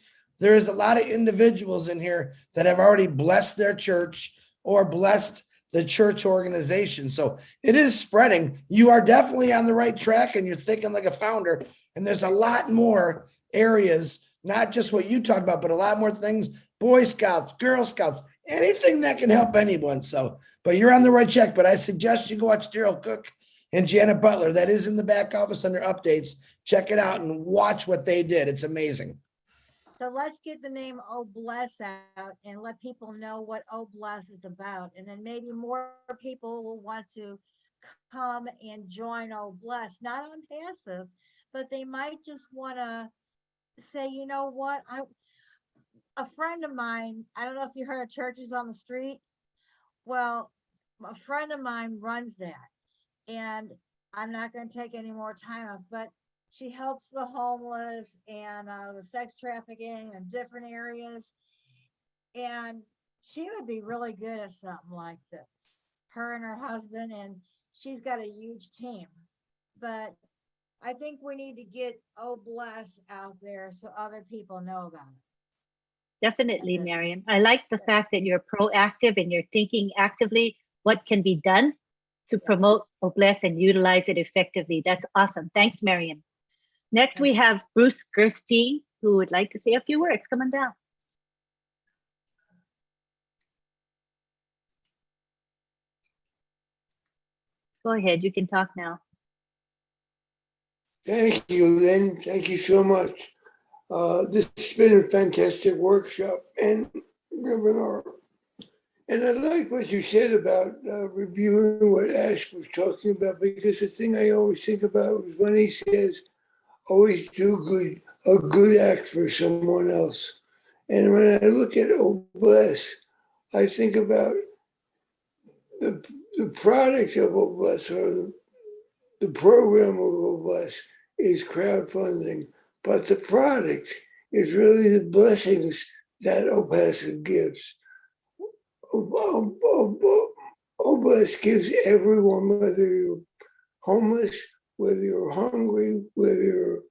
There is a lot of individuals in here that have already blessed their church or blessed the church organization. So it is spreading. You are definitely on the right track, and you're thinking like a founder. And there's a lot more areas, not just what you talked about, but a lot more things, Boy Scouts, Girl Scouts, anything that can help anyone. So, but you're on the right track. But I suggest you go watch Daryl Cook and Janet Butler. That is in the back office under updates. Check it out and watch what they did. It's amazing. So let's get the name Oh Bless out and let people know what Oh Bless is about. And then maybe more people will want to come and join Oh Bless, not on passive, but they might just want to say, you know what? A friend of mine, I don't know if you heard of Churches on the Street. Well, a friend of mine runs that. And I'm not going to take any more time off, but she helps the homeless and the sex trafficking in different areas. And she would be really good at something like this. Her and her husband, and she's got a huge team. But I think we need to get Oh Bless out there so other people know about it. Definitely, Marian. I like the fact that you're proactive and you're thinking actively what can be done to promote Oh Bless and utilize it effectively. That's awesome. Thanks, Marian. Next, we have Bruce Gerstein, who would like to say a few words. Come on down. Go ahead. You can talk now. Thank you, Lynn. Thank you so much. This has been a fantastic workshop and webinar. And I like what you said about reviewing what Ash was talking about, because the thing I always think about was when he says, always do a good act for someone else. And when I look at Oh Bless, I think about the product of Oh Bless, or the program of Oh Bless is crowdfunding, but the product is really the blessings that Oh Bless gives. Oh Bless gives everyone, whether you're homeless, whether you're hungry, whether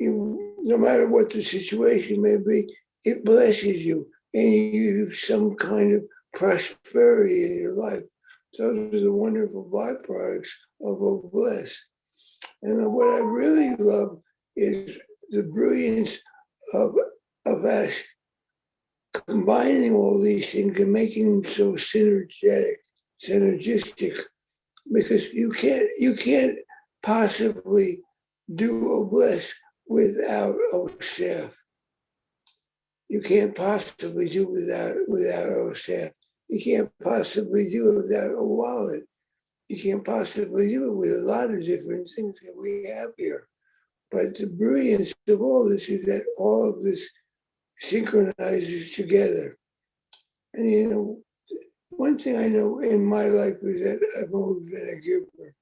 no matter what the situation may be, it blesses you and you have some kind of prosperity in your life. Those are the wonderful byproducts of Oh Bless. And what I really love is the brilliance of us combining all these things and making them so synergistic, because you can't possibly do Oh Bless without Oh Staff. You can't possibly do without Oh Staff. You can't possibly do it without Oh Wallet. You can't possibly do it with a lot of different things that we have here. But the brilliance of all this is that all of this synchronizes together. And you know, one thing I know in my life is that I've always been a giver.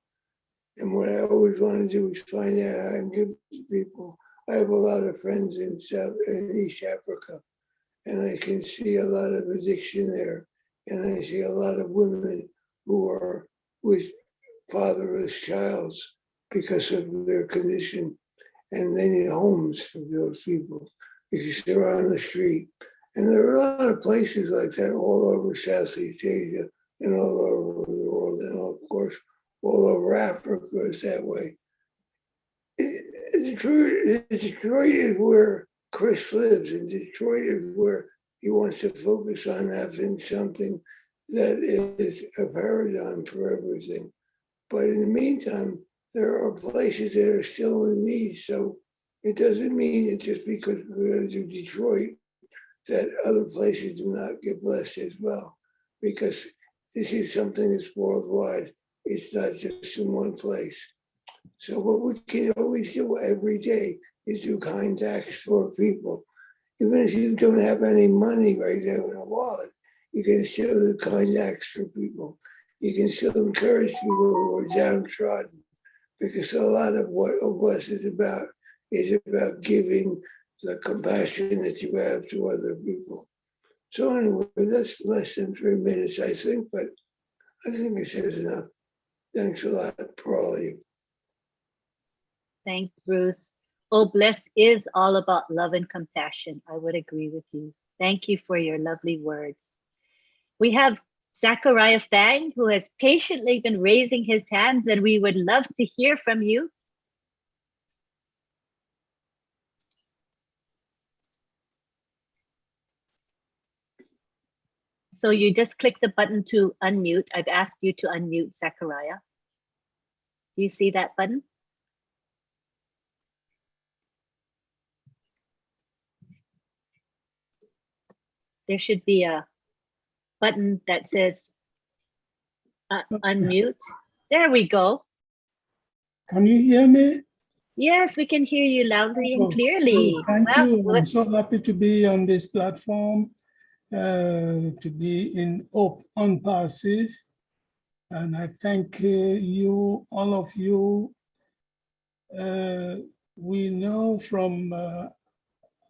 And what I always want to do is find out how I can give to people. I have a lot of friends in East Africa, and I can see a lot of addiction there. And I see a lot of women who are with fatherless childs because of their condition. And they need homes for those people because they're on the street. And there are a lot of places like that all over Southeast Asia and all over the world, and of course, all over Africa is that way. Detroit is where Chris lives, and Detroit is where he wants to focus on having something that is a paradigm for everything. But in the meantime, there are places that are still in need. So it doesn't mean that just because we're going to do Detroit, that other places do not get blessed as well, because this is something that's worldwide. It's not just in one place. So what we can always do every day is do kind acts for people. Even if you don't have any money right now in a wallet, you can still do kind acts for people. You can still encourage people who are downtrodden, because a lot of what Oh Bless is about giving the compassion that you have to other people. So anyway, that's less than 3 minutes, I think, but I think it says enough. Thanks a lot for all of you. Thanks, Bruce. Oh Bless is all about love and compassion. I would agree with you. Thank you for your lovely words. We have Zachariah Fang, who has patiently been raising his hands, and we would love to hear from you. So you just click the button to unmute. I've asked you to unmute, Zachariah. Do you see that button? There should be a button that says unmute. There we go. Can you hear me? Yes, we can hear you loudly and clearly. Thank you. I'm so happy to be on this platform, to be in on Passive. And I thank you, all of you. We know from our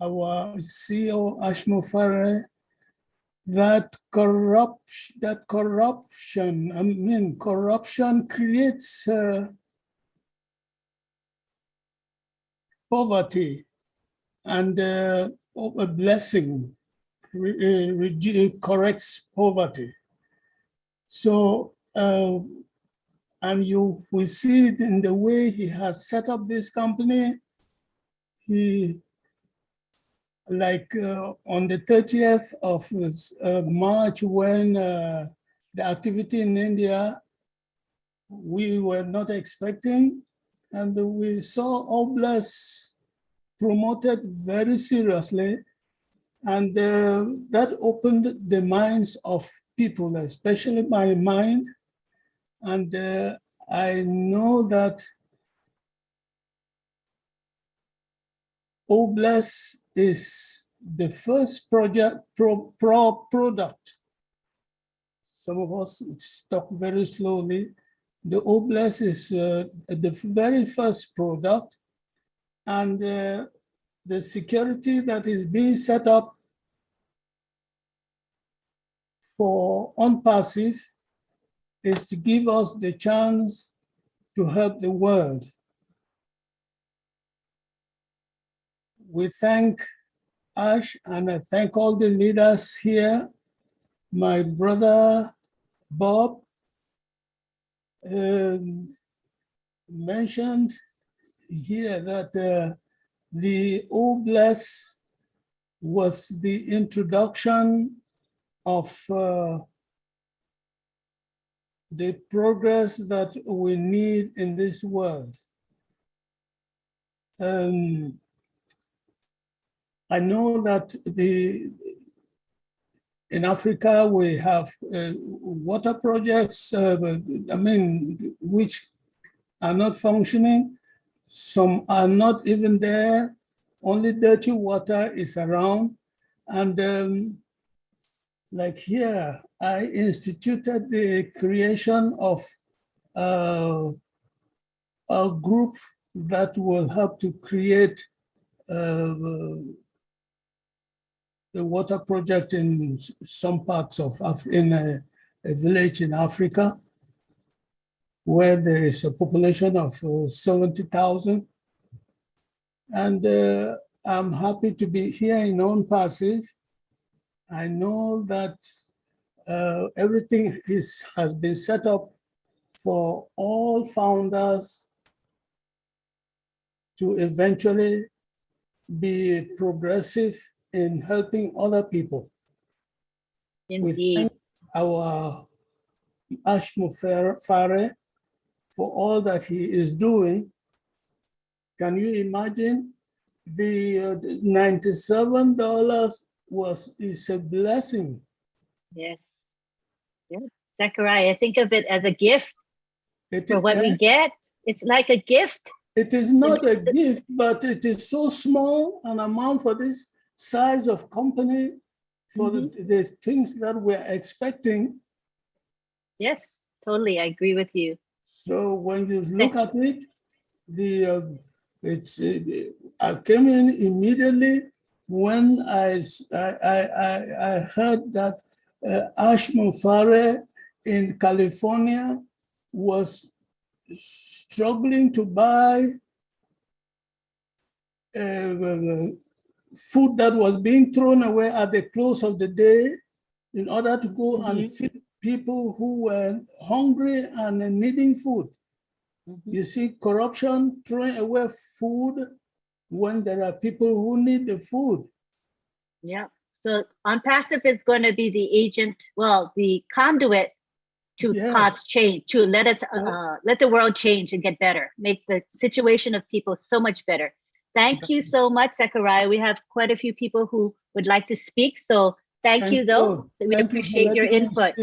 CEO, Ashmo Farah, that corruption creates poverty, and a blessing corrects poverty. So, and we see it in the way he has set up this company. He, like on the 30th of March, when the activity in India, we were not expecting, and we saw Oh Bless promoted very seriously, and that opened the minds of people, especially my mind, and I know that Obless is the first product. Some of us talk very slowly. The Obless is the very first product, and the security that is being set up for Unpassive is to give us the chance to help the world. We thank Ash, and I thank all the leaders here. My brother Bob mentioned here that the Obless was the introduction of the progress that we need in this world. I know that in Africa we have water projects, which are not functioning. Some are not even there. Only dirty water is around. And like here, I instituted the creation of a group that will help to create the water project in some parts of in a village in Africa, where there is a population of 70,000. And I'm happy to be here in Unpassive. I know that everything has been set up for all founders to eventually be progressive in helping other people. Indeed. We thank our Ash Mufare for all that he is doing. Can you imagine the $97 is a blessing. Yes. Yes. Zechariah, think of it as a gift for what we get. It's like a gift. It is not a gift, but it is so small an amount for this size of company for the things that we're expecting. Yes, totally. I agree with you. So when you look at it, I came in immediately when I heard that Ash Mufare in California was struggling to buy food that was being thrown away at the close of the day in order to go and feed people who were hungry and needing food. You see, corruption, throwing away food when there are people who need the food. Yeah. So Unpassive is going to be the agent, well, the conduit to cause change, to let us let the world change and get better, make the situation of people so much better. Thank you so much, Zechariah. We have quite a few people who would like to speak. So thank you, though. We appreciate your input.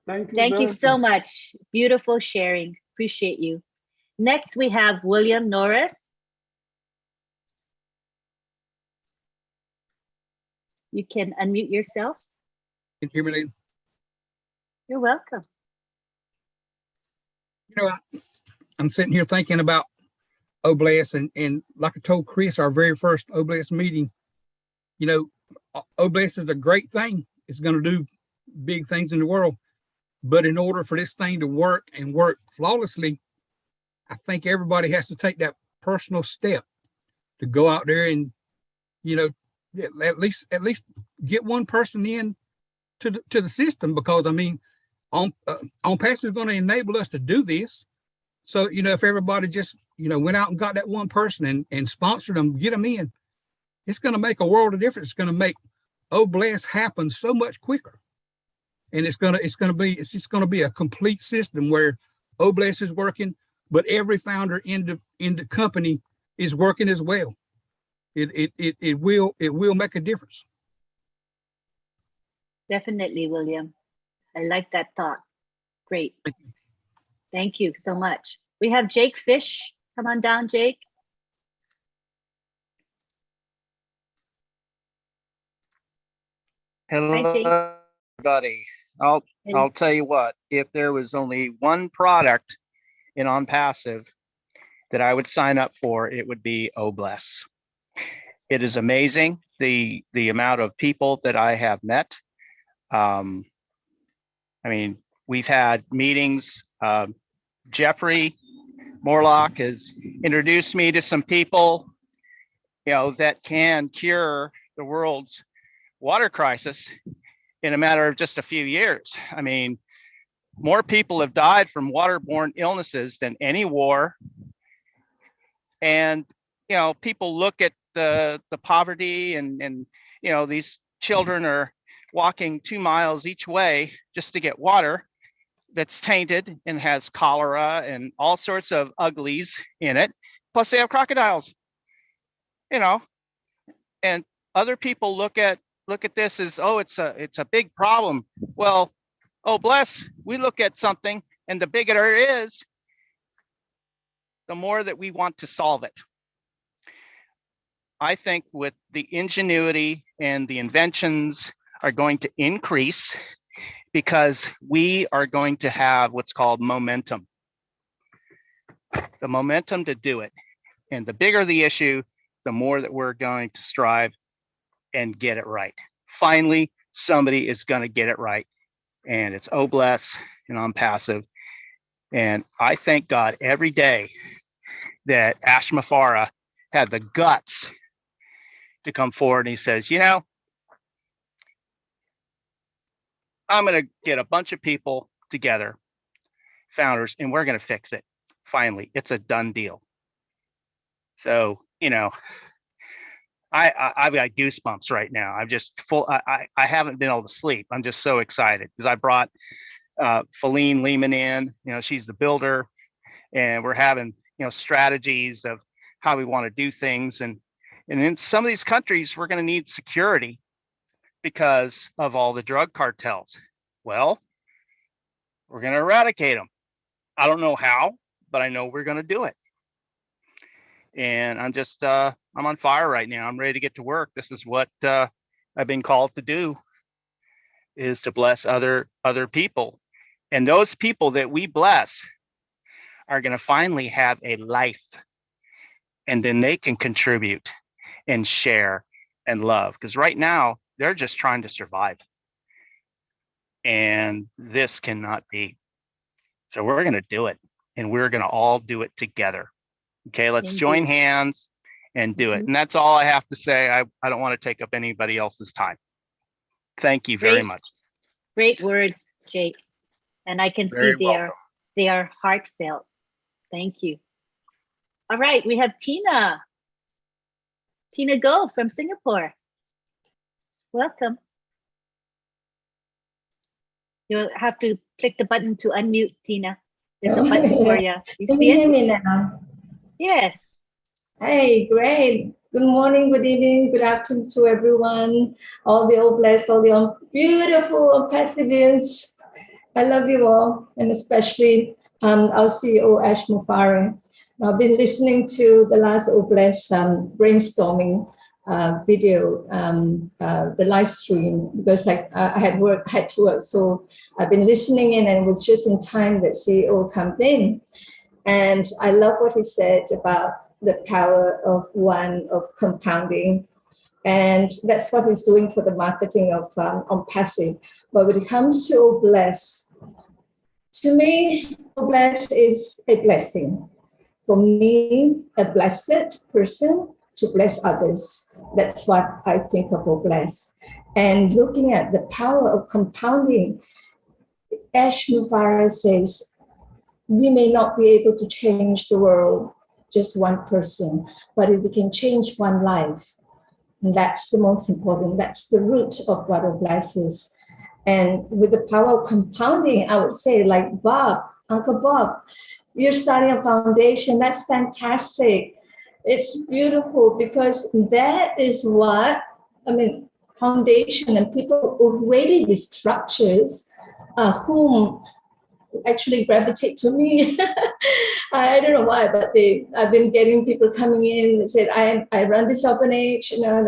Thank you so much. Beautiful sharing. Appreciate you. Next, we have William Norris. You can unmute yourself. Can you hear me? You're welcome. You know, I'm sitting here thinking about Obless, and like I told Chris, our very first Obless meeting, you know, Obless is a great thing. It's going to do big things in the world. But in order for this thing to work and work flawlessly, I think everybody has to take that personal step to go out there and, you know, at least get one person in to the system, because I mean, Unpassive is going to enable us to do this. So, you know, if everybody just, you know, went out and got that one person and sponsored them, get them in, it's going to make a world of difference. It's going to make Obless happen so much quicker. And it's just going to be a complete system where Obless is working, but every founder in the company is working as well. It will make a difference. Definitely, William. I like that thought. Great. Thank you so much. We have Jake Fish. Come on down, Jake. Hi, Jake. Hello, everybody. I'll tell you what, if there was only one product in On Passive that I would sign up for, it would be Obless. It is amazing the amount of people that I have met. I mean, we've had meetings. Jeffrey Morlock has introduced me to some people, that can cure the world's water crisis in a matter of just a few years. I mean, more people have died from waterborne illnesses than any war. And, people look at the poverty and these children are walking 2 miles each way just to get water that's tainted and has cholera and all sorts of uglies in it. Plus they have crocodiles, and other people look at this as, oh, it's a big problem. Well, oh, bless, we look at something and the bigger it is, the more that we want to solve it. I think with the ingenuity and the inventions are going to increase because we are going to have what's called momentum. The momentum to do it. And the bigger the issue, the more that we're going to strive and get it right. Finally, somebody is going to get it right. And it's Obless and On Passive. And I thank God every day that Ash Mafara had the guts to come forward and he says, I'm going to get a bunch of people together, founders, and we're going to fix it. Finally, it's a done deal. So, I've got goosebumps right now. I'm just full. I haven't been able to sleep. I'm just so excited because I brought Feline Lehman in. She's the builder, and we're having strategies of how we want to do things. And in some of these countries, we're going to need security because of all the drug cartels. Well, we're going to eradicate them. I don't know how, but I know we're going to do it. And I'm just, I'm on fire right now. I'm ready to get to work. This is what I've been called to do, is to bless other people. And those people that we bless are going to finally have a life. And then they can contribute and share and love. Because right now, they're just trying to survive. And this cannot be. So we're going to do it. And we're going to all do it together. Okay, let's join hands and do it. And that's all I have to say. I don't want to take up anybody else's time. Thank you very much. Great words, Jake. And I can see they are heartfelt. Thank you. All right, we have Tina. Tina Go from Singapore. Welcome. You'll have to click the button to unmute, Tina. There's a button for you. Can you hear me now? Yes. Hey, great. Good morning, good evening, good afternoon to everyone. All the Obless, all the beautiful Passivians. I love you all, and especially our CEO, Ash Mufari. I've been listening to the last Obless brainstorming video, the live stream, because I had to work. So I've been listening in, and it was just in time that CEO came in. And I love what he said about the power of compounding. And that's what he's doing for the marketing of on Passive. But when it comes to Obless, to me, Obless is a blessing. For me, a blessed person to bless others. That's what I think of Obless. And looking at the power of compounding, Ash Mufara says, we may not be able to change the world, just one person, but if we can change one life, and that's the most important. That's the root of what Obless is. And with the power of compounding, I would say, like Bob, Uncle Bob, you're starting a foundation. That's fantastic. It's beautiful because that is what, foundation and people already with structures whom actually gravitate to me. I don't know why, but I've been getting people coming in and said, I run this orphanage, you know,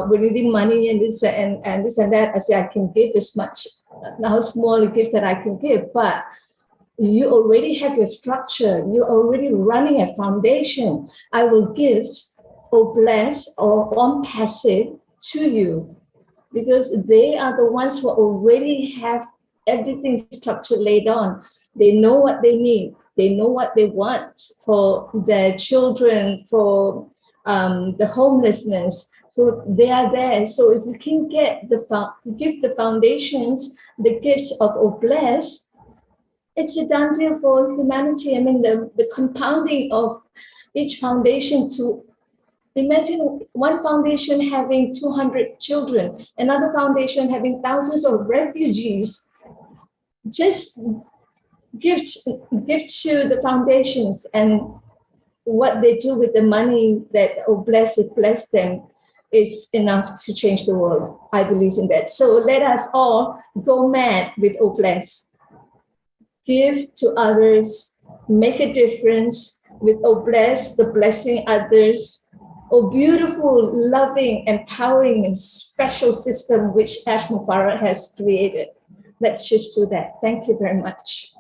we're needing money and this and this and that. I say I can give this much, how small a gift that I can give, but you already have your structure. You're already running a foundation. I will give or bless or on passive to you, because they are the ones who already have everything structured laid on. They know what they need. They know what they want for their children, for the homelessness. So they are there. So if you can get give the foundations, the gifts of Obless, it's a done deal for humanity. I mean, the compounding of each foundation to imagine one foundation having 200 children, another foundation having thousands of refugees. Just give to the foundations, and what they do with the money that bless them is enough to change the world. I believe in that. So let us all go mad with Obless. Give to others, make a difference with Obless, the blessing others. Oh, beautiful, loving, empowering, and special system which Ash Mufarah has created. Let's just do that. Thank you very much.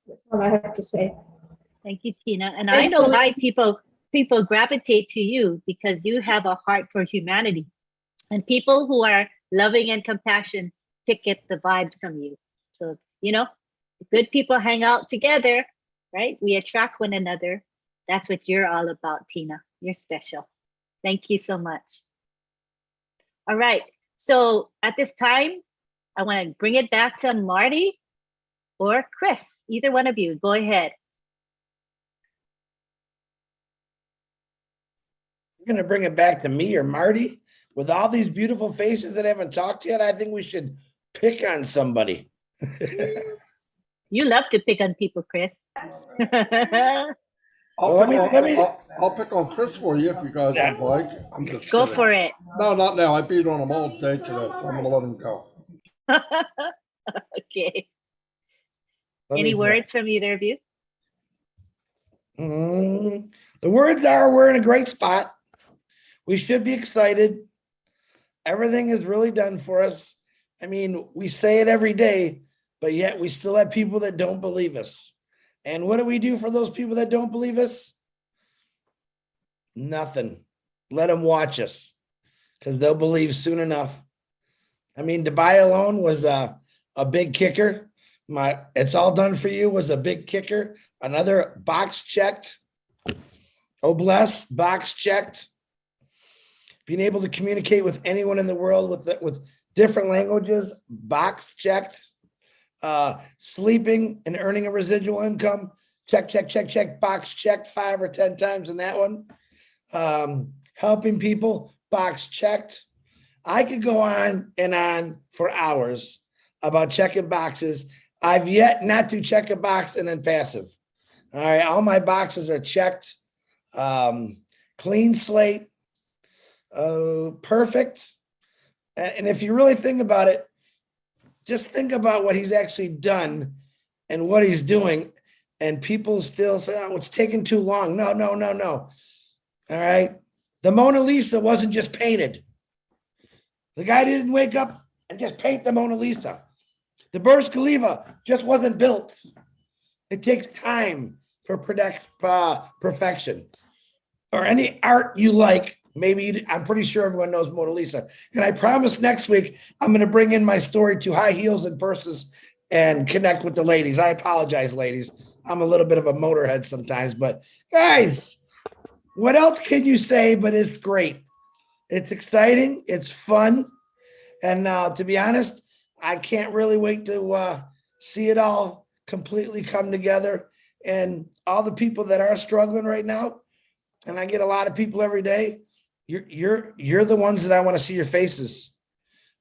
That's all I have to say. Thank you, Tina. And I know why people gravitate to you, because you have a heart for humanity. And people who are loving and compassionate pick up the vibes from you. So, you know, good people hang out together, right? We attract one another. That's what you're all about, Tina. You're special. Thank you so much. All right. So at this time, I want to bring it back to Marty or Chris. Either one of you, go ahead. You're going to bring it back to me or Marty? With all these beautiful faces that haven't talked yet, I think we should pick on somebody. You love to pick on people, Chris. I'll pick on Chris for you if you guys would like. I'm just go kidding. for it. No, not now. I beat on him all day today, so I'm going to let him go. Okay. Any words from either of you? The words are, we're in a great spot. We should be excited. Everything is really done for us. I mean, we say it every day, but yet we still have people that don't believe us. And what do we do for those people that don't believe us? Nothing. Let them watch us, because they'll believe soon enough. I mean, Dubai alone was a big kicker. It's all done for you was a big kicker. Another box checked. Oh, bless, box checked. Being able to communicate with anyone in the world with different languages, box checked. Sleeping and earning a residual income, check, box checked 5 or 10 times in that one. Helping people, box checked. I could go on and on for hours about checking boxes. I've yet not to check a box and then passive. All right, all my boxes are checked. Clean slate, perfect. And if you really think about it, just think about what he's actually done and what he's doing. And people still say, oh, it's taking too long. No. All right. The Mona Lisa wasn't just painted. The guy didn't wake up and just paint the Mona Lisa. The Burj Khalifa just wasn't built. It takes time for perfection. Or any art you like. Maybe I'm pretty sure everyone knows Mona Lisa. And I promise next week, I'm going to bring in my story to high heels and purses and connect with the ladies. I apologize, ladies. I'm a little bit of a motorhead sometimes, but guys, what else can you say? But it's great. It's exciting. It's fun. And to be honest, I can't really wait to see it all completely come together. And all the people that are struggling right now, and I get a lot of people every day, you're the ones that I want to see your faces.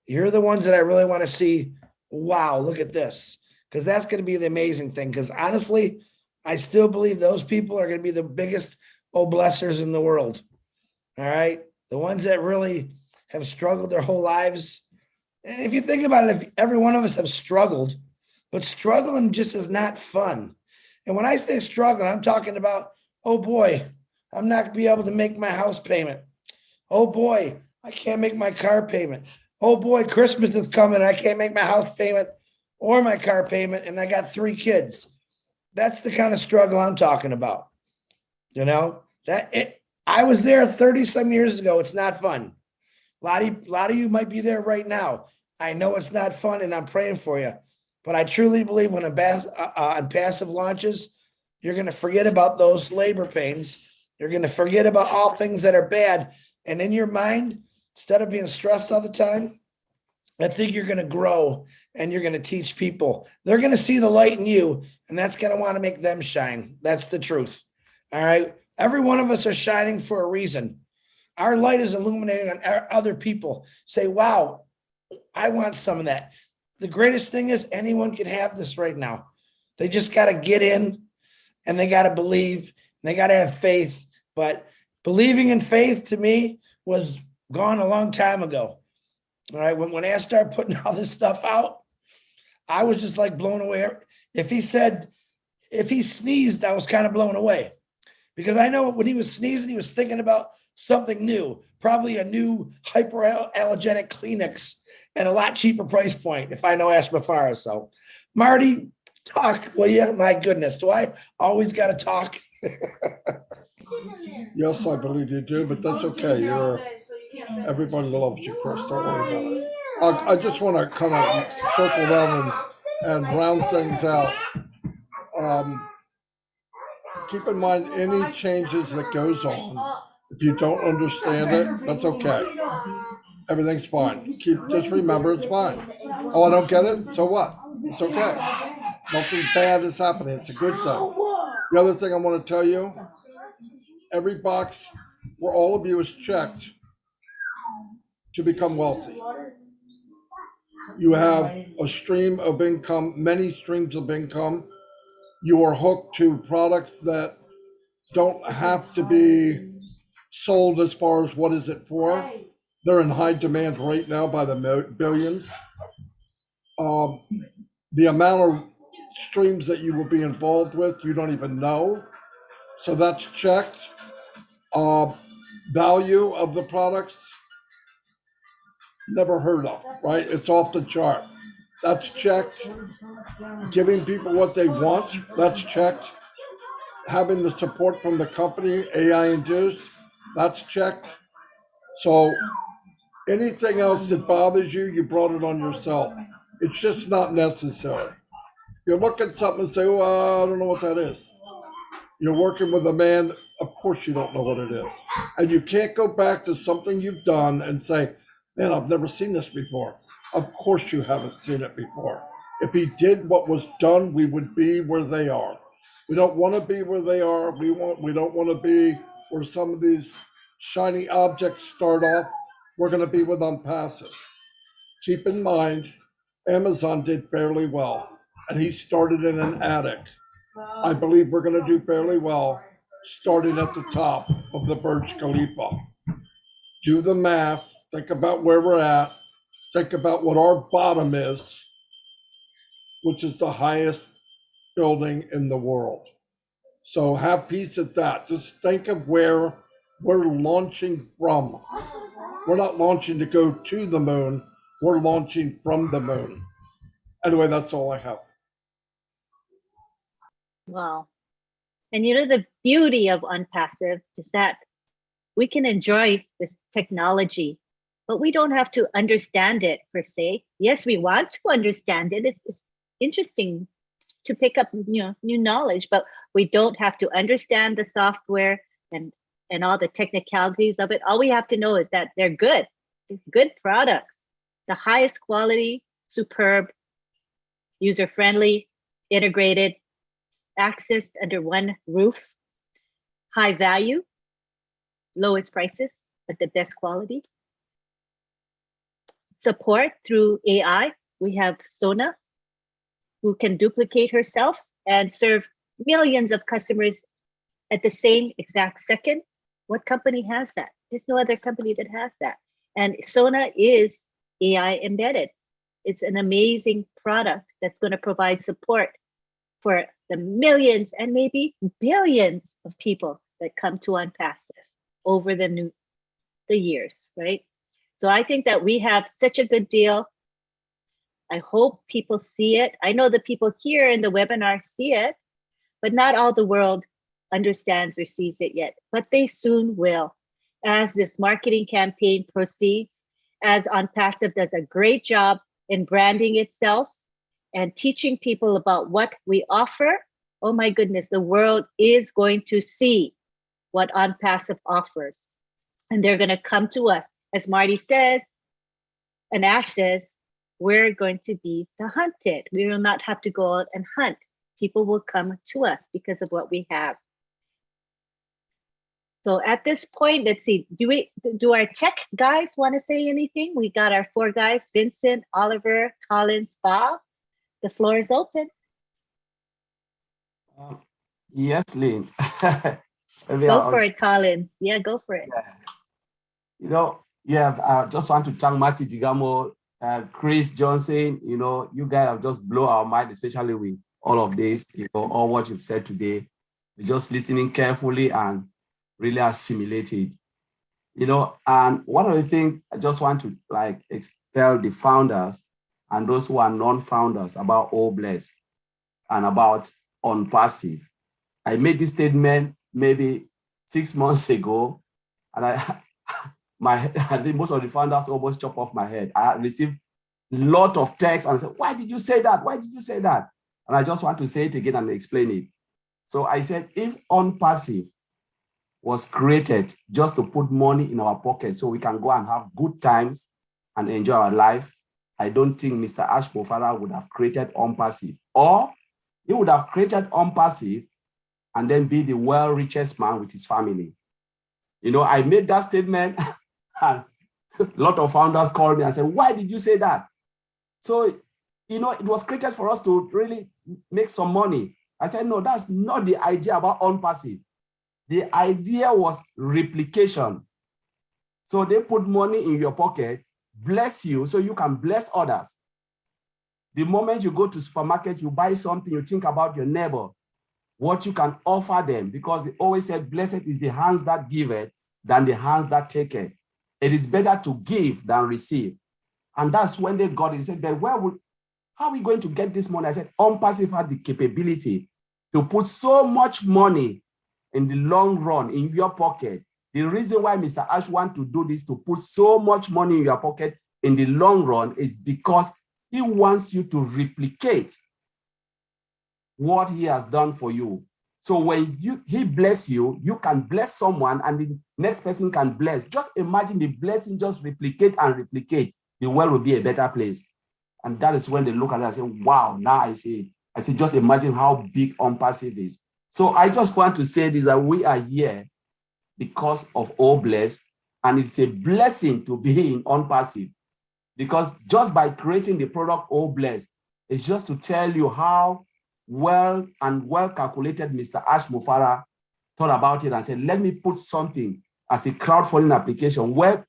You're the ones that I really want to see. Wow, look at this. Because that's going to be the amazing thing. Because honestly, I still believe those people are going to be the biggest blessers in the world. All right. The ones that really have struggled their whole lives. And if you think about it, if every one of us have struggled, but struggling just is not fun. And when I say struggling, I'm talking about, oh boy, I'm not gonna be able to make my house payment. Oh boy, I can't make my car payment. Oh boy, Christmas is coming. I can't make my house payment or my car payment, and I got 3 kids. That's the kind of struggle I'm talking about. You know, I was there 30 some years ago. It's not fun. A lot of you might be there right now. I know it's not fun, and I'm praying for you. But I truly believe when on passive launches, you're going to forget about those labor pains. You're going to forget about all things that are bad. And in your mind, instead of being stressed all the time, I think you're going to grow and you're going to teach people. They're going to see the light in you, and that's going to want to make them shine. That's the truth. All right. Every one of us are shining for a reason. Our light is illuminating on other people. Say, wow, I want some of that. The greatest thing is anyone can have this right now. They just got to get in, and they got to believe, and they got to have faith. But believing in faith to me was gone a long time ago. All right. When I started putting all this stuff out, I was just like blown away. If he sneezed, I was kind of blown away, because I know when he was sneezing, he was thinking about something new, probably a new hyperallergenic Kleenex at a lot cheaper price point, if I know Ashmafara. So Marty, talk, will you? My goodness, do I always got to talk? Yes, I believe you do, but that's okay. Everybody loves you, Chris. Don't worry about it. I just want to kind of circle around and round things out. Keep in mind any changes that goes on. If you don't understand it, that's okay. Everything's fine. Just remember it's fine. Oh, I don't get it? So what? It's okay. Nothing bad is happening. It's a good thing. The other thing I want to tell you, every box where all of you is checked to become wealthy. You have a stream of income, many streams of income. You are hooked to products that don't have to be sold as far as what is it for. They're in high demand right now by the billions. The amount of streams that you will be involved with, you don't even know. So that's checked. Value of the products, never heard of, right? It's off the chart. That's checked. Giving people what they want, that's checked. Having the support from the company, AI induced, that's checked. So anything else that bothers you, you brought it on yourself. It's just not necessary. You look at something and say, well, I don't know what that is. You're working with a man, of course you don't know what it is. And you can't go back to something you've done and say, man, I've never seen this before. Of course you haven't seen it before. If he did what was done, we would be where they are. We don't want to be where they are. We don't want to be where some of these shiny objects start off. We're going to be with Unpassive. Keep in mind, Amazon did fairly well, and he started in an attic. I believe we're going to do fairly well starting at the top of the Burj Khalifa. Do the math, think about where we're at, think about what our bottom is, which is the highest building in the world. So have peace at that. Just think of where we're launching from. We're not launching to go to the moon, we're launching from the moon. Anyway, that's all I have. Wow. And you know, the beauty of Unpassive is that we can enjoy this technology, but we don't have to understand it per se. Yes, we want to understand it. It's interesting to pick up, new knowledge, but we don't have to understand the software and all the technicalities of it. All we have to know is that they're good products, the highest quality, superb, user-friendly, integrated, accessed under one roof, high value, lowest prices, but the best quality. Support through AI. We have Sona, who can duplicate herself and serve millions of customers at the same exact second. What company has that? There's no other company that has that. And Sona is AI embedded. It's an amazing product that's going to provide support for the millions and maybe billions of people that come to Unpassive over the years, right? So I think that we have such a good deal. I hope people see it. I know the people here in the webinar see it, but not all the world understands or sees it yet, but they soon will as this marketing campaign proceeds, as Unpassive does a great job in branding itself and teaching people about what we offer. Oh my goodness, the world is going to see what Unpassive offers. And they're going to come to us. As Marty says, and Ash says, we're going to be the hunted. We will not have to go out and hunt. People will come to us because of what we have. So at this point, let's see, do our tech guys want to say anything? We got our 4 guys, Vincent, Oliver, Collins, Bob. The floor is open. Yes, Lynn. Go for it, Collins. Yeah, go for it. Yeah. You know, I just want to thank Matty Digamo, Chris Johnson. You know, you guys have just blown our mind, especially with all of this, all what you've said today. We're just listening carefully and really assimilated. And one of the things I just want to tell the founders and those who are non-founders about All Blessed and about Unpassive. I made this statement maybe 6 months ago, and I think most of the founders almost chop off my head. I received a lot of texts and I said, why did you say that? Why did you say that? And I just want to say it again and explain it. So I said, if Unpassive was created just to put money in our pocket so we can go and have good times and enjoy our life, I don't think Mr. Ash Mofara would have created Unpassive. Or he would have created Unpassive and then be the richest man with his family. I made that statement and a lot of founders called me and said, why did you say that? So, it was created for us to really make some money. I said, no, that's not the idea about Unpassive. The idea was replication. So they put money in your pocket, bless you so you can bless others. The moment you go to supermarket, you buy something, you think about your neighbor, what you can offer them, because they always said, blessed is the hands that give it than the hands that take it. It is better to give than receive. And that's when they got it. They said, but how are we going to get this money? I said, Unpassive had the capability to put so much money in the long run in your pocket. The reason why Mr. Ash wants to do this, to put so much money in your pocket in the long run, is because he wants you to replicate what he has done for you. So when he bless you, you can bless someone and the next person can bless. Just imagine the blessing just replicate and replicate. The world will be a better place. And that is when they look at it and say, wow, now I see it. I say, just imagine how big Unpassive is. So I just want to say this, that we are here because of All Blessed, and it's a blessing to be in Unpassive, because just by creating the product All Blessed, it's just to tell you how well calculated Mr. Ash Mofara thought about it and said, let me put something as a crowdfunding application where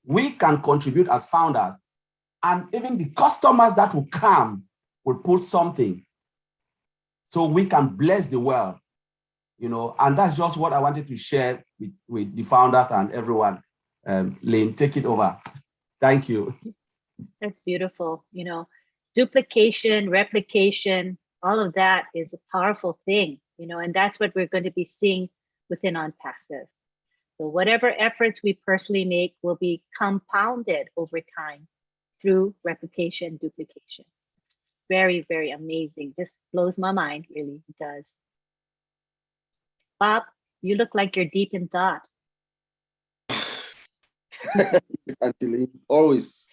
we can contribute as founders, and even the customers that will come will put something so we can bless the world, and that's just what I wanted to share with the founders and everyone. Lynn, take it over. Thank you. That's beautiful. Duplication, replication, all of that is a powerful thing, and that's what we're going to be seeing within Unpassive. So whatever efforts we personally make will be compounded over time through replication, duplication. It's very, very amazing. Just blows my mind, really, it does. Bob, you look like you're deep in thought. Until always.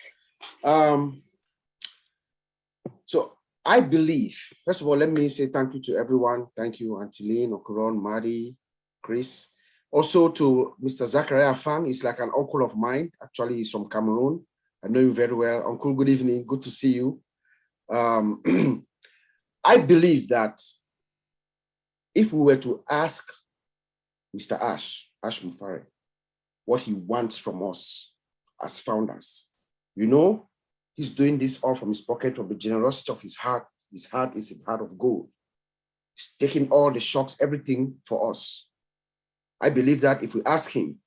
So I believe, first of all, let me say thank you to everyone. Thank you, Antiline, Okuron, Madi, Chris. Also to Mr. Zachariah Fang, he's like an uncle of mine. Actually, he's from Cameroon. I know him very well. Uncle, good evening. Good to see you. I believe that if we were to ask Mr. Ash Mofara, what he wants from us as founders, he He's doing this all from his pocket, from the generosity of his heart. His heart is a heart of gold. He's taking all the shocks, everything for us. I believe that if we ask him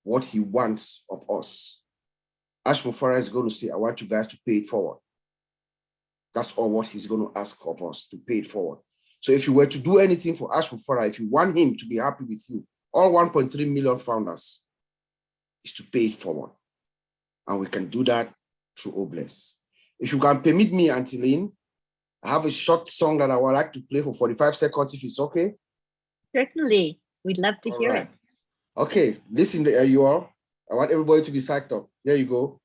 what he wants of us, Ashmufara is going to say, I want you guys to pay it forward. That's all what he's going to ask of us, to pay it forward. So if you were to do anything for Ashmufara, if you want him to be happy with you, all 1.3 million founders, is to pay it forward. And we can do that through Obless. If you can permit me, Auntie Lynn, I have a short song that I would like to play for 45 seconds, if it's okay. Certainly. We'd love to hear it. Okay, listen, you all. I want everybody to be psyched up. There you go.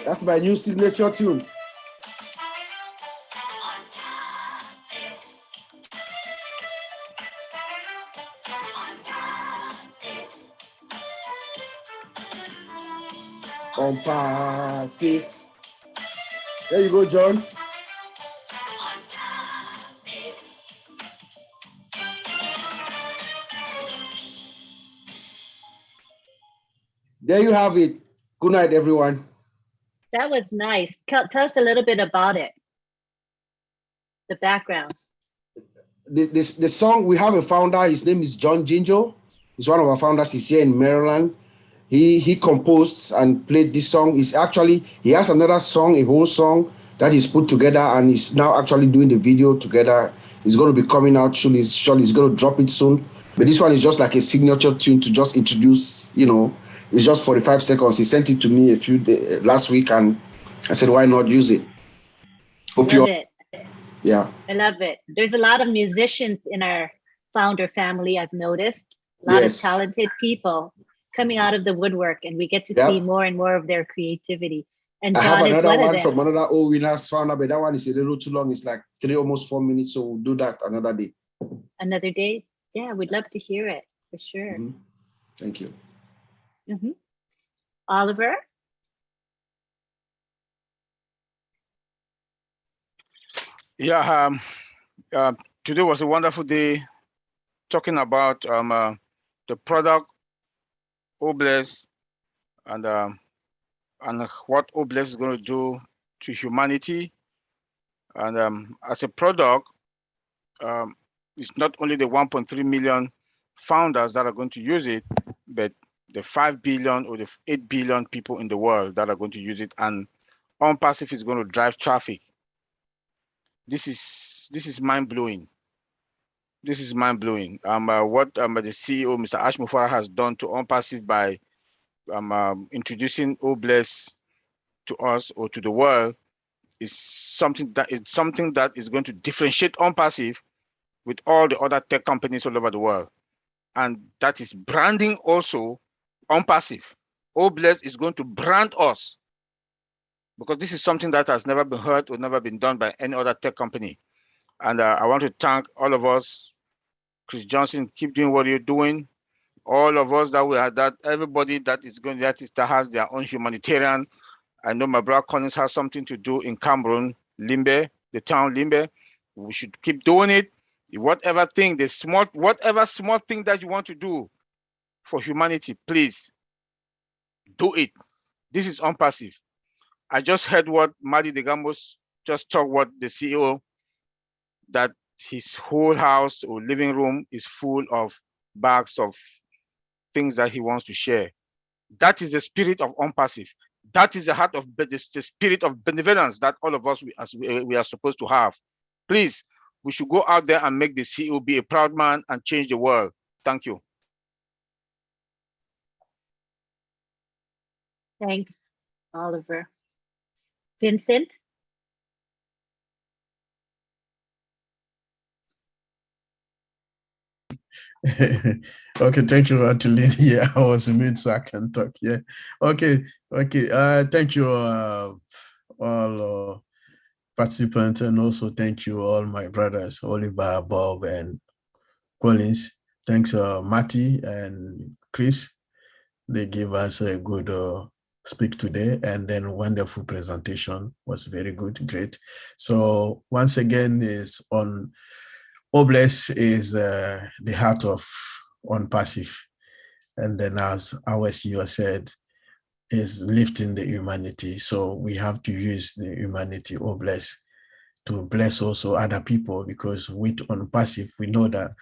That's my new signature tune. Compassive. There you go, John. There you have it. Good night, everyone. That was nice. Tell us a little bit about it. The background. The song, we have a founder. His name is John Jinjo. He's one of our founders. He's here in Maryland. He composed and played this song. He has another song, a whole song that he's put together, and he's now actually doing the video together. It's going to be coming out soon. He's going to drop it soon. But this one is just like a signature tune to just introduce, it's just 45 seconds. He sent it to me last week, and I said, why not use it? Hope you all. Yeah. I love it. There's a lot of musicians in our founder family, I've noticed. A lot of talented people coming out of the woodwork, and we get to see more and more of their creativity. And John, I have another is one from another old winners founder, but that one is a little too long. It's like almost 4 minutes. So we'll do that another day. Another day? Yeah, we'd love to hear it for sure. Mm-hmm. Thank you. Mm-hmm. Oliver? Yeah, today was a wonderful day talking about the product Obless and what Obless is going to do to humanity. And as a product, it's not only the 1.3 million founders that are going to use it, but the 5 billion or the 8 billion people in the world that are going to use it. And OnPassive is going to drive traffic. This is mind-blowing. This is mind-blowing. What the CEO, Mr. Ashmufara, has done to OnPassive by introducing Obless to us or to the world is something that is going to differentiate OnPassive with all the other tech companies all over the world. And that is branding also OnPassive. Obless is going to brand us, because this is something that has never been heard or never been done by any other tech company. And I want to thank all of us. Chris Johnson, keep doing what you're doing. All of us everybody that has their own humanitarian. I know my brother Collins has something to do in Cameroon, Limbe, the town Limbe. We should keep doing it. Whatever small thing that you want to do for humanity, please do it. This is OnPassive. I just heard what Madi Degamos just talked, what the CEO, that his whole house or living room is full of bags of things that he wants to share. That is the spirit of OnPassive. That is the heart of the spirit of benevolence that all of us we are supposed to have. Please, we should go out there and make the CEO be a proud man and change the world. Thank you. Thanks, Oliver. Vincent? Okay, thank you, Auntie. Yeah, I was mute, so I can talk. Yeah. Okay. Thank you, all participants, and also thank you all my brothers, Oliver, Bob, and Collins. Thanks, Matty and Chris. They give us a good speak today, and then wonderful presentation, was very good, great. So once again, is on Obless is the heart of Unpassive, and then as our CEO said, is lifting the humanity. So we have to use the humanity, Obless, to bless also other people, because with Unpassive, we know that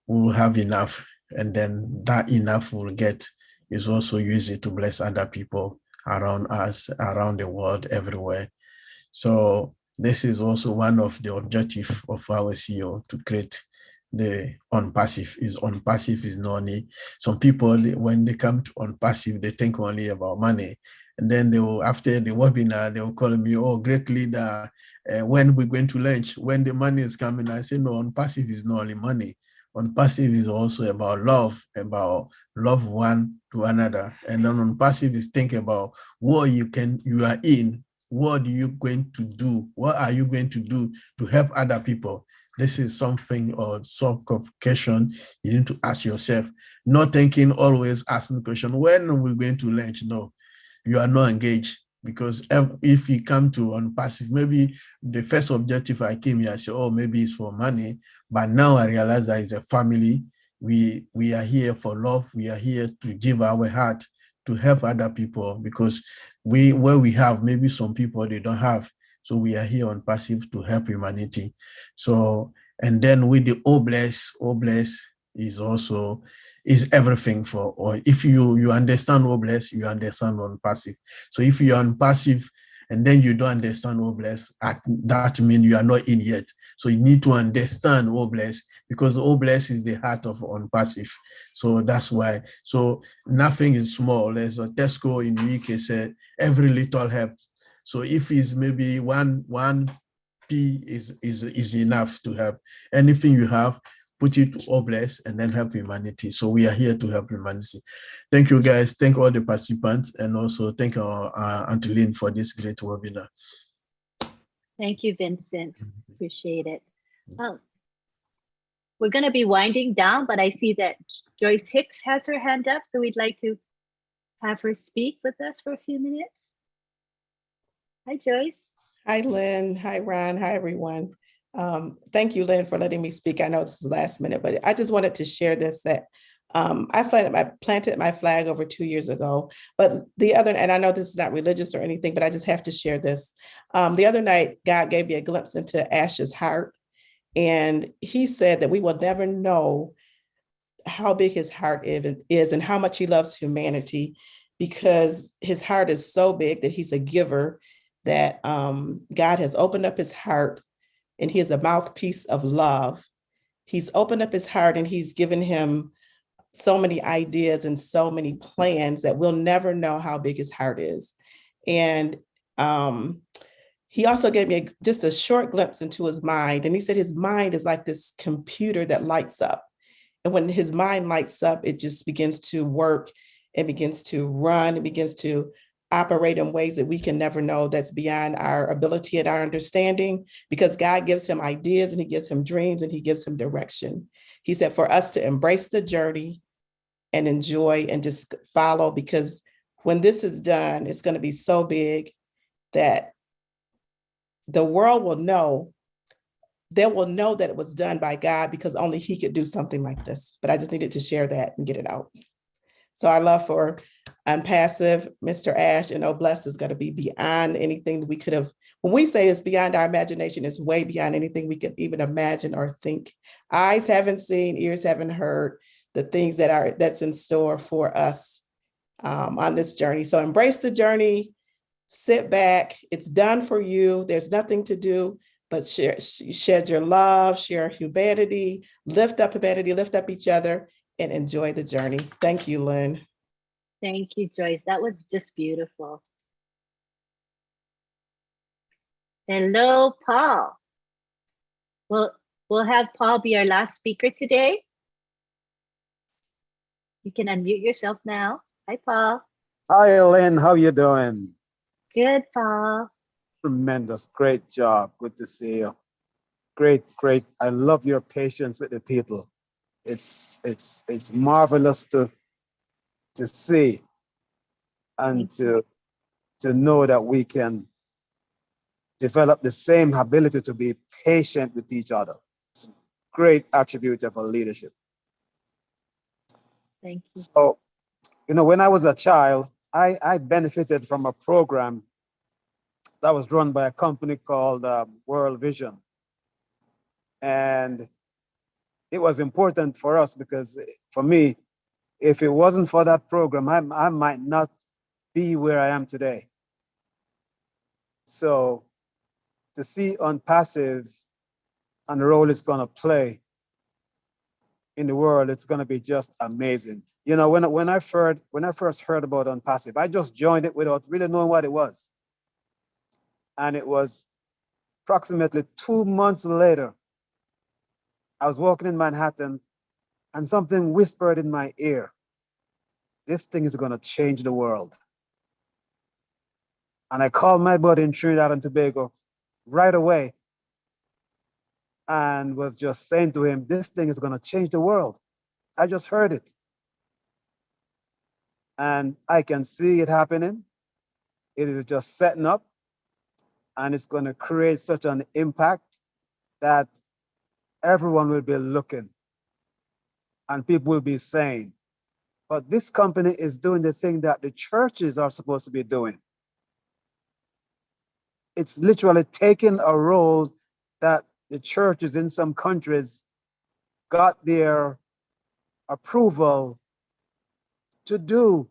we'll have enough, and then that enough we'll get is also use it to bless other people around us, around the world, everywhere. So this is also one of the objective of our CEO, to create the Unpassive. Unpassive is not only, some people, when they come to Unpassive, they think only about money. And then they will, after the webinar, they will call me, oh, great leader, when we're going to lunch, when the money is coming. I say, no, Unpassive is not only money. Unpassive is also about love one to another. And then Unpassive is think about what you are in, what are you going to do? What are you going to do to help other people? This is something, or some question you need to ask yourself. Not thinking always asking the question, when are we going to lunch? No, you are not engaged. Because if you come to Unpassive, maybe the first objective I came here, I said, oh, maybe it's for money. But now I realize that it's a family. We are here for love. We are here to give our heart to help other people, because where we have, maybe some people they don't have. So we are here Unpassive to help humanity. So, and then with the Obless is also is everything for, or if you understand Obless, you understand Unpassive. So if you're Unpassive and then you don't understand Obless, that means you are not in yet. So you need to understand Obless, because Obless is the heart of Unpassive. So that's why. So nothing is small. As a Tesco in the UK said, every little help. So if it's maybe one P is enough to help. Anything you have, put it to Obless and then help humanity. So we are here to help humanity. Thank you, guys. Thank all the participants, and also thank our Auntie Lynn for this great webinar. Thank you, Vincent. Appreciate it. We're going to be winding down, but I see that Joyce Hicks has her hand up, so we'd like to have her speak with us for a few minutes. Hi, Joyce. Hi, Lynn. Hi, Ron. Hi, everyone. Thank you, Lynn, for letting me speak. I know it's the last minute, but I just wanted to share this, that I planted my flag over 2 years ago, but and I know this is not religious or anything, but I just have to share this. The other night, God gave me a glimpse into Ash's heart, and he said that we will never know how big his heart is and how much he loves humanity, because his heart is so big that he's a giver, that God has opened up his heart, and he is a mouthpiece of love. He's opened up his heart, and he's given him so many ideas and so many plans that we'll never know how big his heart is. And he also gave me just a short glimpse into his mind. And he said his mind is like this computer that lights up. And when his mind lights up, it just begins to work, it begins to run, it begins to operate in ways that we can never know, that's beyond our ability and our understanding, because God gives him ideas, and he gives him dreams, and he gives him direction. He said for us to embrace the journey and enjoy and just follow, because when this is done, it's going to be so big that the world will know, they will know that it was done by God, because only he could do something like this. But I just needed to share that and get it out. So our love for Unpassive, Mr. Ash, and Obless is going to be beyond anything that we could have. When we say it's beyond our imagination, it's way beyond anything we could even imagine or think. Eyes haven't seen, ears haven't heard the things that's in store for us on this journey. So embrace the journey, sit back. It's done for you. There's nothing to do but shed your love, share humanity, lift up humanity, lift up each other, and enjoy the journey. Thank you, Lynn. Thank you, Joyce. That was just beautiful. Hello, Paul. We'll have Paul be our last speaker today. You can unmute yourself now. Hi, Paul. Hi, Lynn. How you doing? Good, Paul. Tremendous. Great job. Good to see you. Great. I love your patience with the people. It's marvelous to see and to to know that we can develop the same ability to be patient with each other. It's a great attribute of a leadership. Thank you. So, when I was a child, I benefited from a program that was run by a company called World Vision. And it was important for us because for me, if it wasn't for that program, I might not be where I am today. So to see Unpassive and the role it's going to play in the world, it's going to be just amazing. When I first heard about Unpassive, I just joined it without really knowing what it was. And it was approximately 2 months later, I was walking in Manhattan and something whispered in my ear, this thing is going to change the world. And I called my buddy in Trinidad and Tobago right away and was just saying to him, this thing is going to change the world. I just heard it. And I can see it happening. It is just setting up, and it's going to create such an impact that everyone will be looking and people will be saying, but this company is doing the thing that the churches are supposed to be doing. It's literally taking a role that the churches in some countries got their approval to do,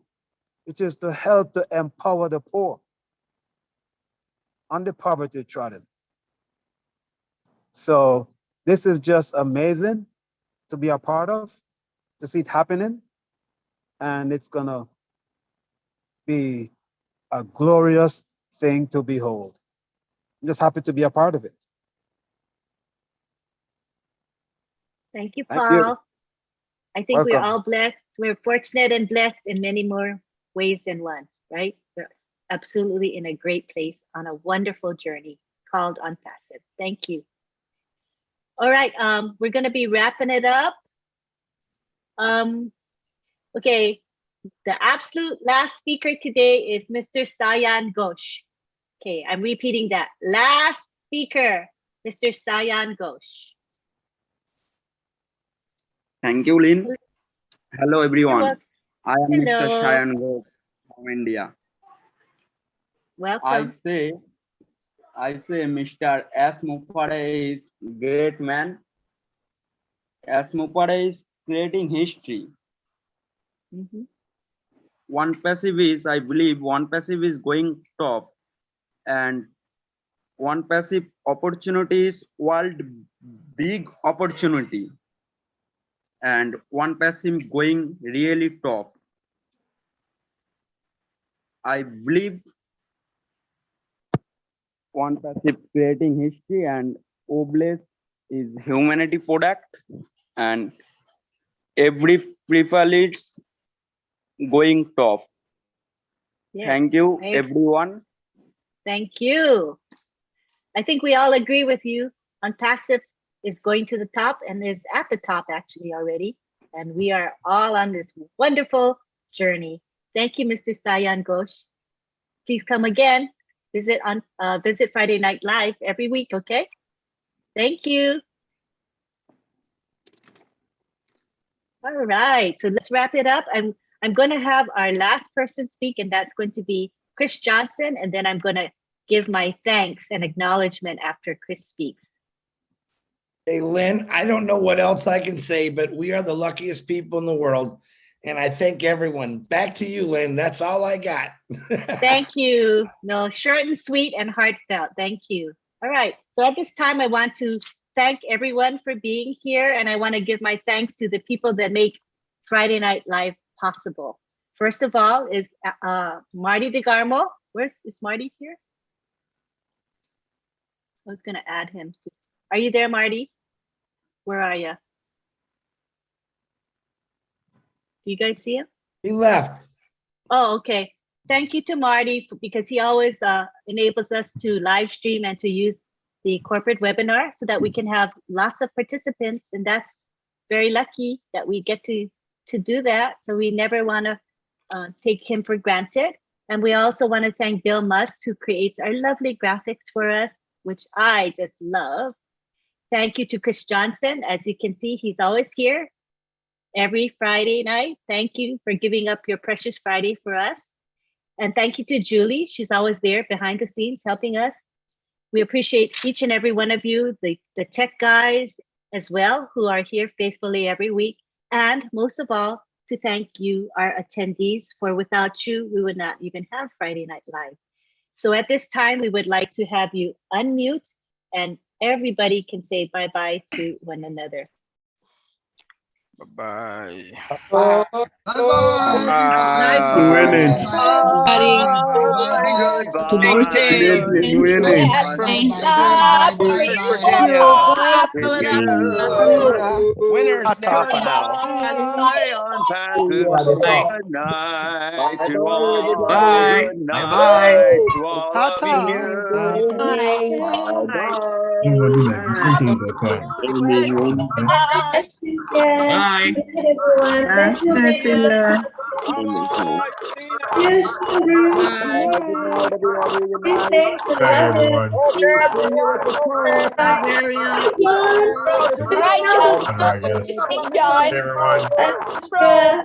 which is to help to empower the poor and the poverty trodden. So this is just amazing to be a part of, to see it happening, and it's gonna be a glorious thing to behold. I'm just happy to be a part of it. Thank you, Thank Paul. you. I think we're Welcome. all blessed. We're fortunate and blessed in many more ways than one, right? We're absolutely in a great place on a wonderful journey called Unpassive. Thank you. All right, we're going to be wrapping it up. Okay, the absolute last speaker today is Mr. Sayan Ghosh. Okay, I'm repeating that. Last speaker, Mr. Sayan Ghosh. Thank you, Lynn. Hello, everyone. I am Mr. Hello. Shayan Ghosh from India. Welcome. I say Mr. S. Mupare is great man. S. Mupare is creating history. One passive is, I believe, one passive is going top, and one passive opportunity is world big opportunity, and one passive going really top. I believe one passive creating history, and Oblast is humanity product, and every preference going top. Yes, Thank you, I- everyone. Thank you. I think we all agree with you. Unpassive is going to the top and is at the top actually already. And we are all on this wonderful journey. Thank you, Mr. Sayan Ghosh. Please come again. Visit Friday Night Live every week, okay? Thank you. All right, so let's wrap it up. I'm going to have our last person speak, and that's going to be Chris Johnson, and then I'm going to give my thanks and acknowledgement after Chris speaks. Hey, Lynn, I don't know what else I can say, but we are the luckiest people in the world. And I thank everyone. Back to you, Lynn. That's all I got. Thank you. No, short and sweet and heartfelt. Thank you. All right. So at this time, I want to thank everyone for being here. And I want to give my thanks to the people that make Friday Night Live possible. First of all is Marty DeGarmo. Is Marty here? I was going to add him. Are you there, Marty? Where are you? Do you guys see him? He left. Oh, okay. Thank you to Marty because he always enables us to live stream and to use the corporate webinar so that we can have lots of participants. And that's very lucky that we get to do that. So we never want to take him for granted. And we also want to thank Bill Must, who creates our lovely graphics for us, which I just love. Thank you to Chris Johnson. As you can see, he's always here every Friday night. Thank you for giving up your precious Friday for us. And thank you to Julie. She's always there behind the scenes helping us. We appreciate each and every one of you, the tech guys as well, who are here faithfully every week. And most of all, to thank you, our attendees, for without you, we would not even have Friday Night Live. So at this time, we would like to have you unmute and everybody can say bye-bye to one another. Bye-bye. Winners Top out. Good night to all. Bye. Good night Bye-bye. to all Ta-ta. of you. Bye. Everyone. Thank you. Yes, Bye, everyone. Bye, Marian. John. Bye, John. I guess. Hey, John. Everyone. Bye,